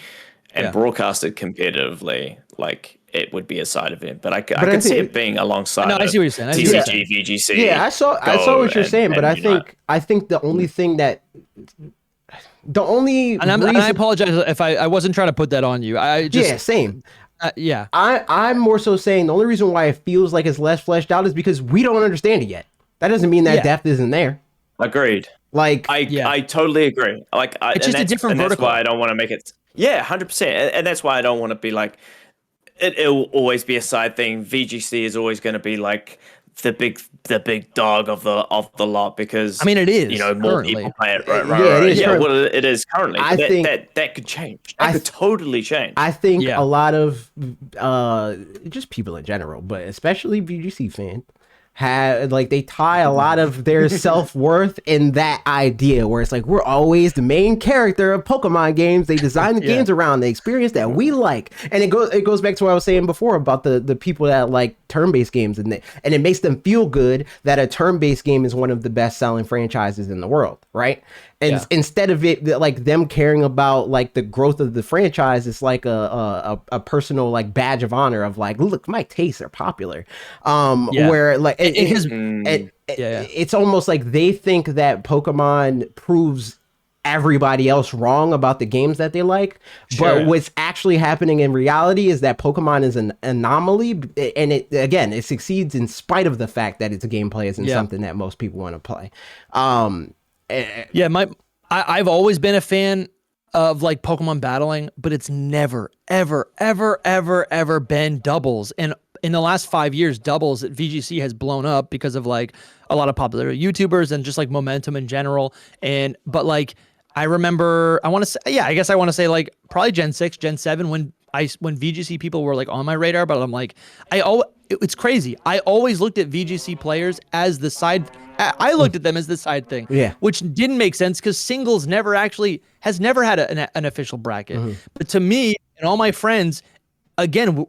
and broadcasted competitively, like it would be a side event, but I could see it being alongside. No, I see what you're saying. TCG, VGC. Yeah, I saw what you're saying, but I think the only thing that and I apologize if I wasn't trying to put that on you. Same. Yeah. I'm more so saying the only reason why it feels like it's less fleshed out is because we don't understand it yet. That doesn't mean that depth isn't there. Agreed. Like I totally agree. Like it's just a different vertical. That's why I don't want to make it. Yeah, 100%. And that's why I don't want to be like it'll always be a side thing. VGC is always going to be like the big dog of the lot because I mean it is, more currently. people play it. Right. It is well, it is currently. I think that could change. That could totally change. I think a lot of just people in general, but especially VGC fans, they tie a lot of their self-worth in that idea where it's like we're always the main character of Pokemon games. They design the games around the experience that we like, and it goes back to what I was saying before about the people that like turn-based games, and it makes them feel good that a turn-based game is one of the best-selling franchises in the world, right? And instead of it like them caring about like the growth of the franchise, it's like a personal like badge of honor of like, look, my tastes are popular. Where like it's almost like they think that Pokemon proves everybody else wrong about the games that they like. But what's actually happening in reality is that Pokemon is an anomaly, and it succeeds in spite of the fact that its gameplay isn't something that most people want to play. I've always been a fan of like Pokemon battling, but it's never, ever, ever, ever, ever been doubles. And in the last 5 years, doubles at VGC has blown up because of like a lot of popular YouTubers and just like momentum in general. But like, I remember, I want to say like probably Gen 6, Gen 7 when VGC people were like on my radar, but I'm like, it's crazy. I always looked at VGC players as the side. I looked at them as the side thing, which didn't make sense because singles has never had an official bracket. But to me and all my friends, again,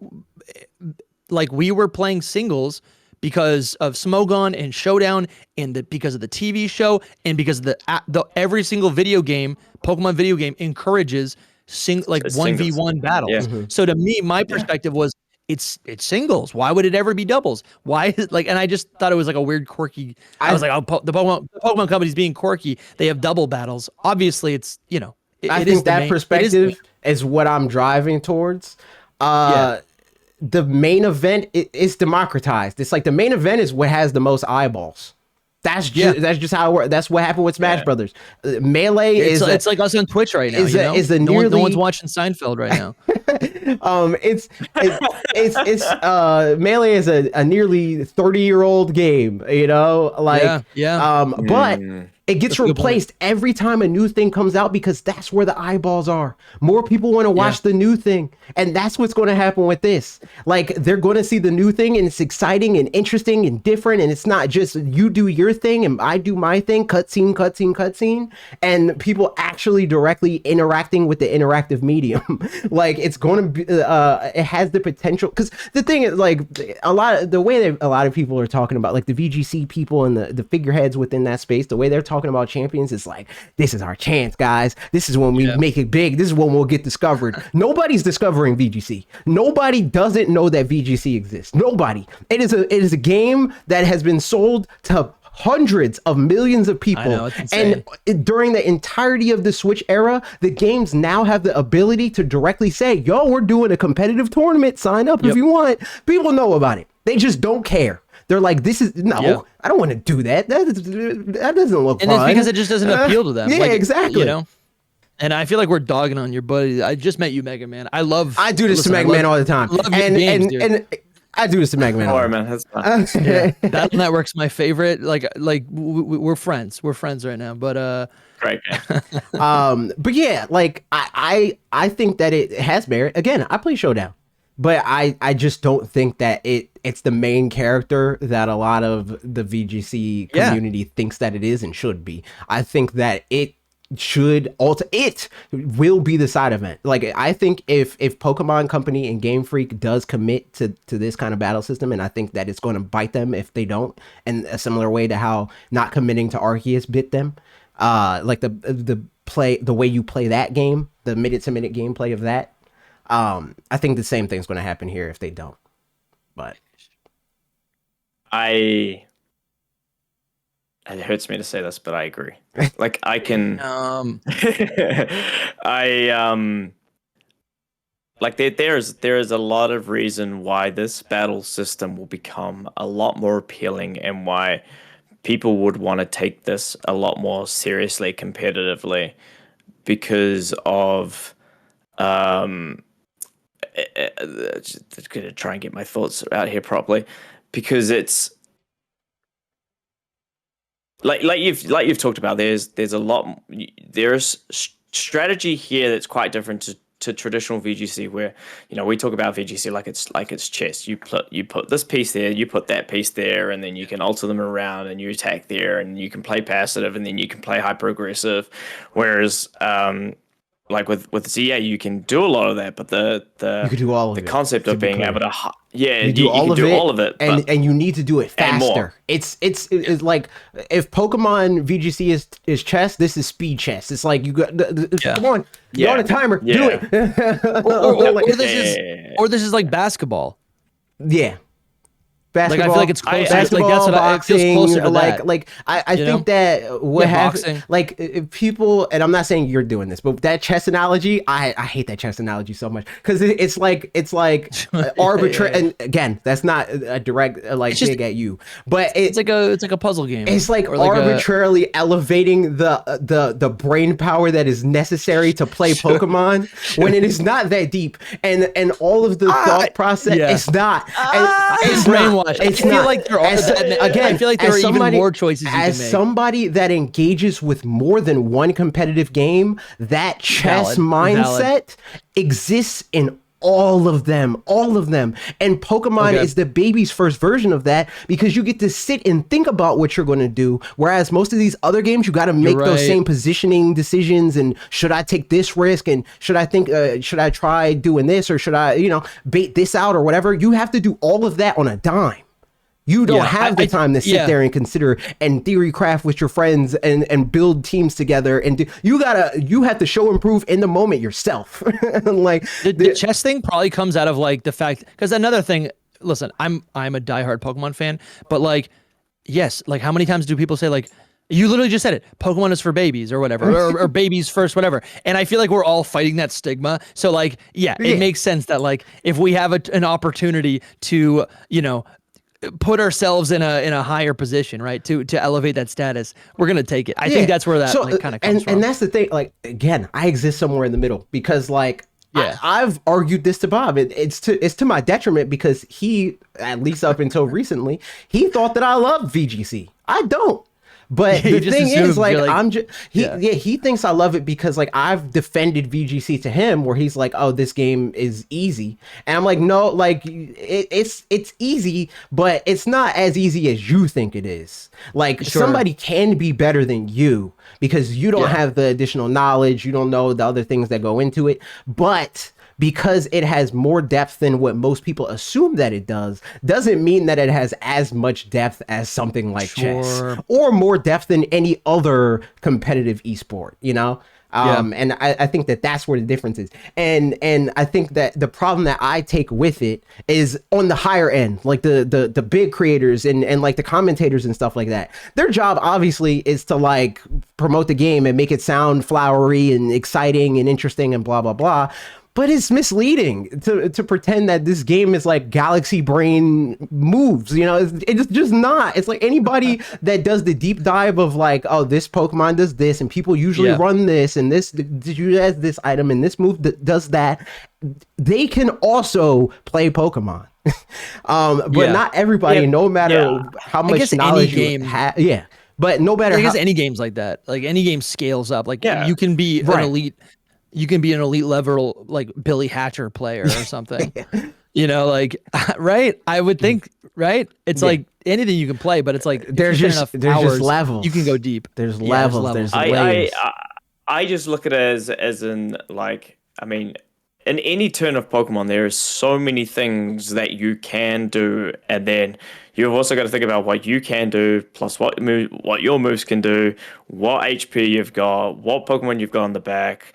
like we were playing singles because of Smogon and Showdown, and because of the TV show, and because of the every single Pokemon video game encourages 1v1 battles. Yeah. So to me, my perspective was it's singles. Why would it ever be doubles? Why and I just thought it was like a weird quirky. I was like, oh, the Pokemon company's being quirky. They have double battles. Obviously, it's I think that perspective is what I'm driving towards. The main event is democratized. It's like the main event is what has the most eyeballs. That's just how it works. That's what happened with Smash Brothers. Melee it's like us on Twitch right now. No one's watching Seinfeld right now. Melee is a nearly 30-year-old game. But it gets replaced every time a new thing comes out because that's where the eyeballs are. More people want to watch the new thing, and that's what's going to happen with this. Like they're going to see the new thing, and it's exciting and interesting and different, and it's not just you do your thing and I do my thing, cutscene, and people actually directly interacting with the interactive medium. Like it's going to be, it has the potential, because the thing is like the way that a lot of people are talking about like the VGC people and the figureheads within that space, the way they're talking about champions is like, this is our chance, guys. This is when we make it big. This is when we'll get discovered. Nobody's discovering VGC. Nobody doesn't know that VGC exists. Nobody. It is a game that has been sold to hundreds of millions of people. I know, it's insane. And during the entirety of the Switch era, the games now have the ability to directly say, yo, we're doing a competitive tournament. Sign up if you want. People know about it. They just don't care. They're like, I don't want to do that. That doesn't look fun. And it's because it just doesn't appeal to them. Exactly. And I feel like we're dogging on your buddy. I just met you, Mega Man. I do this to Mega Man all the time. And I do this to Mega Man. All right, man. That's fine. Battle Network's my favorite. We're friends. We're friends right now. But great. But yeah, like I think that it has merit. Again, I play Showdown, but I just don't think that it's the main character that a lot of the VGC community thinks that it is and should be. I think that it will be the side event. Like I think if Pokemon Company and Game Freak does commit to this kind of battle system, and I think that it's going to bite them if they don't, in a similar way to how not committing to Arceus bit them, like the way you play that game, the minute to minute gameplay of that. I think the same thing's going to happen here if they don't. But it hurts me to say this, but I agree. Like I can, there is a lot of reason why this battle system will become a lot more appealing, and why people would want to take this a lot more seriously competitively because of just gonna try and get my thoughts out here properly, because it's like you've talked about. There's a lot. There's strategy here that's quite different to traditional VGC, where we talk about VGC like it's chess. You put this piece there, you put that piece there, and then you can alter them around, and you attack there, and you can play passive, and then you can play hyper aggressive. Whereas like with Z-A, you can do a lot of that, but you could do all of the concept of being able to you do all of it, and you need to do it faster. It's like if Pokemon VGC is chess, this is speed chess. It's like you got come on, you're on a timer, do it. Or this is like basketball. Yeah. Basketball, like I feel like it's close. Basketball, like that's what boxing, it feels closer to that. Like I think that what happens, like if people, and I'm not saying you're doing this, but that chess analogy, I hate that chess analogy so much, because it's like arbitrary. And again, that's not a direct dig at you, but it's like a puzzle game. It's like arbitrarily elevating the brain power that is necessary to play Pokemon when it is not that deep, and all of the thought process. It's not. It's brainwashed. It's I feel not. like there are again. I feel like there are even more choices you can make. As somebody that engages with more than one competitive game, that chess mindset exists in all of them. And Pokemon is the baby's first version of that, because you get to sit and think about what you're going to do. Whereas most of these other games, you got to make those same positioning decisions. And should I take this risk? And should I try doing this? Or should I, bait this out or whatever? You have to do all of that on a dime. You don't have the time to sit there and consider and theory craft with your friends and build teams together, and you have to show and prove in the moment yourself. Like the chess thing probably comes out of like the fact, because another thing, listen, I'm a diehard Pokemon fan, but like, yes, like how many times do people say like, you literally just said it, Pokemon is for babies or whatever, or babies first, whatever. And I feel like we're all fighting that stigma. So like, it makes sense that like if we have an opportunity to, put ourselves in a higher position, right? To elevate that status, we're gonna take it. I think that's where that kind of comes from. And that's the thing. Like again, I exist somewhere in the middle, because like I've argued this to Bob. It's to my detriment, because he, at least up until recently, he thought that I loved VGC. I don't. But the thing is, like, he thinks I love it because, like, I've defended VGC to him, where he's like, oh, this game is easy. And I'm like, no, like, it's easy, but it's not as easy as you think it is. Like, somebody can be better than you because you don't have the additional knowledge. You don't know the other things that go into it. But because it has more depth than what most people assume that it does, doesn't mean that it has as much depth as something like chess, or more depth than any other competitive esport, And I think that that's where the difference is. And I think that the problem that I take with it is on the higher end, like the big creators and like the commentators and stuff like that. Their job obviously is to like promote the game and make it sound flowery and exciting and interesting and blah, blah, blah. But it's misleading to pretend that this game is like galaxy brain moves, it's just not. It's like anybody that does the deep dive of like, oh, this Pokemon does this, and people usually run this, and this has this item, and this move does that. They can also play Pokemon. But not everybody, no matter how much knowledge you have. Yeah. But no matter how, any games like that, like any game scales up. Like you can be an elite. You can be an elite level, like Billy Hatcher player or something, right? I would think, right? It's like anything you can play, but it's like there's just levels. You can go deep. There's levels. There's layers. I just look at it as in like, I mean, in any turn of Pokemon, there is so many things that you can do, and then you've also got to think about what you can do, plus what your moves can do, what HP you've got, what Pokemon you've got on the back.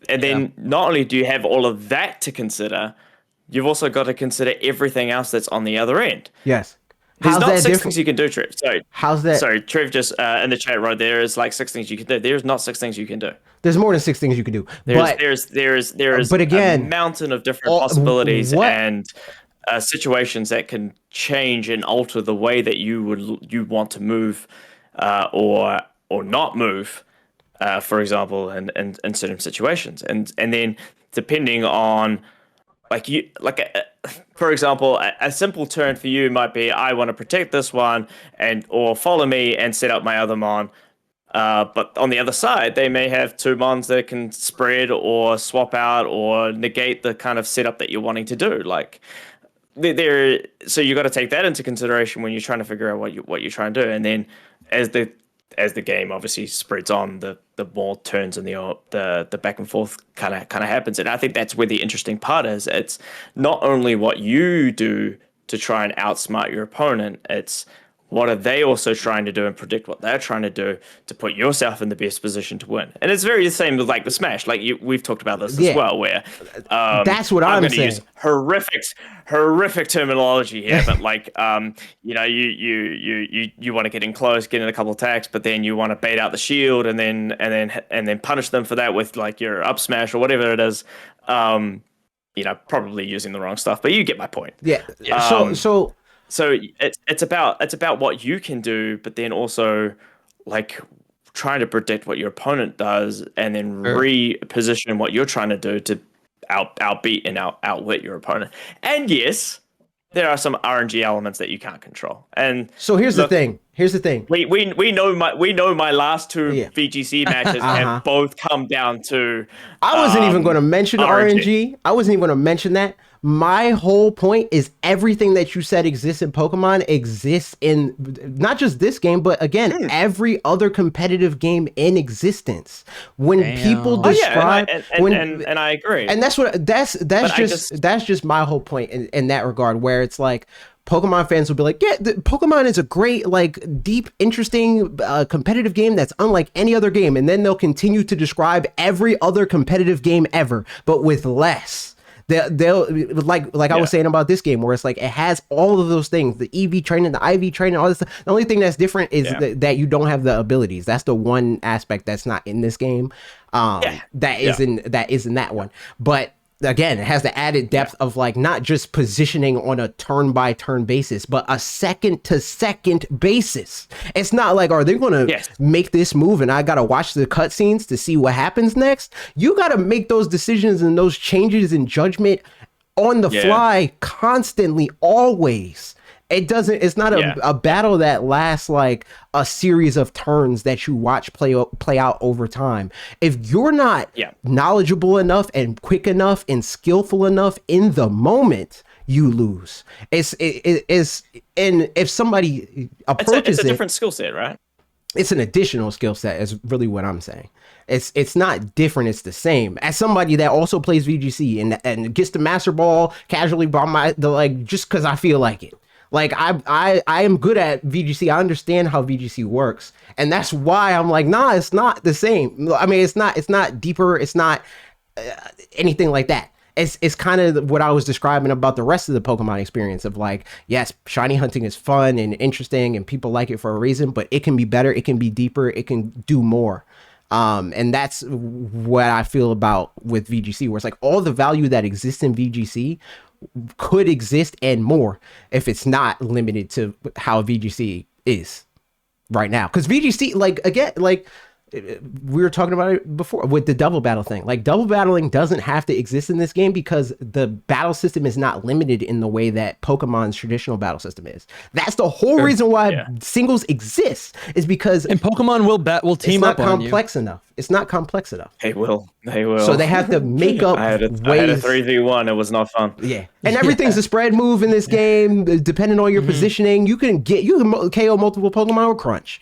And then not only do you have all of that to consider, you've also got to consider everything else that's on the other end. Yes. There's not 6 things you can do, Trev. So how's that? Sorry, Trev just in the chat wrote there is like 6 things you can do. There's not 6 things you can do. There's more than 6 things you can do. There's but again, a mountain of different possibilities and situations that can change and alter the way that you want to move or not move, for example, in certain situations, and then depending on for example, a simple turn for you might be I want to protect this one or follow me and set up my other mon. But on the other side, they may have two mons that can spread or swap out or negate the kind of setup that you're wanting to do. Like so you got to take that into consideration when you're trying to figure out what you're trying to do. And then as the game obviously spreads on, the more turns and the back and forth kind of happens. And I think that's where the interesting part is. It's not only what you do to try and outsmart your opponent, it's what are they also trying to do and predict what they're trying to do to put yourself in the best position to win. And it's very the same with like the Smash. Like we've talked about this as well, where that's what I'm going saying. to use horrific terminology here, but like you want to get in close, get in a couple attacks, but then you want to bait out the shield and then punish them for that with like your up smash or whatever it is. Probably using the wrong stuff, but you get my point. Yeah. So it's about what you can do, but then also like trying to predict what your opponent does, and then reposition what you're trying to do to outbeat and outwit your opponent. And yes, there are some RNG elements that you can't control. And so here's the thing. We know my last two VGC matches have both come down to. I wasn't even going to mention RNG. I wasn't even going to mention that. My whole point is everything that you said exists in Pokemon exists in not just this game, but again, every other competitive game in existence. When people describe, and I agree, and that's just my whole point in that regard, where it's like Pokemon fans will be like, Pokemon is a great, like, deep, interesting, competitive game that's unlike any other game, and then they'll continue to describe every other competitive game ever, but with less. They'll like I was saying about this game, where it's like it has all of those things, the EV training, the IV training, all this stuff. The only thing that's different is that you don't have the abilities. That's the one aspect that's not in this game. That is in that one. But again, it has the added depth of like not just positioning on a turn by turn basis, but a second to second basis. It's not like, are they going to make this move and I got to watch the cutscenes to see what happens next? You got to make those decisions and those changes in judgment on the fly constantly, always. It's not a battle that lasts like a series of turns that you watch play out over time. If you're not knowledgeable enough and quick enough and skillful enough in the moment, you lose. And if somebody approaches it's a different skill set, right? It's an additional skill set is really what I'm saying. It's not different, it's the same. As somebody that also plays VGC and gets the Master Ball casually by just because I feel like it. Like I am good at VGC. I understand how VGC works, and that's why I'm like, nah, it's not the same. I mean, it's not deeper. It's not anything like that. It's kind of what I was describing about the rest of the Pokemon experience of like, yes, shiny hunting is fun and interesting, and people like it for a reason, but it can be better. It can be deeper. It can do more. And that's what I feel about with VGC, where it's like all the value that exists in VGC could exist and more if it's not limited to how VGC is right now. Because VGC, like, again, like we were talking about it before with the double battle thing. Like, double battling doesn't have to exist in this game because the battle system is not limited in the way that Pokemon's traditional battle system is. That's the whole reason why singles exist, is because and Pokemon will team up on you. It's not complex enough. They will. So they have to make up I had a 3v1. It was not fun. Yeah. And everything's a spread move in this game, depending on your positioning. You can KO multiple Pokemon with Crunch.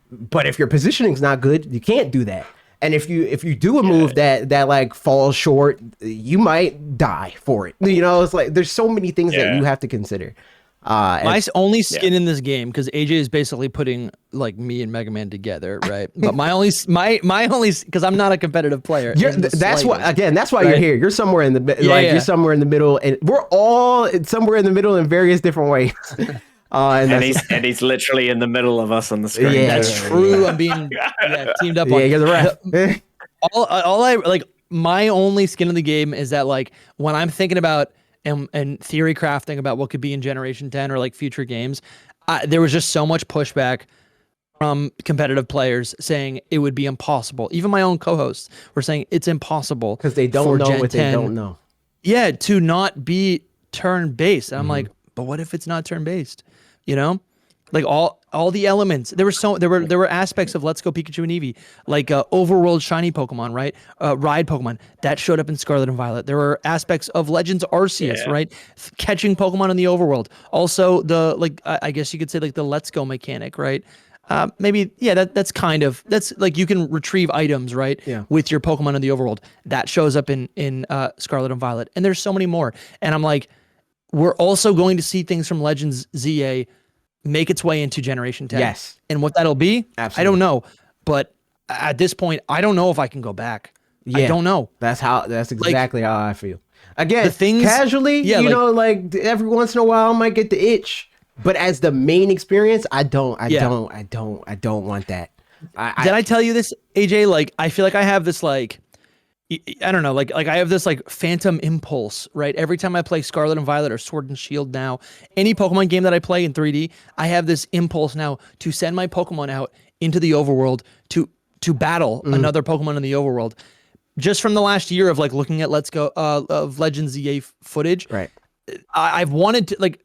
But if your positioning's not good, you can't do that. And if you do a move that like falls short, you might die for it. It's like there's so many things that you have to consider. My only skin in this game, because AJ is basically putting like me and Mega Man together, right? But my only because I'm not a competitive player. That's why you're here. You're somewhere in the you're somewhere in the middle, and we're all somewhere in the middle in various different ways. And he's literally in the middle of us on the screen. Yeah, that's true. I'm being teamed up. Yeah, you're the ref. all I like, my only skin in the game is that like when I'm thinking about and theory crafting about what could be in Generation 10 or like future games, there was just so much pushback from competitive players saying it would be impossible. Even my own co-hosts were saying it's impossible because they don't know what they don't know. Yeah, to not be turn-based. And I'm like, but what if it's not turn-based? You know, like all the elements. There were aspects of Let's Go Pikachu and Eevee, like overworld shiny Pokemon, right? Ride Pokemon that showed up in Scarlet and Violet. There were aspects of Legends Arceus, right? Catching Pokemon in the overworld. Also, I guess you could say like the Let's Go mechanic, right? Maybe, yeah, that's like you can retrieve items, right? Yeah. With your Pokemon in the overworld. That shows up in Scarlet and Violet. And there's so many more. And I'm like, we're also going to see things from Legends Z-A make its way into Generation 10. Yes. And what that'll be, absolutely, I don't know. But at this point, I don't know if I can go back. Yeah. I don't know. That's exactly how I feel. Again, the things, casually, you know, like every once in a while I might get the itch. But as the main experience, I don't want that. Did I tell you this, AJ? Like, I feel like I have this, like, I don't know, like I have this like phantom impulse, right? Every time I play Scarlet and Violet or Sword and Shield now, any Pokemon game that I play in 3D, I have this impulse now to send my Pokemon out into the overworld to battle another Pokemon in the overworld. Just from the last year of like looking at Let's Go of Legends Z-A footage, right? I've wanted to, like,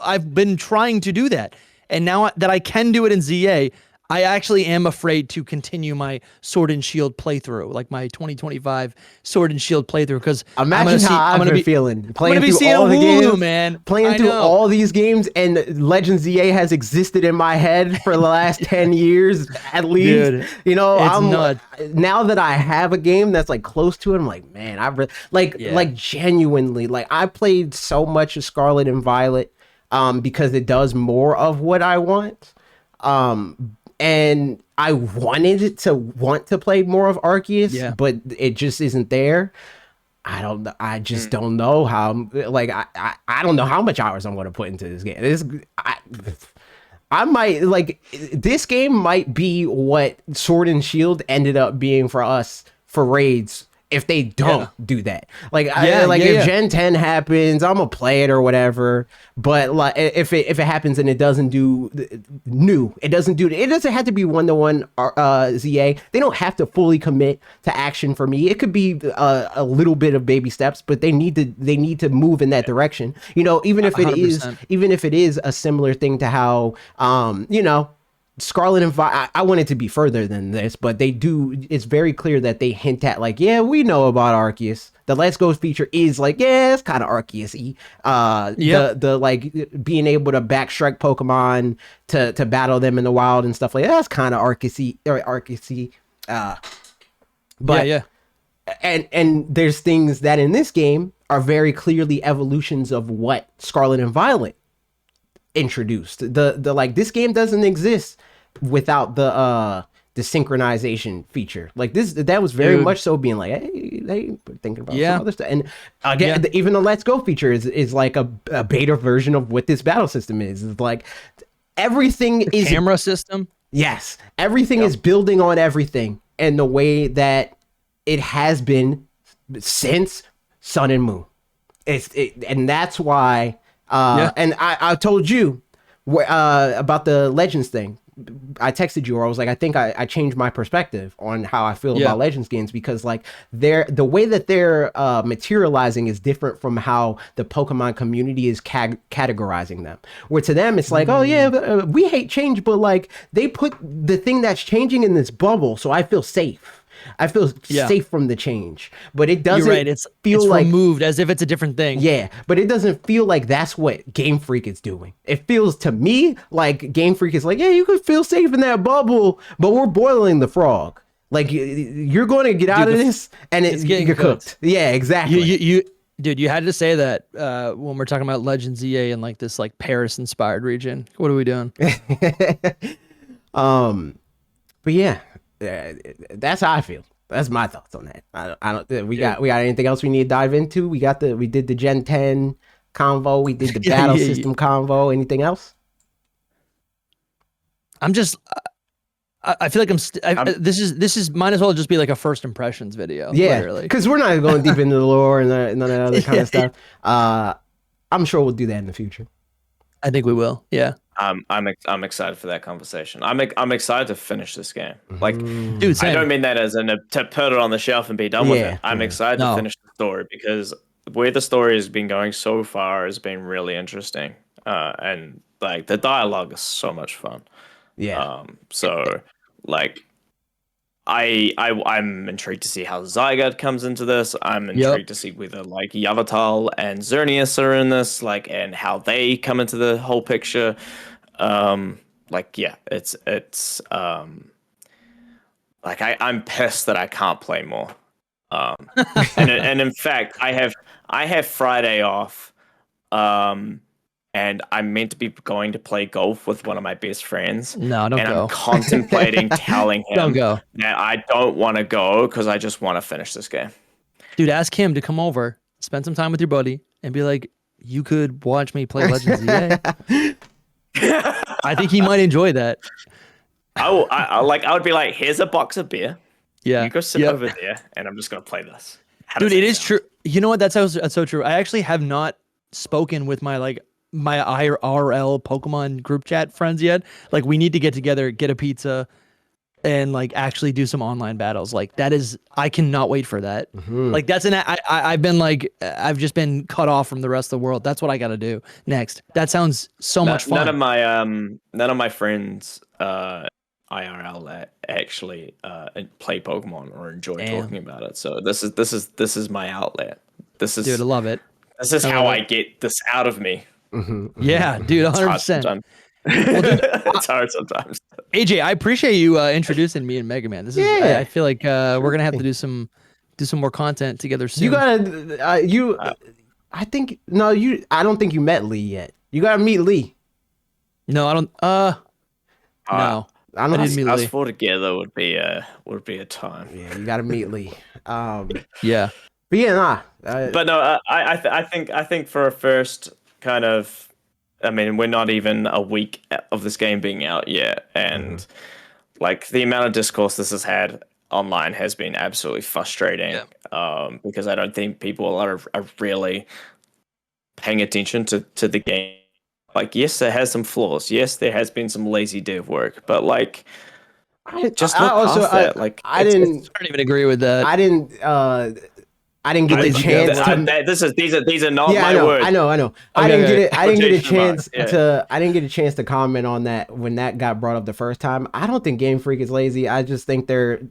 I've been trying to do that, and now that I can do it in Z-A, I actually am afraid to continue my Sword and Shield playthrough, like my 2025 Sword and Shield playthrough, because imagine how I've been feeling playing through all the games, man. Playing through all these games, and Legends Z-A has existed in my head for the last 10 years at least. Dude, you know, I'm nuts. Now that I have a game that's like close to it, I'm like, man, I really like genuinely, like I played so much of Scarlet and Violet because it does more of what I want. And I wanted to play more of Arceus, but it just isn't there. I just don't know how. Like I don't know how much hours I'm going to put into this game. I might, like, this game might be what Sword and Shield ended up being for us for raids. If they don't do that, like, if Gen 10 happens, I'm gonna play it or whatever. But like, if it happens and it doesn't do it doesn't have to be 1-to-1 ZA. They don't have to fully commit to action for me. It could be a little bit of baby steps, but they need to move in that direction. You know, even if it is a similar thing to how you know, Scarlet and Violet, I want it to be further than this, but they do. It's very clear that they hint at, like, yeah, we know about Arceus. The Let's Go feature is like, yeah, it's kind of Arceus-y. The like being able to backstrike Pokemon to battle them in the wild and stuff like that, that's kind of Arceus-y. But and there's things that in this game are very clearly evolutions of what Scarlet and Violet introduced. The like, this game doesn't exist without the synchronization feature. Like, that was very much so being like, hey, they thinking about some other stuff. And again, even the Let's Go feature is like a beta version of what this battle system is. It's like everything is camera system. Yes, everything is building on everything in the way that it has been since Sun and Moon. And that's why. And I told you about the Legends thing. I texted you, or I was like, I think I changed my perspective on how I feel about Legends games, because like the way that they're materializing is different from how the Pokemon community is categorizing them. Where to them it's like, oh yeah, we hate change, but like they put the thing that's changing in this bubble, so I feel safe. I feel safe from the change, but it doesn't feel like removed as if it's a different thing. Yeah, but it doesn't feel like that's what Game Freak is doing. It feels to me like Game Freak is like, yeah, you could feel safe in that bubble, but we're boiling the frog. Like, you're going to get out of this, and it's getting cooked. Yeah, exactly. Dude, you had to say that when we're talking about Legends Z-A and like this like Paris-inspired region. What are we doing? But yeah. That's how I feel. That's my thoughts on that. I don't. We got anything else we need to dive into? We did the Gen 10 convo. We did the battle system convo. Anything else? I'm just. I feel like this is might as well just be like a first impressions video. Yeah, because we're not going deep into the lore and none of that other kind of stuff. I'm sure we'll do that in the future. I think we will. Yeah. I'm excited for that conversation. I'm excited to finish this game. Like, Dude, I same. don't mean that as to put it on the shelf and be done with it. I'm excited to No. finish the story because where the story has been going so far has been really interesting. And like the dialogue is so much fun. Yeah. So like I'm intrigued to see how Zygarde comes into this. I'm intrigued to see whether like Yavatal and Xerneas are in this, like, and how they come into the whole picture. Like, yeah, like I'm pissed that I can't play more. And in fact, I have Friday off. And I'm meant to be going to play golf with one of my best friends. No, don't go. I'm contemplating telling him Don't go. that I don't want to go because I just want to finish this game. Dude, ask him to come over, spend some time with your buddy, and be like, you could watch me play Legends Z-A. I think he might enjoy that. I would be like, here's a box of beer. Yeah. You go sit over there, and I'm just gonna play this. Dude, it is true. You know what? That's so true. I actually have not spoken with my IRL Pokemon group chat friends yet. Like, we need to get together, get a pizza, and like actually do some online battles. Like, that is, I cannot wait for that. Like, that's I've been like, I've just been cut off from the rest of the world. That's what I got to do next. That sounds so much fun. None of my friends IRL actually play Pokemon or enjoy talking about it. So this is my outlet. Dude, I love it. This is how I get this out of me. Yeah, dude, 100%. It's hard sometimes. AJ, I appreciate you introducing me and Mega Man. This is, I feel like we're gonna have to do some more content together soon. You gotta, I think I don't think you met Lee yet. You gotta meet Lee. No, I don't. No, I don't didn't meet us Lee. four together would be a time. Yeah, you gotta meet Lee. Yeah, but yeah, but no, I think for a first kind of, I mean, we're not even a week of this game being out yet, and like the amount of discourse this has had online has been absolutely frustrating. Because I don't think people are really paying attention to the game. Like, yes, it has some flaws. Yes, there has been some lazy dev work, but like, I didn't even agree with that. I didn't get the chance. These are not my words. I know. I didn't get a chance to comment on that when that got brought up the first time. I don't think Game Freak is lazy. I just think they're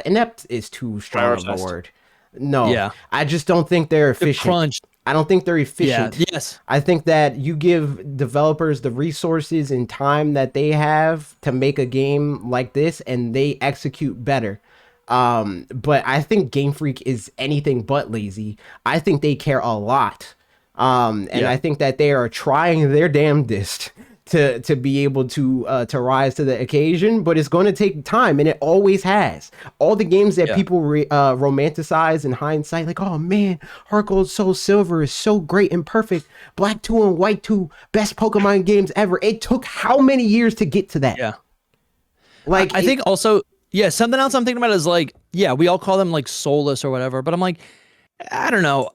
inept is too strong of a word. No, I just don't think they're efficient. I don't think they're efficient. Yeah. Yes. I think that you give developers the resources and time that they have to make a game like this, and they execute better. But I think Game Freak is anything but lazy. I think they care a lot. I think that they are trying their damnedest to be able to rise to the occasion, but it's going to take time, and it always has. All the games that people romanticize in hindsight, like, oh man, Heart Gold Soul Silver is so great and perfect. Black 2 and White 2, best Pokemon games ever. It took how many years to get to that? Yeah. Like, I think also, something else I'm thinking about is like, we all call them like soulless or whatever, but I'm like, I don't know.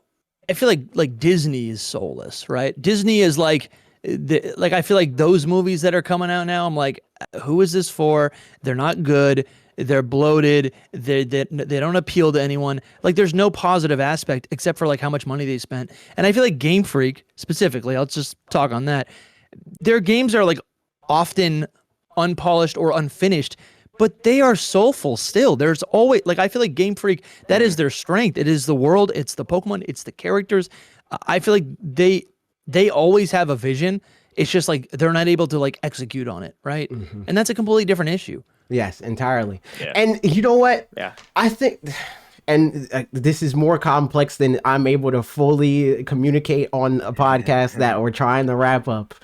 I feel like Disney is soulless, right? Disney is like, I feel like those movies that are coming out now, I'm like, who is this for? They're not good. They're bloated. They don't appeal to anyone. Like, there's no positive aspect except for like how much money they spent. And I feel like Game Freak specifically, let's just talk on that. Their games are like often unpolished or unfinished, but they are soulful still. There's always, like, I feel like Game Freak, that is their strength. It is the world. It's the Pokemon. It's the characters. I feel like they always have a vision. It's just like they're not able to like execute on it, right? And that's a completely different issue. Yes, entirely. Yeah. And you know what? Yeah. I think, and this is more complex than I'm able to fully communicate on a podcast that we're trying to wrap up.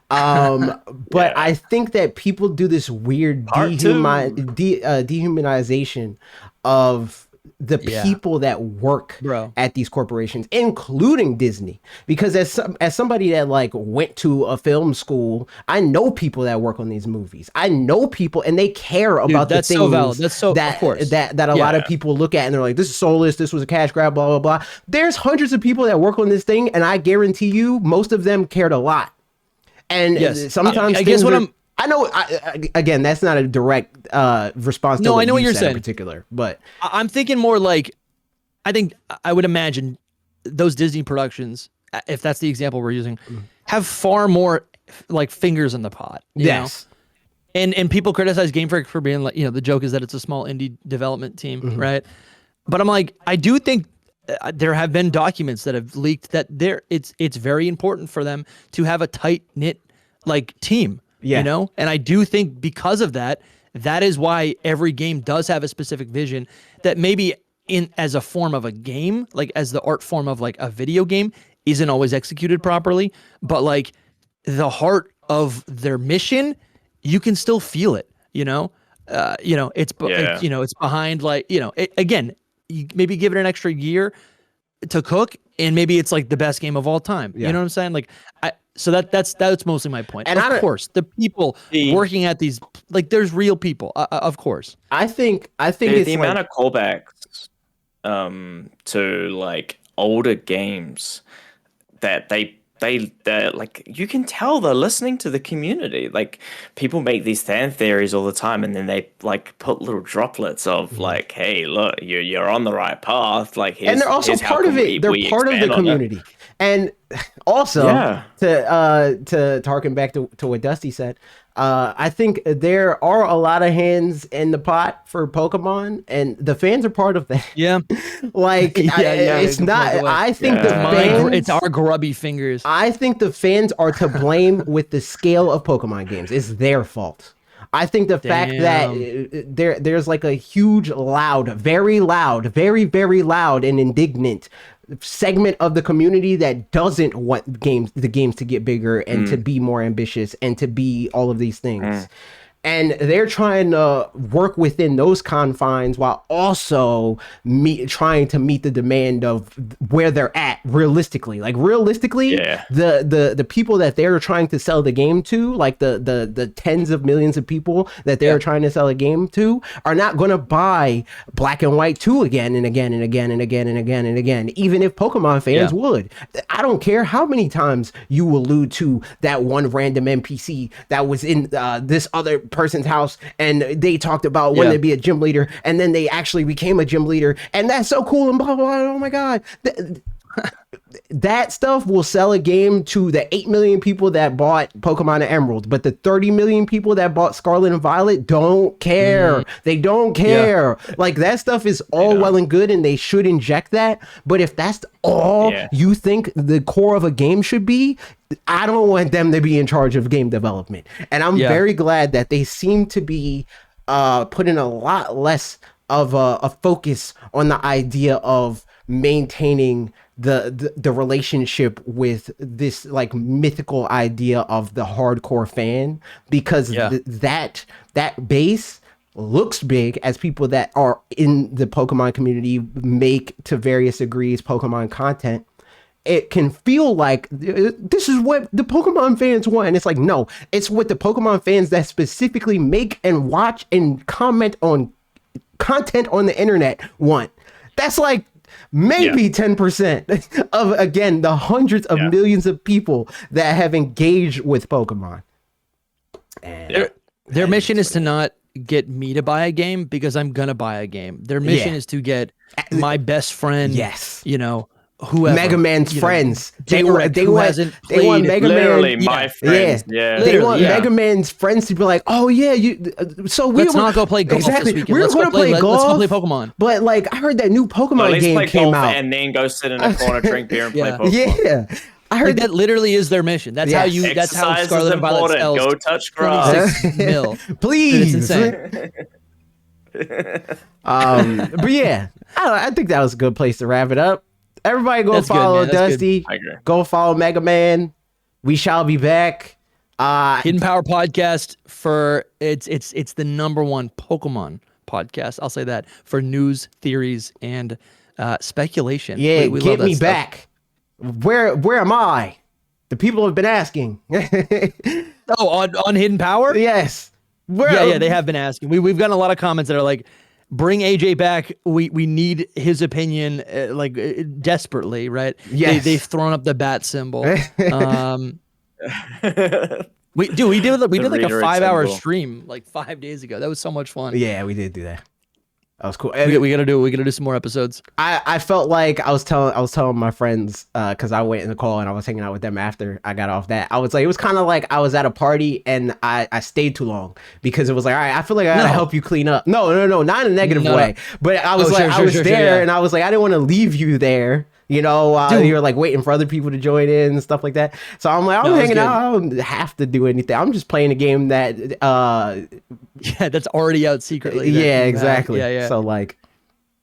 But I think that people do this weird dehumanization of the people that work at these corporations, including Disney. Because as somebody that like went to a film school, I know people that work on these movies. I know people, and they care about the things so valid. That's so that, of course. that a lot of people look at and they're like, this is soulless, this was a cash grab, blah blah blah. There's hundreds of people that work on this thing, and I guarantee you most of them cared a lot. And sometimes I guess what I know. Again, that's not a direct response to what I know what you're said saying in particular, but I'm thinking more like, I think I would imagine those Disney productions, if that's the example we're using, have far more like fingers in the pot. You know? And people criticize Game Freak for being like, the joke is that it's a small indie development team, right? But I'm like, I do think there have been documents that have leaked that it's very important for them to have a tight knit like team, And I do think because of that, that is why every game does have a specific vision that maybe as a form of a game, like as the art form of like a video game, isn't always executed properly, but like the heart of their mission, you can still feel it, it's behind like, again, you maybe give it an extra year to cook and maybe it's like the best game of all time. You know what I'm saying? Like, so that's mostly my point. And of course, the people working at these, like, there's real people, of course. I think the amount of callbacks to like older games that they like, you can tell they're listening to the community. Like, people make these fan theories all the time, and then they like put little droplets of like, "Hey, look, you're on the right path." Like, and they're also part of it. They're part of the community. And also, to harken back to what Dusty said, I think there are a lot of hands in the pot for Pokemon, and the fans are part of that. Yeah, like it's not. I think the fans, it's our grubby fingers. I think the fans are to blame with the scale of Pokemon games. It's their fault. I think the fact that there's like a huge, very loud, very, very loud and indignant segment of the community that doesn't want the games to get bigger and to be more ambitious and to be all of these things. And they're trying to work within those confines while also trying to meet the demand of where they're at realistically. Like, realistically, the people that they're trying to sell the game to, like the tens of millions of people that they're trying to sell a game to, are not going to buy Black and White 2 again and again and again and again and again and again, even if Pokemon fans would. I don't care how many times you allude to that one random NPC that was in this other person's house and they talked about when they'd be a gym leader and then they actually became a gym leader and that's so cool and blah blah blah. Oh my god, that stuff will sell a game to the 8 million people that bought Pokemon and Emerald, but the 30 million people that bought Scarlet and Violet don't care. They don't care. Like, that stuff is all well and good and they should inject that, but if that's all you think the core of a game should be, I don't want them to be in charge of game development. And I'm very glad that they seem to be putting a lot less of a focus on the idea of maintaining the relationship with this like mythical idea of the hardcore fan, because that base looks big as people that are in the Pokemon community make to various degrees Pokemon content. It can feel like this is what the Pokemon fans want. And it's like, no, it's what the Pokemon fans that specifically make and watch and comment on content on the internet want. That's like maybe 10% of, again, the hundreds of millions of people that have engaged with Pokemon. And their mission is to not get me to buy a game because I'm going to buy a game. Their mission is to get my best friend, whoever, Mega Man's friends. They want Mega literally Man. My friends. They want Mega Man's friends to be like, oh yeah, let's not go play golf this weekend. We're going to play golf. Let's go play Pokemon. But like, I heard that new Pokemon game play came golf out, and then go sit in a corner, drink beer, and play Pokemon. Yeah. I heard that literally is their mission. That's how you. That's how Scarlet and Violet sells. Go touch grass. 26 mil. Please. It's insane. But yeah, I think that was a good place to wrap it up. Everybody go follow Dusty. Go follow Mega Man. We shall be back. Hidden Power Podcast for it's the #1 Pokemon podcast. I'll say that, for news, theories, and speculation. Yeah, we get me stuff back. Where am I? The people have been asking. on Hidden Power? Yes. They have been asking. We've gotten a lot of comments that are like, bring AJ back. We need his opinion desperately, right? Yes. They've thrown up the bat symbol. We did like a redirect 5-hour symbol. stream like 5 days ago. That was so much fun. Yeah, we did do that. That was cool. We gotta do some more episodes. I felt like I was telling my friends because I went in the call and I was hanging out with them after I got off that. I was like, it was kind of like I was at a party and I stayed too long because it was like, all right, I feel like I gotta help you clean up. No, not in a negative way. But I was I was there and I was like, I didn't want to leave you there. You know, you're like waiting for other people to join in and stuff like that. So I'm like, I'm hanging out. I don't have to do anything. I'm just playing a game that, that's already out secretly. Yeah, exactly. Yeah. So like,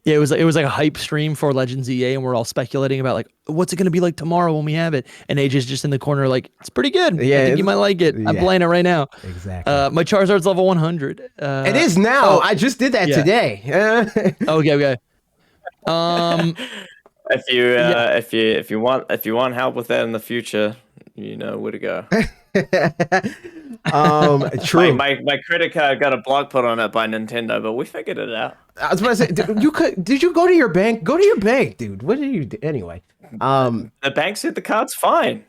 yeah, it was like a hype stream for Legends Z-A, and we're all speculating about like what's it gonna be like tomorrow when we have it. And AJ's just in the corner like, it's pretty good. Yeah, I think you might like it. I'm playing it right now. Exactly. My Charizard's level 100. It is now. I just did that today. Okay. If you want help with that in the future, you know where to go. True. My credit card got a block put on it by Nintendo, but we figured it out. I was about to say, did you go to your bank? Go to your bank, dude. What did you do? Anyway? The bank said the card's fine.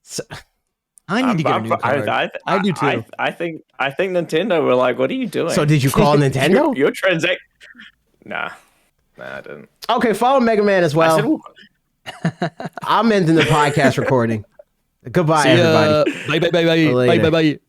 So, I need to get a new card. I do too. I think Nintendo were like, "What are you doing?" So did you call Nintendo? Your transaction? Nah, I didn't. Okay, follow Mega Man as well. I'm ending the podcast recording. Goodbye, everybody. Bye.